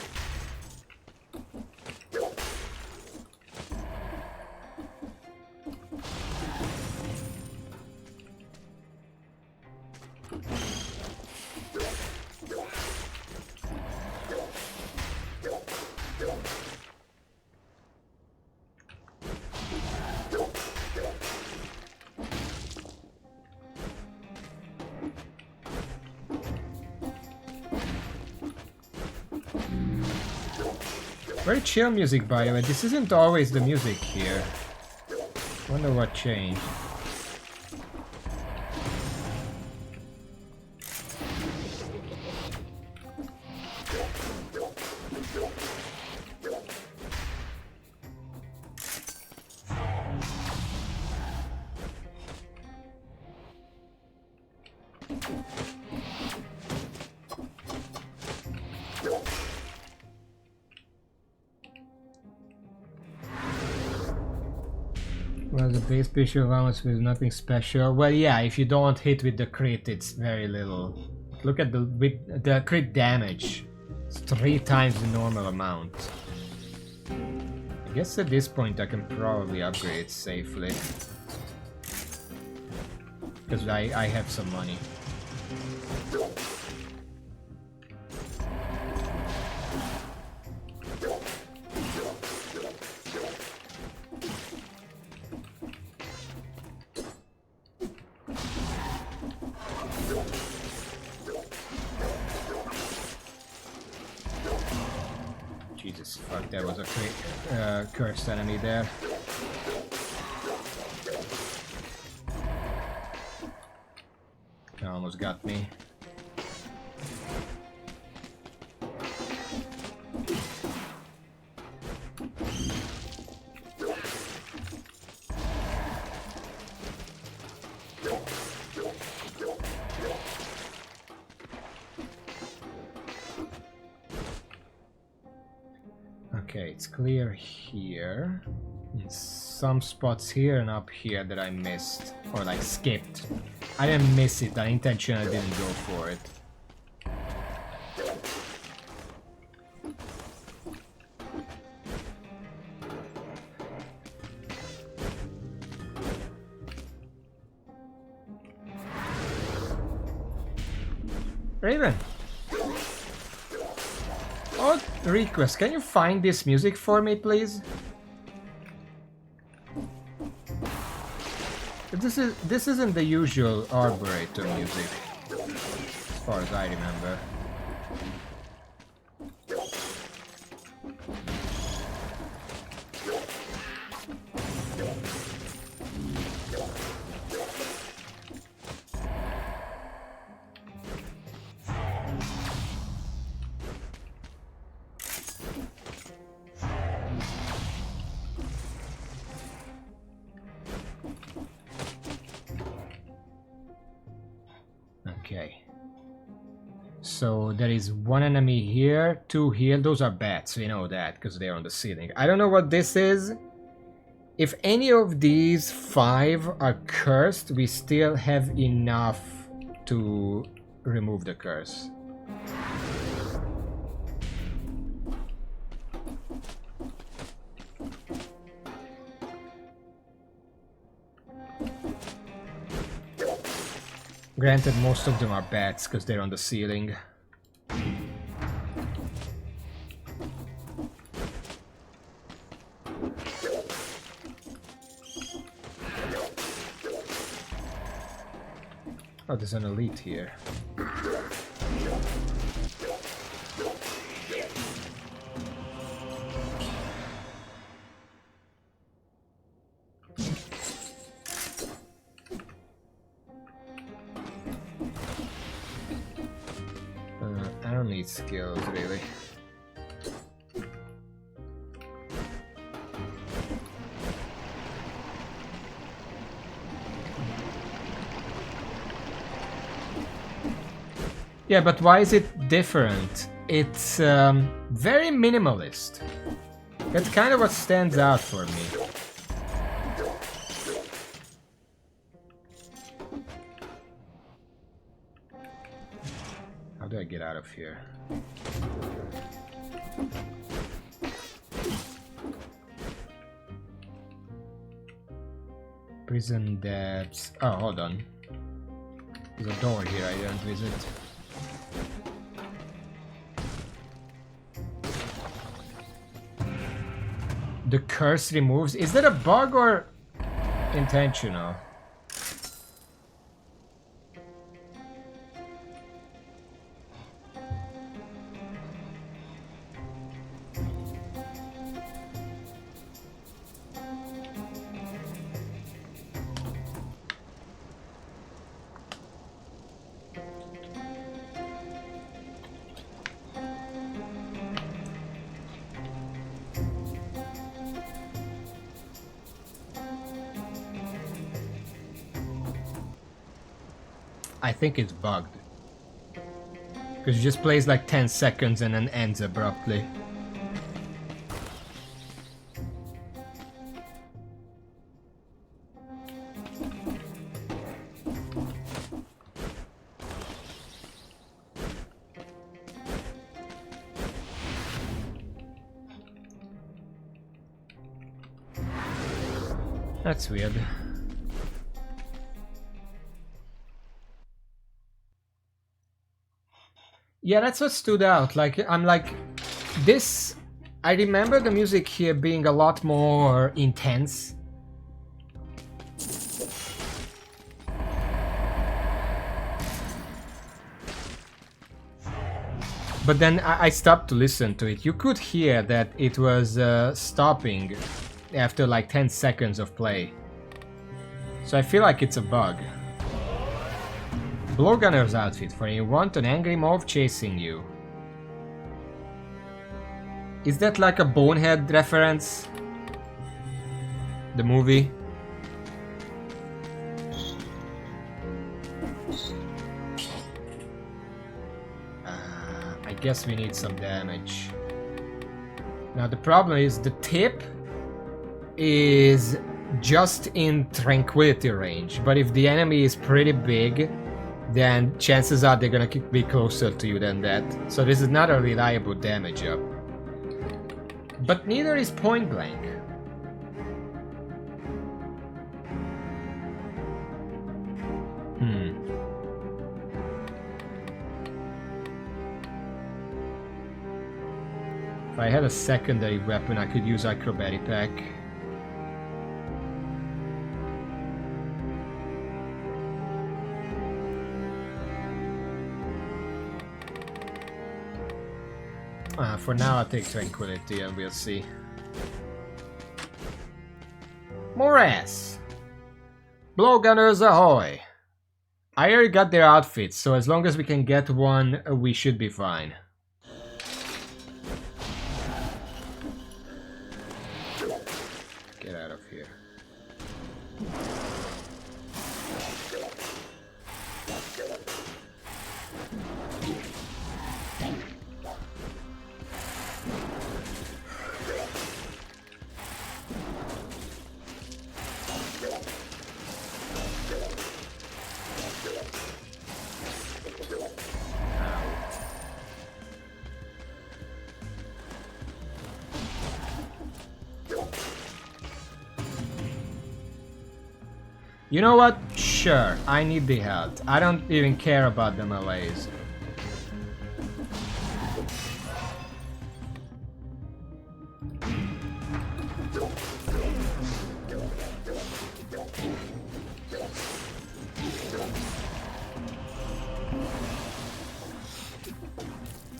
Very chill music, by the way. This isn't always the music here. Wonder what changed. Well, the base special allowance with nothing special. Well, yeah, if you don't hit with the crit, it's very little. Look at the crit damage. It's 3 times the normal amount. I guess at this point I can probably upgrade safely. Because I have some money. Jesus fuck, there was a cursed enemy there. That almost got me. Okay, it's clear here. There's some spots here and up here that I missed, or like skipped. I didn't miss it, I intentionally didn't go for it. Raven. Oh, request. Can you find this music for me, please? This isn't the usual Arborator music, as far as I remember. Okay. So there is one enemy here, two here. Those are bats, we know that, because they're on the ceiling. I don't know what this is. If any of these 5 are cursed, we still have enough to remove the curse. Granted, most of them are bats because they're on the ceiling. Oh, there's an elite here. I don't need skills, really. Yeah, but why is it different? It's very minimalist. That's kind of what stands out for me. How do I get out of here? Prison depths. Oh, hold on. There's a door here I didn't visit. The curse removes. Is that a bug or intentional? I think it's bugged. Because it just plays like 10 seconds and then ends abruptly. That's weird. Yeah, that's what stood out. Like, I'm like, this... I remember the music here being a lot more intense. But then I stopped to listen to it. You could hear that it was stopping after like 10 seconds of play. So I feel like it's a bug. Blowgunner's outfit for you want an angry mob chasing you. Is that like a Bonehead reference? The movie? I guess we need some damage. Now the problem is the tip is just in tranquility range, but if the enemy is pretty big, then chances are they're gonna be closer to you than that. So this is not a reliable damage up. But neither is point blank. I had a secondary weapon, I could use acrobatic pack. For now I'll take tranquility and we'll see. Morass! Blowgunners ahoy! I already got their outfits, so as long as we can get one, we should be fine. Get out of here. You know what? Sure, I need the health. I don't even care about the melees.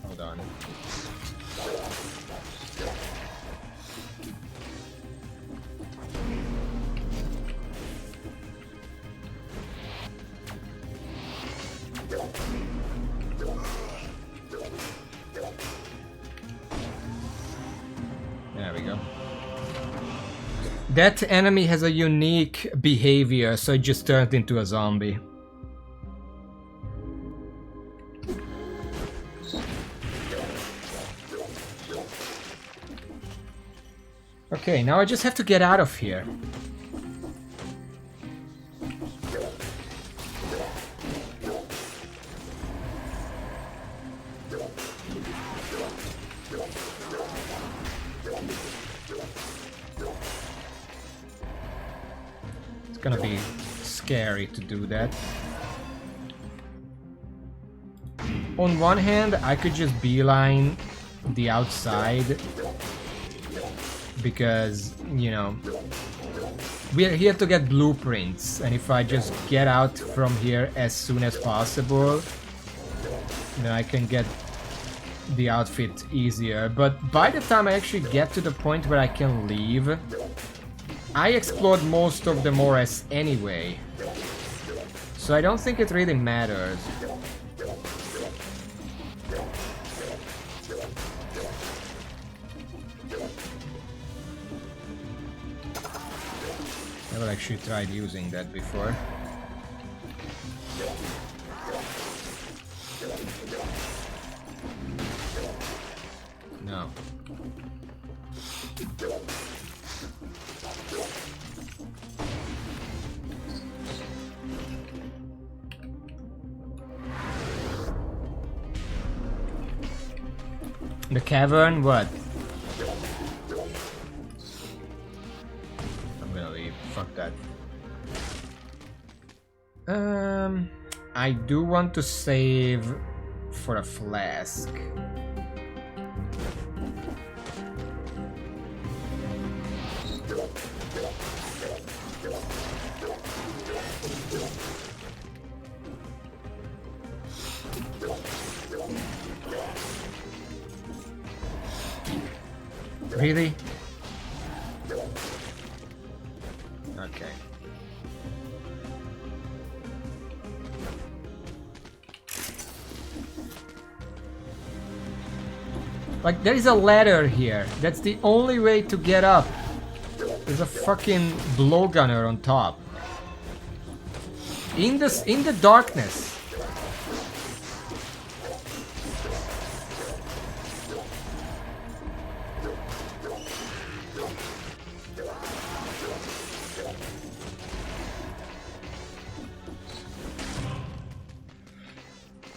Hold on. There we go. That enemy has a unique behavior, so it just turned into a zombie. Okay, now I just have to get out of here. It's gonna be scary to do that. On one hand, I could just beeline the outside because, you know, we're here to get blueprints, and if I just get out from here as soon as possible, then I can get the outfit easier. But by the time I actually get to the point where I can leave, I explored most of the Morass anyway, so I don't think it really matters. Never actually tried using that before. No. The cavern? What? I'm gonna leave. Fuck that. I do want to save for a flask. Really? Okay. Like, there is a ladder here. That's the only way to get up. There's a fucking blowgunner on top. In the darkness.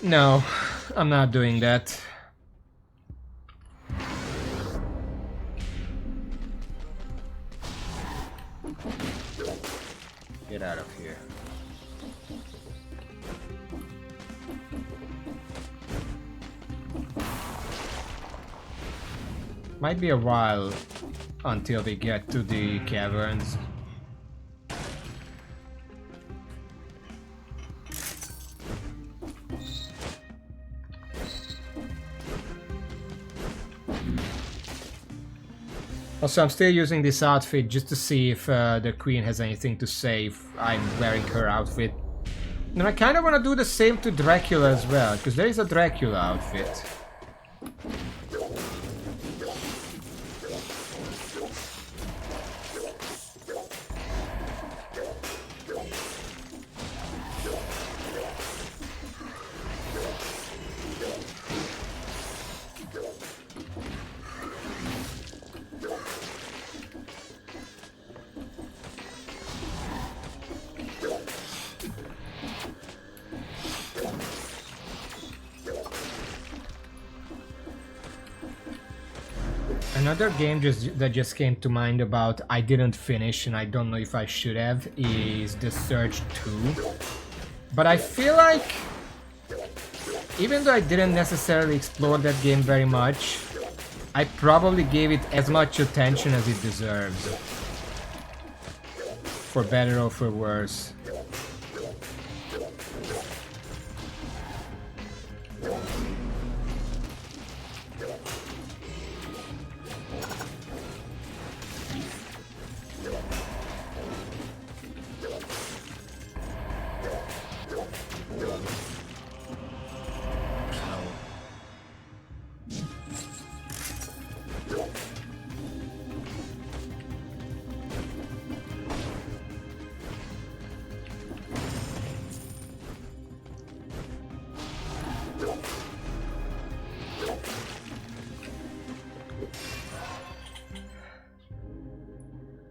No, I'm not doing that. Get out of here. Might be a while until we get to the caverns. Also, I'm still using this outfit just to see if the queen has anything to say if I'm wearing her outfit. And I kind of want to do the same to Dracula as well, because there is a Dracula outfit. Another game that just came to mind about I didn't finish and I don't know if I should have is The Surge 2. But I feel like even though I didn't necessarily explore that game very much, I probably gave it as much attention as it deserves. For better or for worse.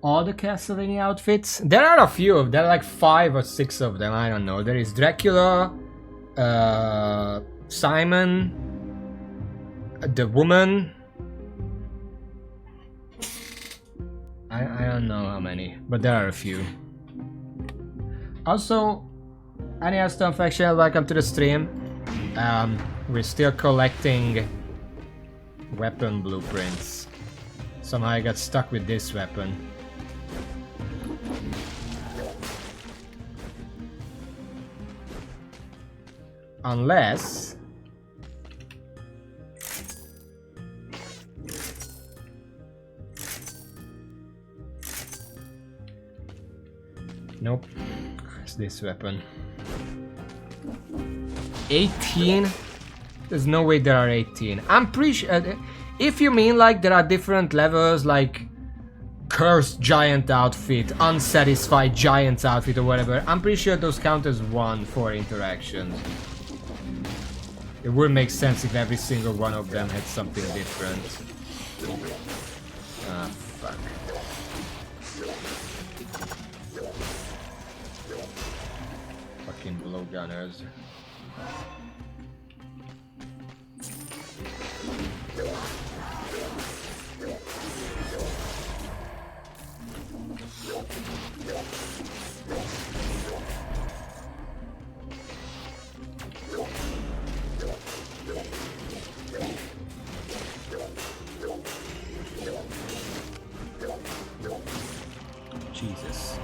All the Castlevania outfits? There are a few of them, like 5 or 6 of them, I don't know. There is Dracula, Simon, the woman. I don't know how many, but there are a few. Also, Anya Stonefaction, welcome to the stream. We're still collecting weapon blueprints. Somehow I got stuck with this weapon. Unless... Nope. It's this weapon. 18? There's no way there are 18. I'm pretty sure... if you mean like there are different levels, like Cursed Giant outfit, Unsatisfied Giant outfit or whatever, I'm pretty sure those count as 1 for interactions. It would make sense if every single one of them had something different. Ah, fuck. Fucking blowgunners. Jesus.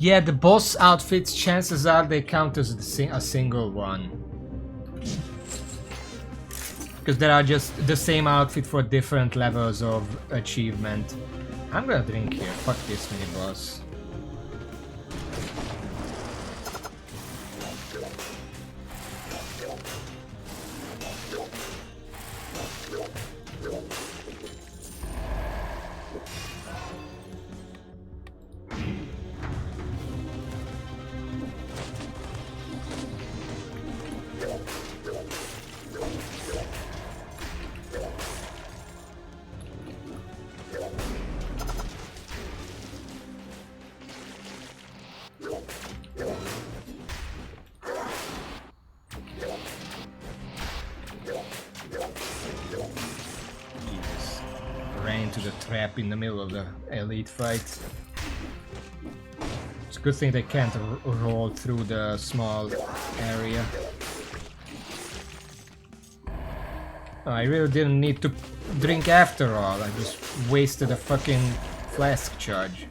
Yeah, the boss outfits, chances are they count as a single one. Because there are just the same outfit for different levels of achievement. I'm gonna drink here, fuck this mini boss. trap in the middle of the elite fight. It's a good thing they can't roll through the small area. I really didn't need to drink after all. I just wasted a fucking flask charge.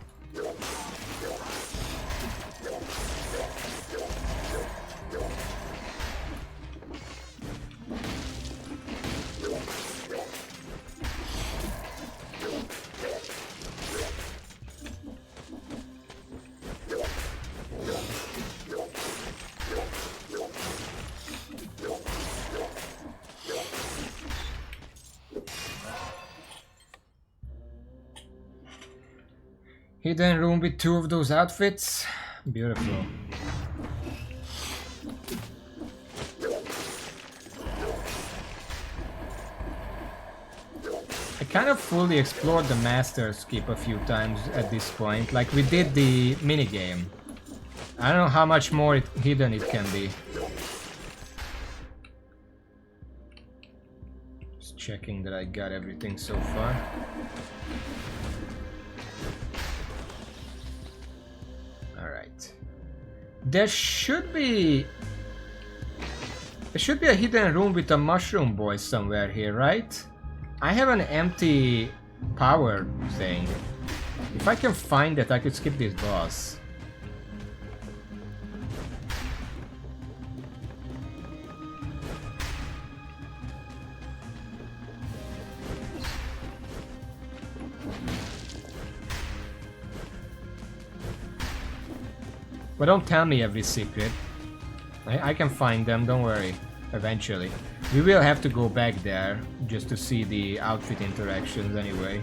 Hidden room with 2 of those outfits. Beautiful. I kind of fully explored the Master's Keep a few times at this point. Like we did the minigame. I don't know how much more hidden it can be. Just checking that I got everything so far. There should be a hidden room with a mushroom boy somewhere here, right? I have an empty power thing. If I can find it, I could skip this boss. But don't tell me every secret. I can find them, don't worry. Eventually. We will have to go back there just to see the outfit interactions anyway.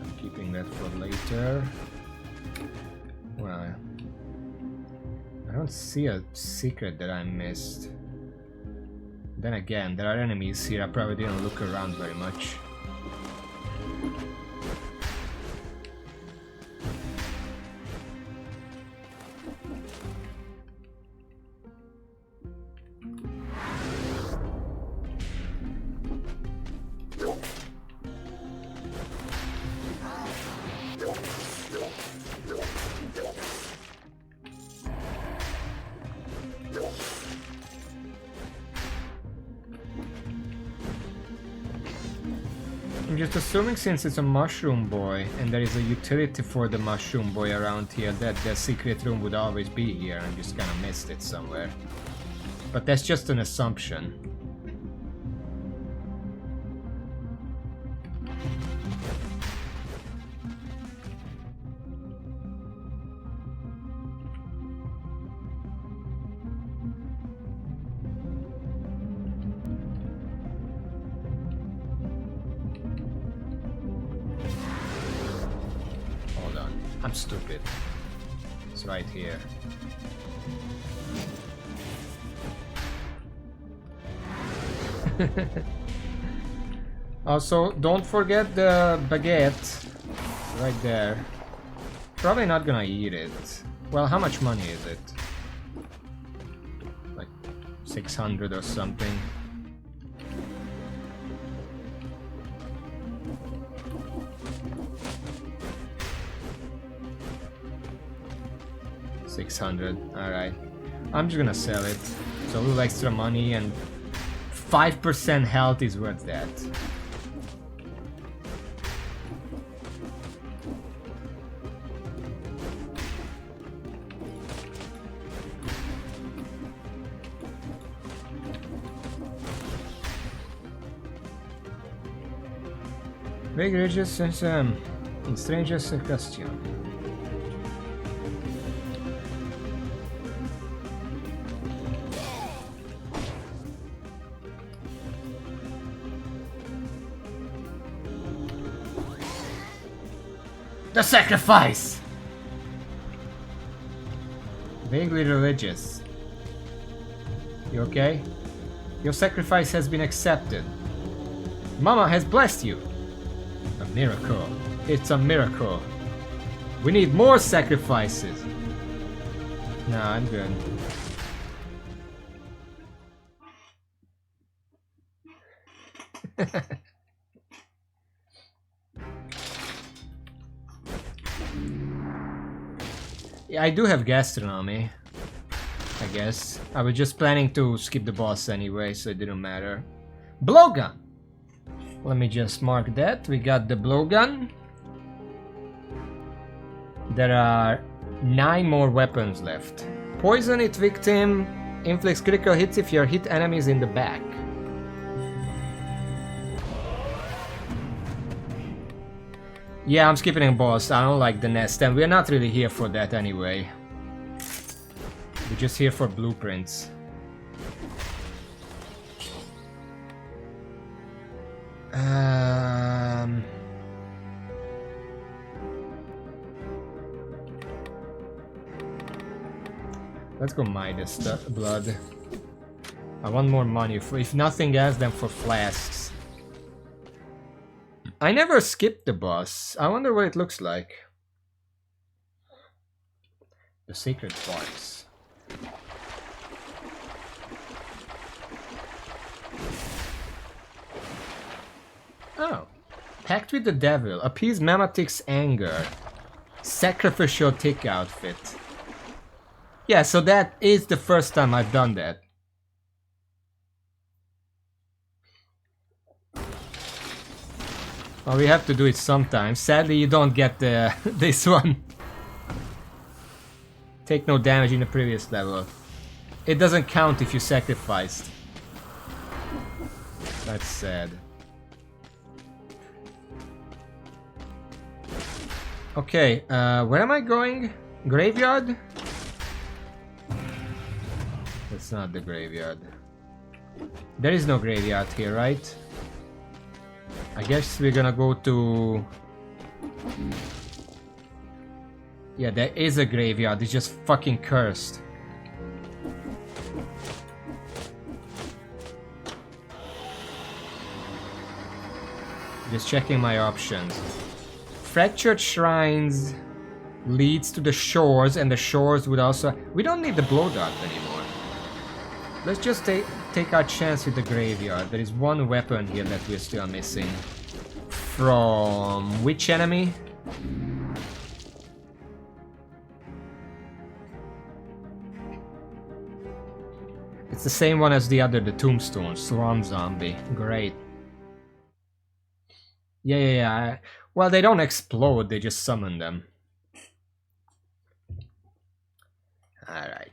I'm keeping that for later. Well, I don't see a secret that I missed. Then again, there are enemies here. I probably didn't look around very much. I'm just assuming since it's a mushroom boy and there is a utility for the mushroom boy around here that the secret room would always be here and just kind of missed it somewhere. But that's just an assumption. I'm stupid. It's right here. Also, don't forget the baguette. Right there. Probably not gonna eat it. Well, how much money is it? Like 600 or something. $600. Alright. I'm just gonna sell it. So a little extra money and 5% health is worth that. Big ridges since in strangest question. The sacrifice! Vaguely religious. You okay? Your sacrifice has been accepted. Mama has blessed you. A miracle. It's a miracle. We need more sacrifices. No, I'm good. Yeah, I do have gastronomy, I guess. I was just planning to skip the boss anyway, so it didn't matter. Blowgun! Let me just mark that. We got the blowgun. There are 9 more weapons left. Poison its victim. Inflicts critical hits if your hit enemies in the back. Yeah, I'm skipping a boss. I don't like the nest, and we're not really here for that anyway. We're just here for blueprints. Let's go Midas blood. I want more money, if nothing else than for flasks. I never skipped the boss. I wonder what it looks like. The secret parts. Oh. Pact with the devil. Appease Mamatic's anger. Sacrificial tick outfit. Yeah, so that is the first time I've done that. Well, we have to do it sometimes. Sadly, you don't get this one. Take no damage in the previous level. It doesn't count if you sacrificed. That's sad. Okay, where am I going? Graveyard? That's not the graveyard. There is no graveyard here, right? I guess we're gonna go to... Yeah, there is a graveyard, it's just fucking cursed. Just checking my options. Fractured Shrines leads to the shores, and the shores would also... We don't need the blow dart anymore. Let's just take our chance with the graveyard. There is one weapon here that we're still missing. From which enemy? It's the same one as the other, the Tombstone, Swarm Zombie. Great. Yeah. Well, they don't explode, they just summon them. Alright.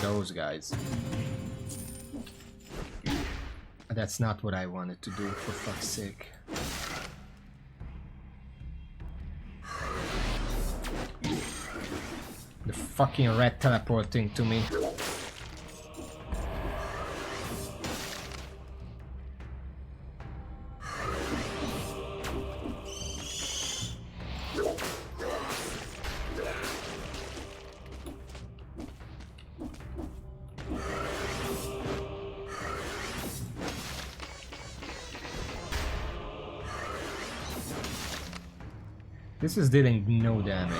Those guys. That's not what I wanted to do, for fuck's sake. The fucking rat teleporting to me. This is dealing no damage.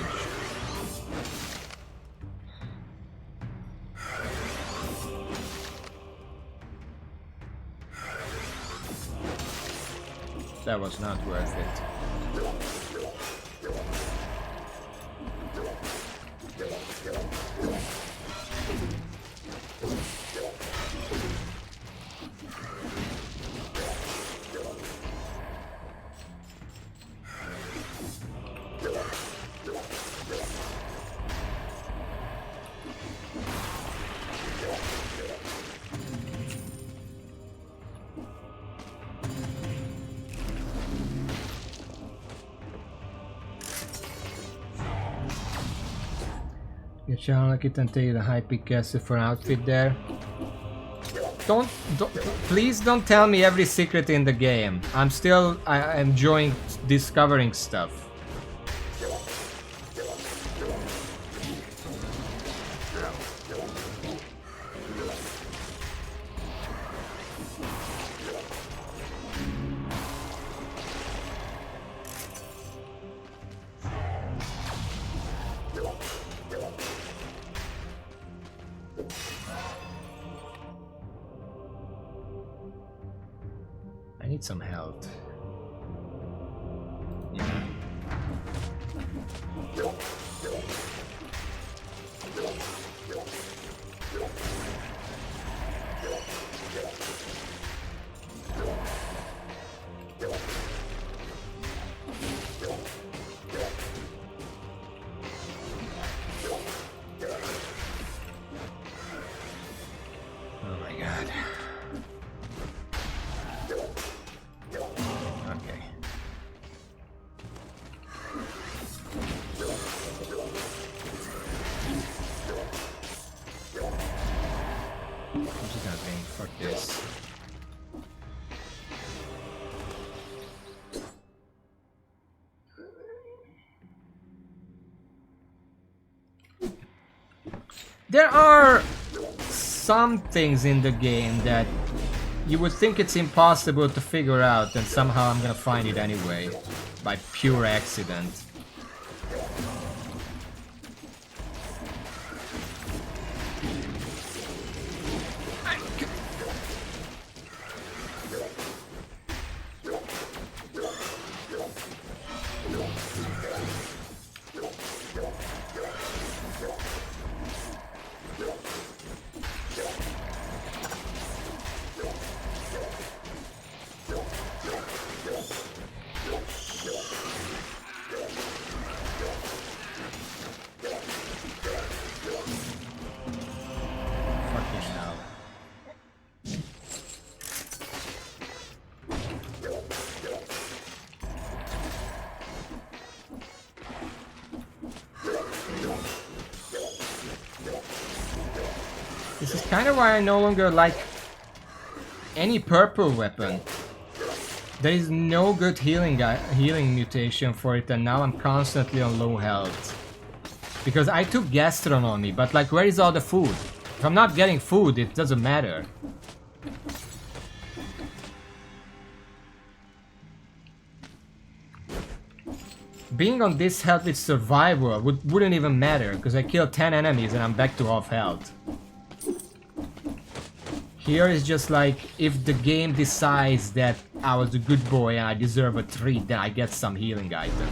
That was not worth it. Get Sharon Lucky and take the high pick castle for an outfit there. Please don't tell me every secret in the game. I'm still enjoying discovering stuff. need some health. Yeah. Oh my god. Okay. I'm just gonna think, fuck this. There are some things in the game that you would think it's impossible to figure out, and somehow I'm gonna find it anyway, by pure accident. This is kind of why I no longer like any purple weapon. There is no good healing mutation for it, and now I'm constantly on low health. Because I took Gastron on me, but like, where is all the food? If I'm not getting food, it doesn't matter. Being on this health with survival wouldn't even matter, because I killed 10 enemies and I'm back to half health. Here is just like, if the game decides that I was a good boy and I deserve a treat, then I get some healing item.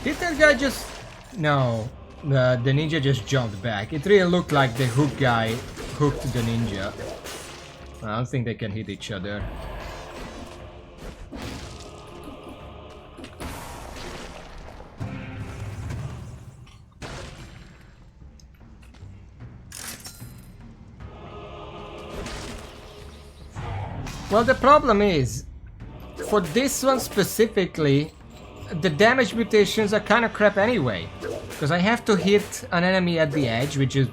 Did that guy just... No, the ninja just jumped back. It really looked like the hook guy hooked the ninja. I don't think they can hit each other. Well, the problem is, for this one specifically, the damage mutations are kind of crap anyway. Because I have to hit an enemy at the edge, which is,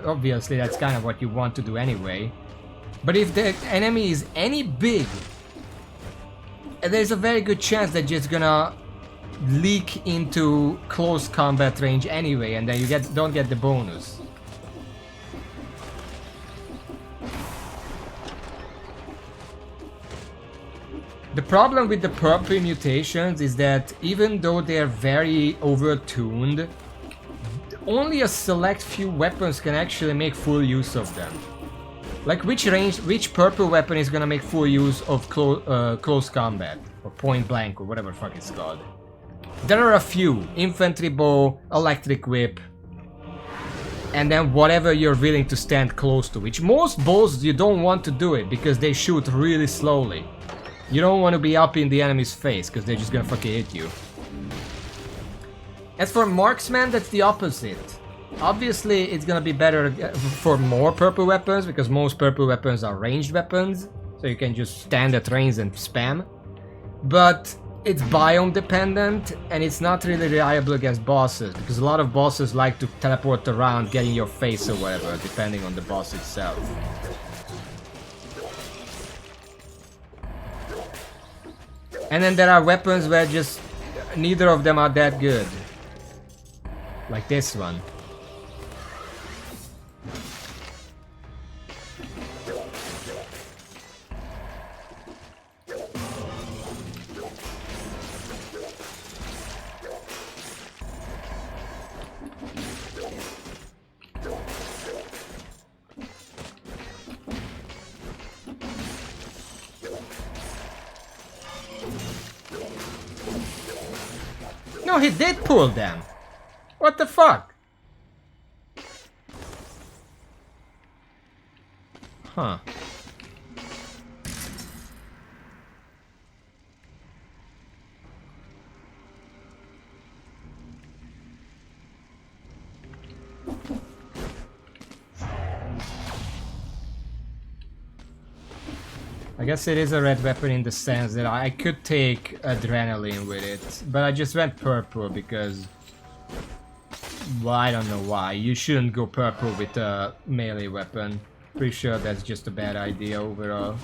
obviously that's kind of what you want to do anyway. But if the enemy is any big, there's a very good chance they're just gonna leak into close combat range anyway, and then you don't get the bonus. The problem with the purple mutations is that even though they're very over-tuned, only a select few weapons can actually make full use of them. Like which purple weapon is gonna make full use of close combat, or point blank, or whatever the fuck it's called. There are a few: infantry bow, electric whip. and then whatever you're willing to stand close to, which most bows you don't want to do it because they shoot really slowly. You don't want to be up in the enemy's face because they're just gonna fucking hit you. As for marksman, that's the opposite. Obviously it's gonna be better for more purple weapons because most purple weapons are ranged weapons, so you can just stand at range and spam. But it's biome dependent and it's not really reliable against bosses because a lot of bosses like to teleport around, get in your face or whatever, depending on the boss itself. And then there are weapons where just neither of them are that good. Like this one. No, he did pull them. What the fuck? Huh. I guess it is a red weapon in the sense that I could take adrenaline with it, but I just went purple because, well, I don't know why. You shouldn't go purple with a melee weapon. Pretty sure that's just a bad idea overall.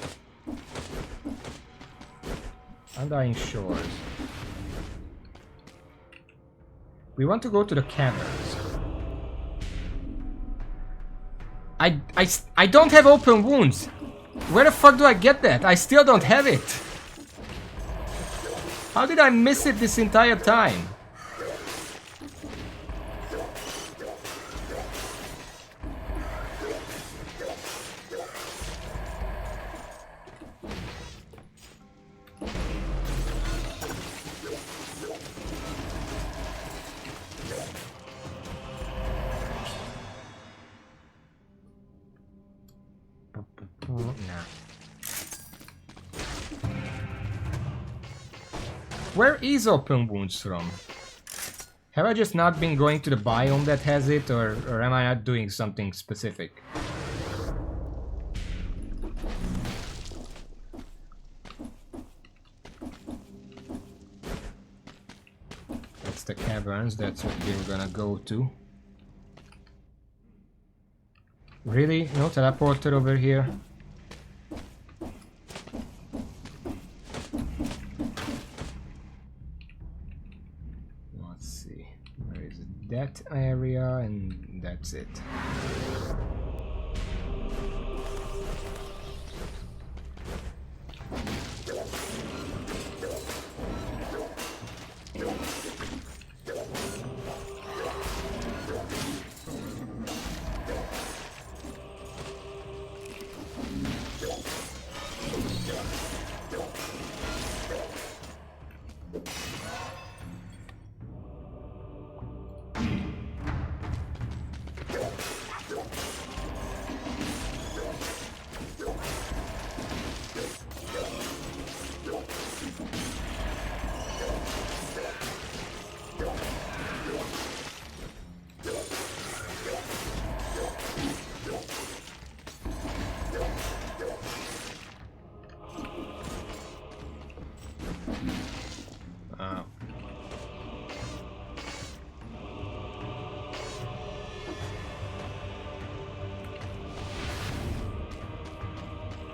Undying Shores. We want to go to the caverns. I don't have open wounds. Where the fuck do I get that? I still don't have it. How did I miss it this entire time? Nah. Where is open wounds from? Have I just not been going to the biome that has it, or am I not doing something specific? That's the caverns, that's what we're gonna go to. Really? No teleporter over here? Let's see. Where is it? That area, and that's it.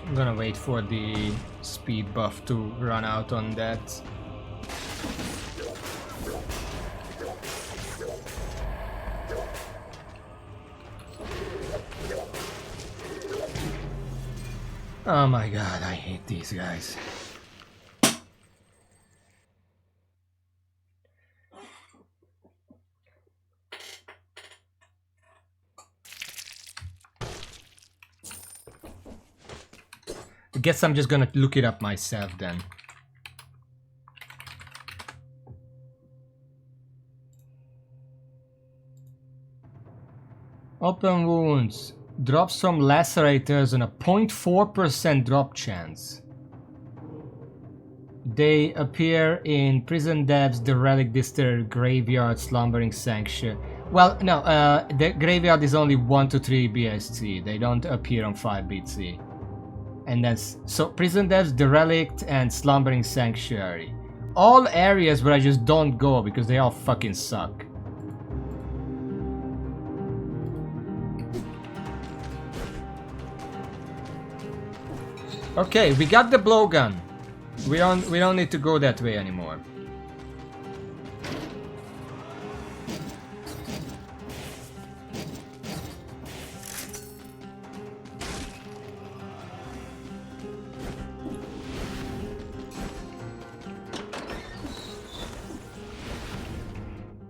I'm gonna wait for the speed buff to run out on that. Oh my god, I hate these guys. I guess I'm just gonna look it up myself then. Open wounds. Drops from lacerators on a 0.4% drop chance. They appear in Prison Depths, the Relic District, Graveyard, Slumbering Sanctuary. Well, no, the Graveyard is only 1 to 3 BSC. They don't appear on 5 BC. And that's... So, Prison Depths, the Relic, and Slumbering Sanctuary. All areas where I just don't go because they all fucking suck. Okay, we got the blowgun. We don't need to go that way anymore.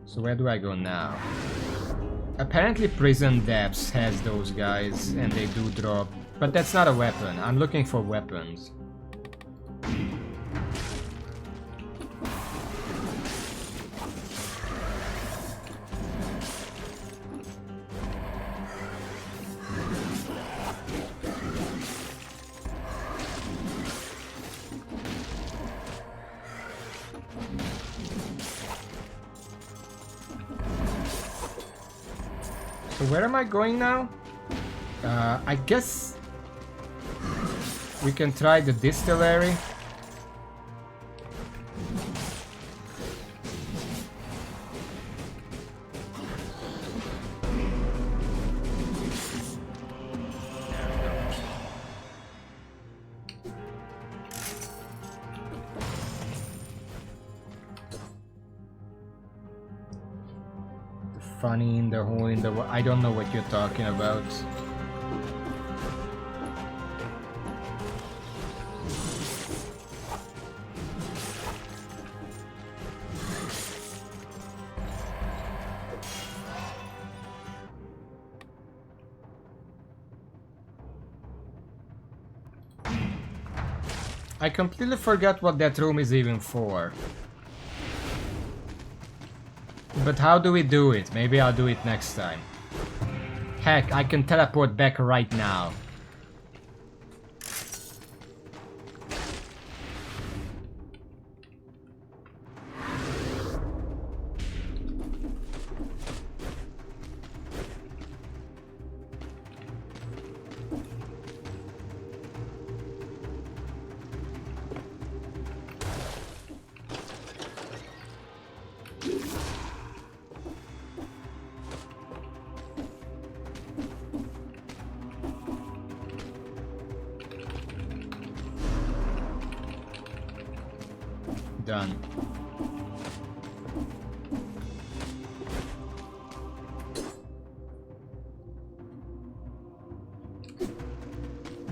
So where do I go now? Apparently Prison Depths has those guys and they do drop. But that's not a weapon. I'm looking for weapons. So where am I going now? I guess we can try the distillery. Funny in the hole in the... I don't know what you're talking about. I completely forgot what that room is even for. But how do we do it? Maybe I'll do it next time. Heck, I can teleport back right now. Done.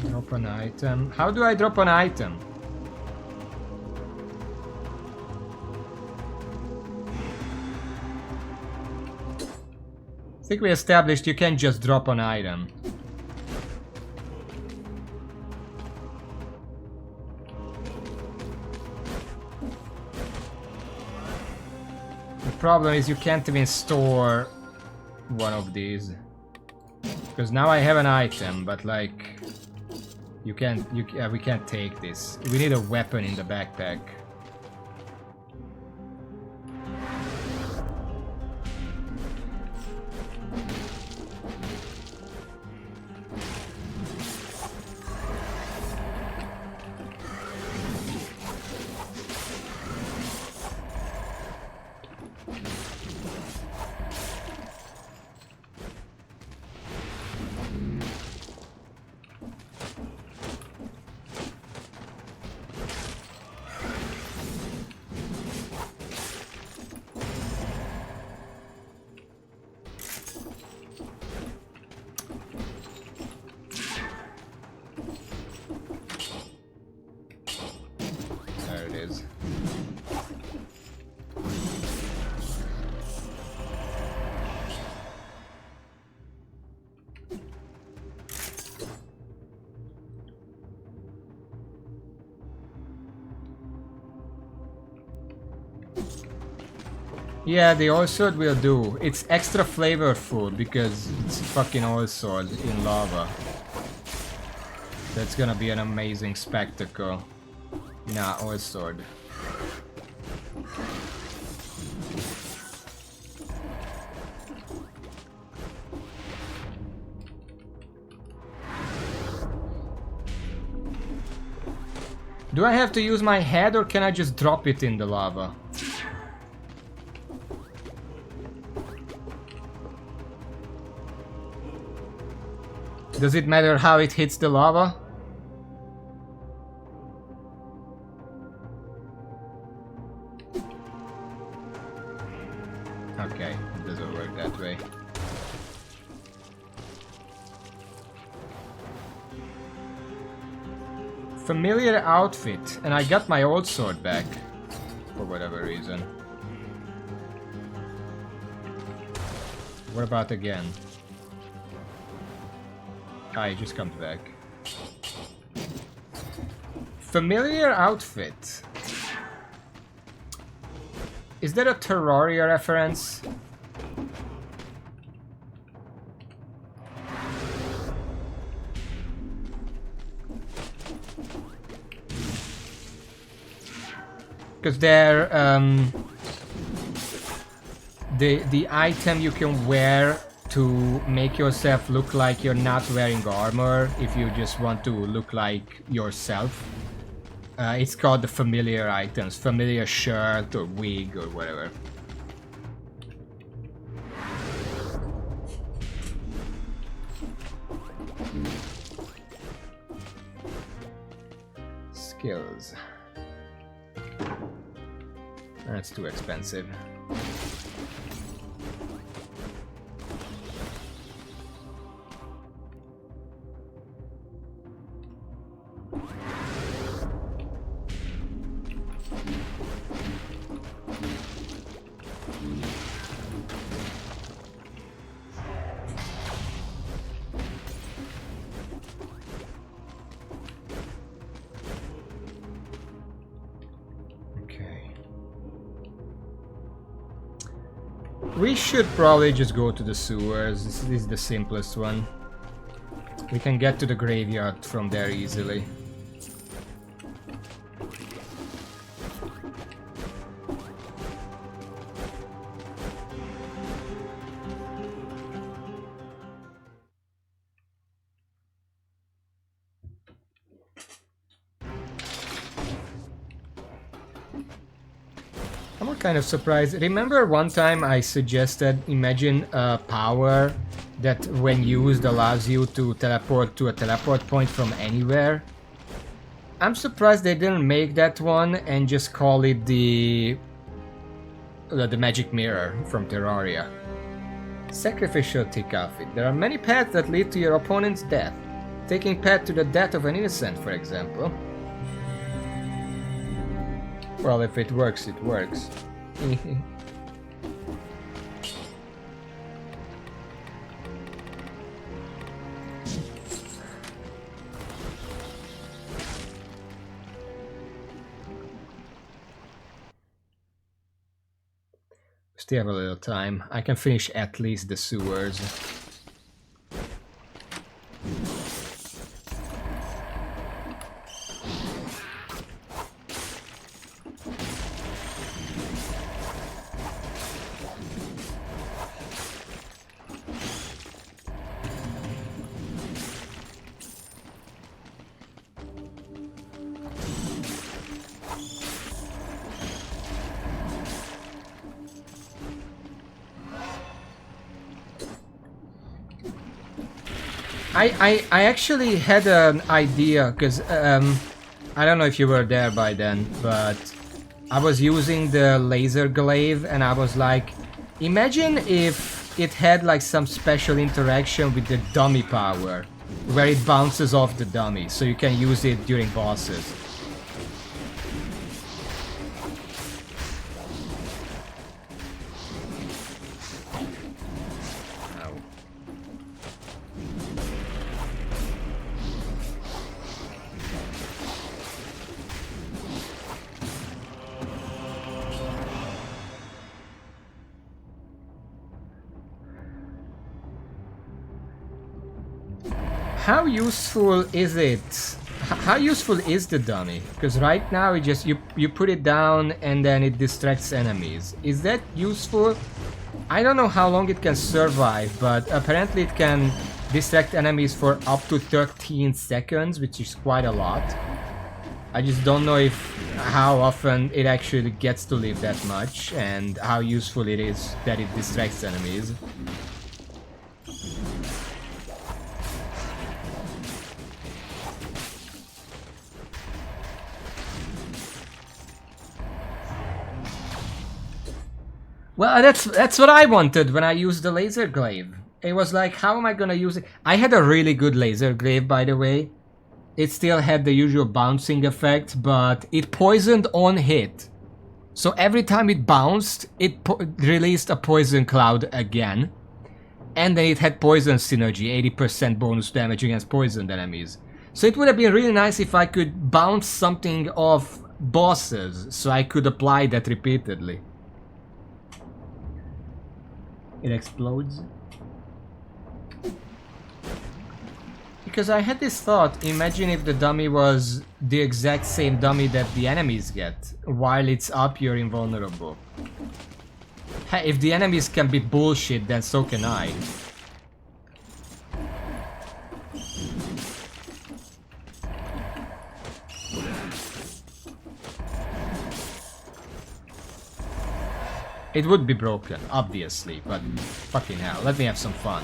Drop an item. How do I drop an item? I think we established you can't just drop an item. The problem is you can't even store one of these. Because now I have an item, but like... we can't take this. We need a weapon in the backpack. Yeah, the oil sword will do. It's extra flavorful because it's fucking oil sword in lava. That's gonna be an amazing spectacle. Nah, oil sword. Do I have to use my head or can I just drop it in the lava? Does it matter how it hits the lava? Okay, it doesn't work that way. Familiar outfit, and I got my old sword back for whatever reason. What about again? Ah, he just comes back. Familiar outfit. Is that a Terraria reference? Because they're the item you can wear to make yourself look like you're not wearing armor if you just want to look like yourself. It's called the familiar items, familiar shirt or wig or whatever. Skills. That's too expensive. We should probably just go to the sewers. This is the simplest one. We can get to the graveyard from there easily. I'm kind of surprised. Remember one time I suggested imagine a power that when used allows you to teleport to a teleport point from anywhere? I'm surprised they didn't make that one and just call it the magic mirror from Terraria. Sacrificial tick outfit. There are many paths that lead to your opponent's death. Taking path to the death of an innocent, for example. Well, if it works, it works. Still have a little time. I can finish at least the sewers. I actually had an idea, because I don't know if you were there by then, but I was using the laser glaive and I was like, imagine if it had like some special interaction with the dummy power, where it bounces off the dummy, so you can use it during bosses. How useful is it? How useful is the dummy? Because right now it just you put it down and then it distracts enemies. Is that useful? I don't know how long it can survive, but apparently it can distract enemies for up to 13 seconds, which is quite a lot. I just don't know if how often it actually gets to live that much and how useful it is that it distracts enemies. Well, that's what I wanted when I used the laser glaive. It was like, how am I gonna use it? I had a really good laser glaive, by the way. It still had the usual bouncing effect, but it poisoned on hit. So every time it bounced, it released a poison cloud again. And then it had poison synergy, 80% bonus damage against poisoned enemies. So it would have been really nice if I could bounce something off bosses, so I could apply that repeatedly. It explodes. Because I had this thought, imagine if the dummy was the exact same dummy that the enemies get. While it's up, you're invulnerable. Hey, if the enemies can be bullshit, then so can I. It would be broken, obviously, but fucking hell, let me have some fun.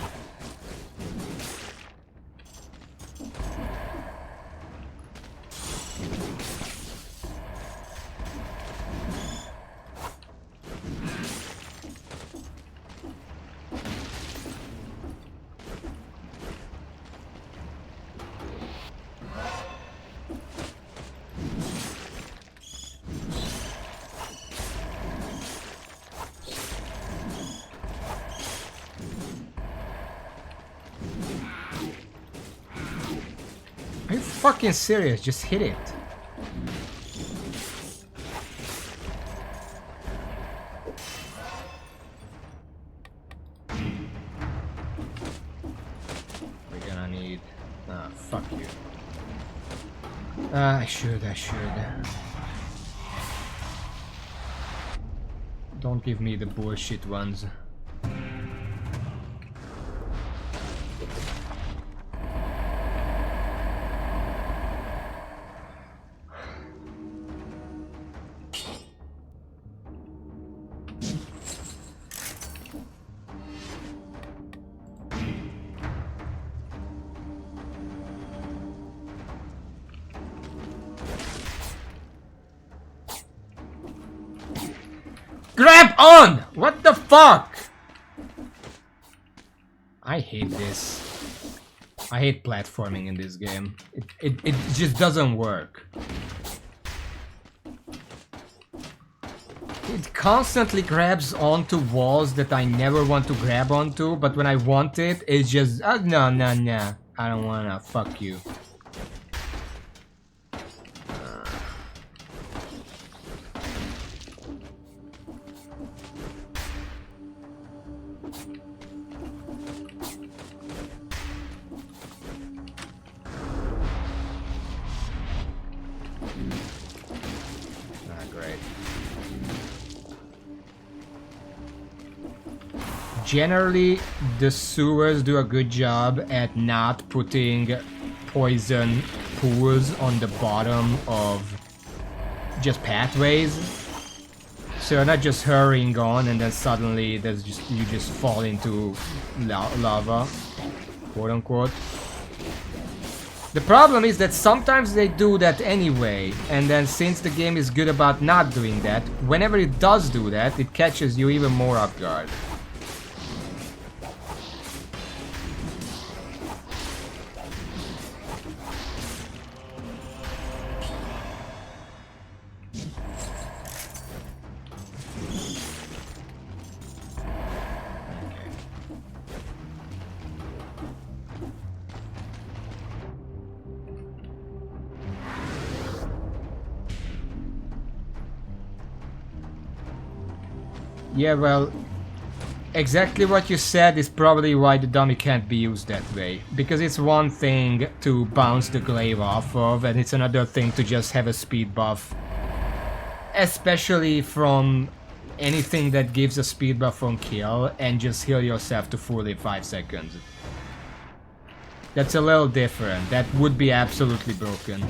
Are you fucking serious? Just hit it. We're gonna need... Ah, fuck you. I should. Don't give me the bullshit ones. Grab on! What the fuck? I hate this. I hate platforming in this game. It just doesn't work. It constantly grabs onto walls that I never want to grab onto, but when I want it, it's just, no, I don't wanna, fuck you. Generally, the sewers do a good job at not putting poison pools on the bottom of just pathways. So you're not just hurrying on and then suddenly there's you just fall into lava, quote unquote. The problem is that sometimes they do that anyway, and then since the game is good about not doing that, whenever it does do that, it catches you even more off guard. Yeah, well, Exactly what you said is probably why the dummy can't be used that way. Because it's one thing to bounce the glaive off of, and it's another thing to just have a speed buff. Especially from anything that gives a speed buff on kill, and just heal yourself to fully 5 seconds. That's a little different. That would be absolutely broken.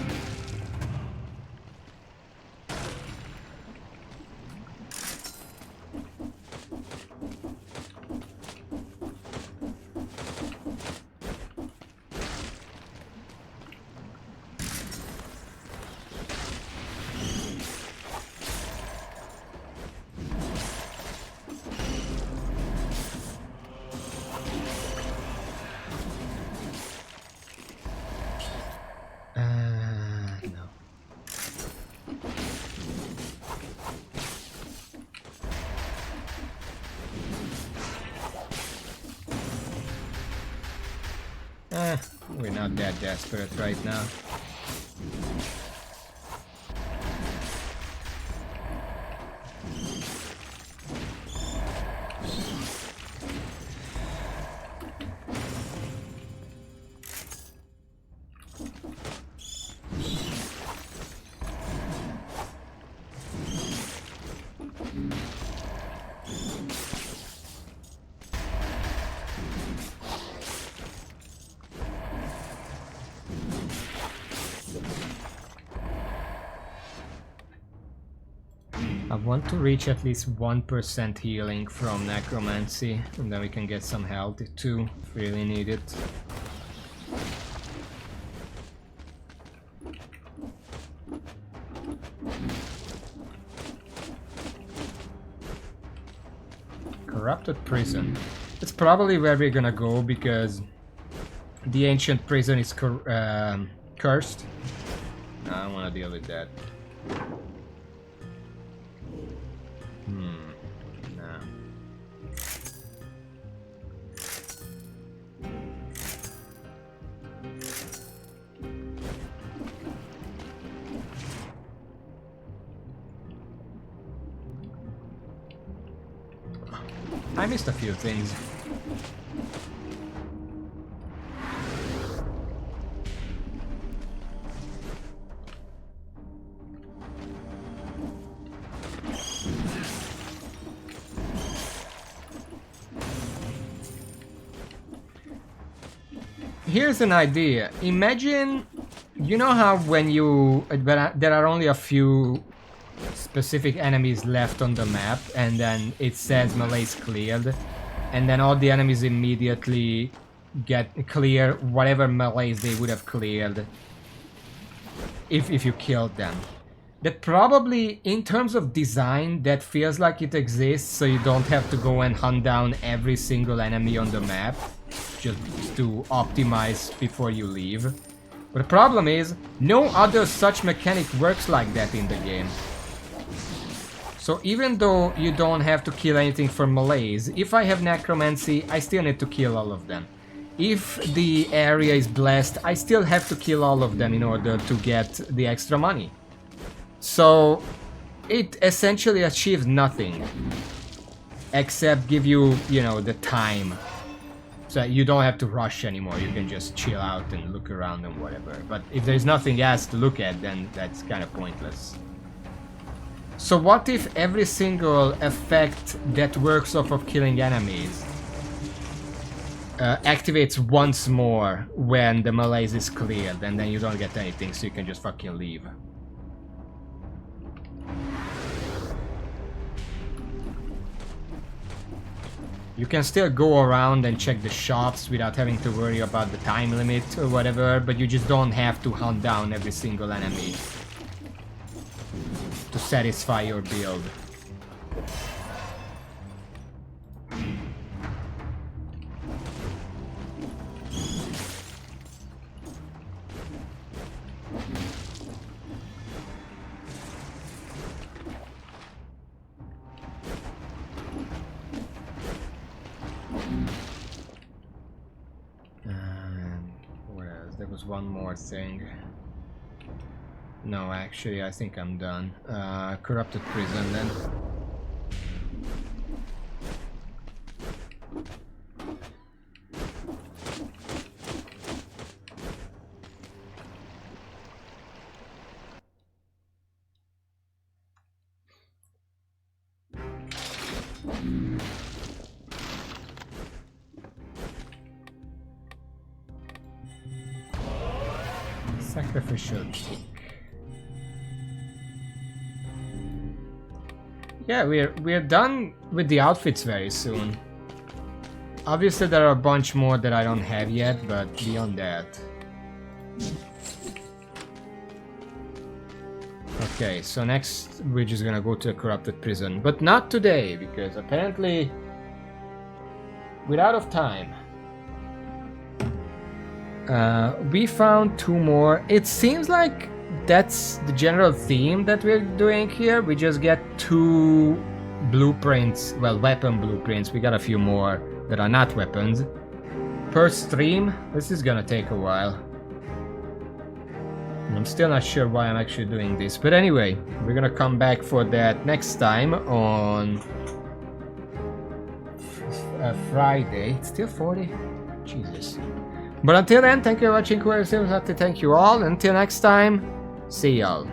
No. We're not that desperate right now. I want to reach at least 1% healing from Necromancy, and then we can get some health too, if we really need it. Corrupted Prison. It's probably where we're gonna go, because the ancient prison is cursed. I don't want to deal with that. Nah. I missed a few things. Here's an idea. Imagine, you know how when you... there are only a few specific enemies left on the map, and then it says melee's cleared, and then all the enemies immediately get clear whatever melees they would have cleared if you killed them. That probably, in terms of design, that feels like it exists, so you don't have to go and hunt down every single enemy on the map just to optimize before you leave. But the problem is, no other such mechanic works like that in the game. So even though you don't have to kill anything for melees, if I have Necromancy, I still need to kill all of them. If the area is blessed, I still have to kill all of them in order to get the extra money. So it essentially achieves nothing except give you, you know, the time. So you don't have to rush anymore, you can just chill out and look around and whatever. But if there's nothing else to look at, then that's kind of pointless. So what if every single effect that works off of killing enemies activates once more when the melees is cleared, and then you don't get anything, so you can just fucking leave? You can still go around and check the shops without having to worry about the time limit or whatever, but you just don't have to hunt down every single enemy to satisfy your build. What else? There was one more thing. No, actually, I think I'm done. Corrupted Prison then. Sacrificial kick. Yeah, we're done with the outfits very soon. Obviously there are a bunch more that I don't have yet, but beyond that. Okay, so next we're just gonna go to a corrupted prison. But not today, because apparently we're out of time. We found 2 more. It seems like that's the general theme that we're doing here. We just get 2 blueprints, well, weapon blueprints. We got a few more that are not weapons per stream. This is gonna take a while. I'm still not sure why I'm actually doing this, but anyway, we're gonna come back for that next time on Friday. It's still 40? Jesus. But until then, thank you for watching. Thank you all. Until next time, see y'all.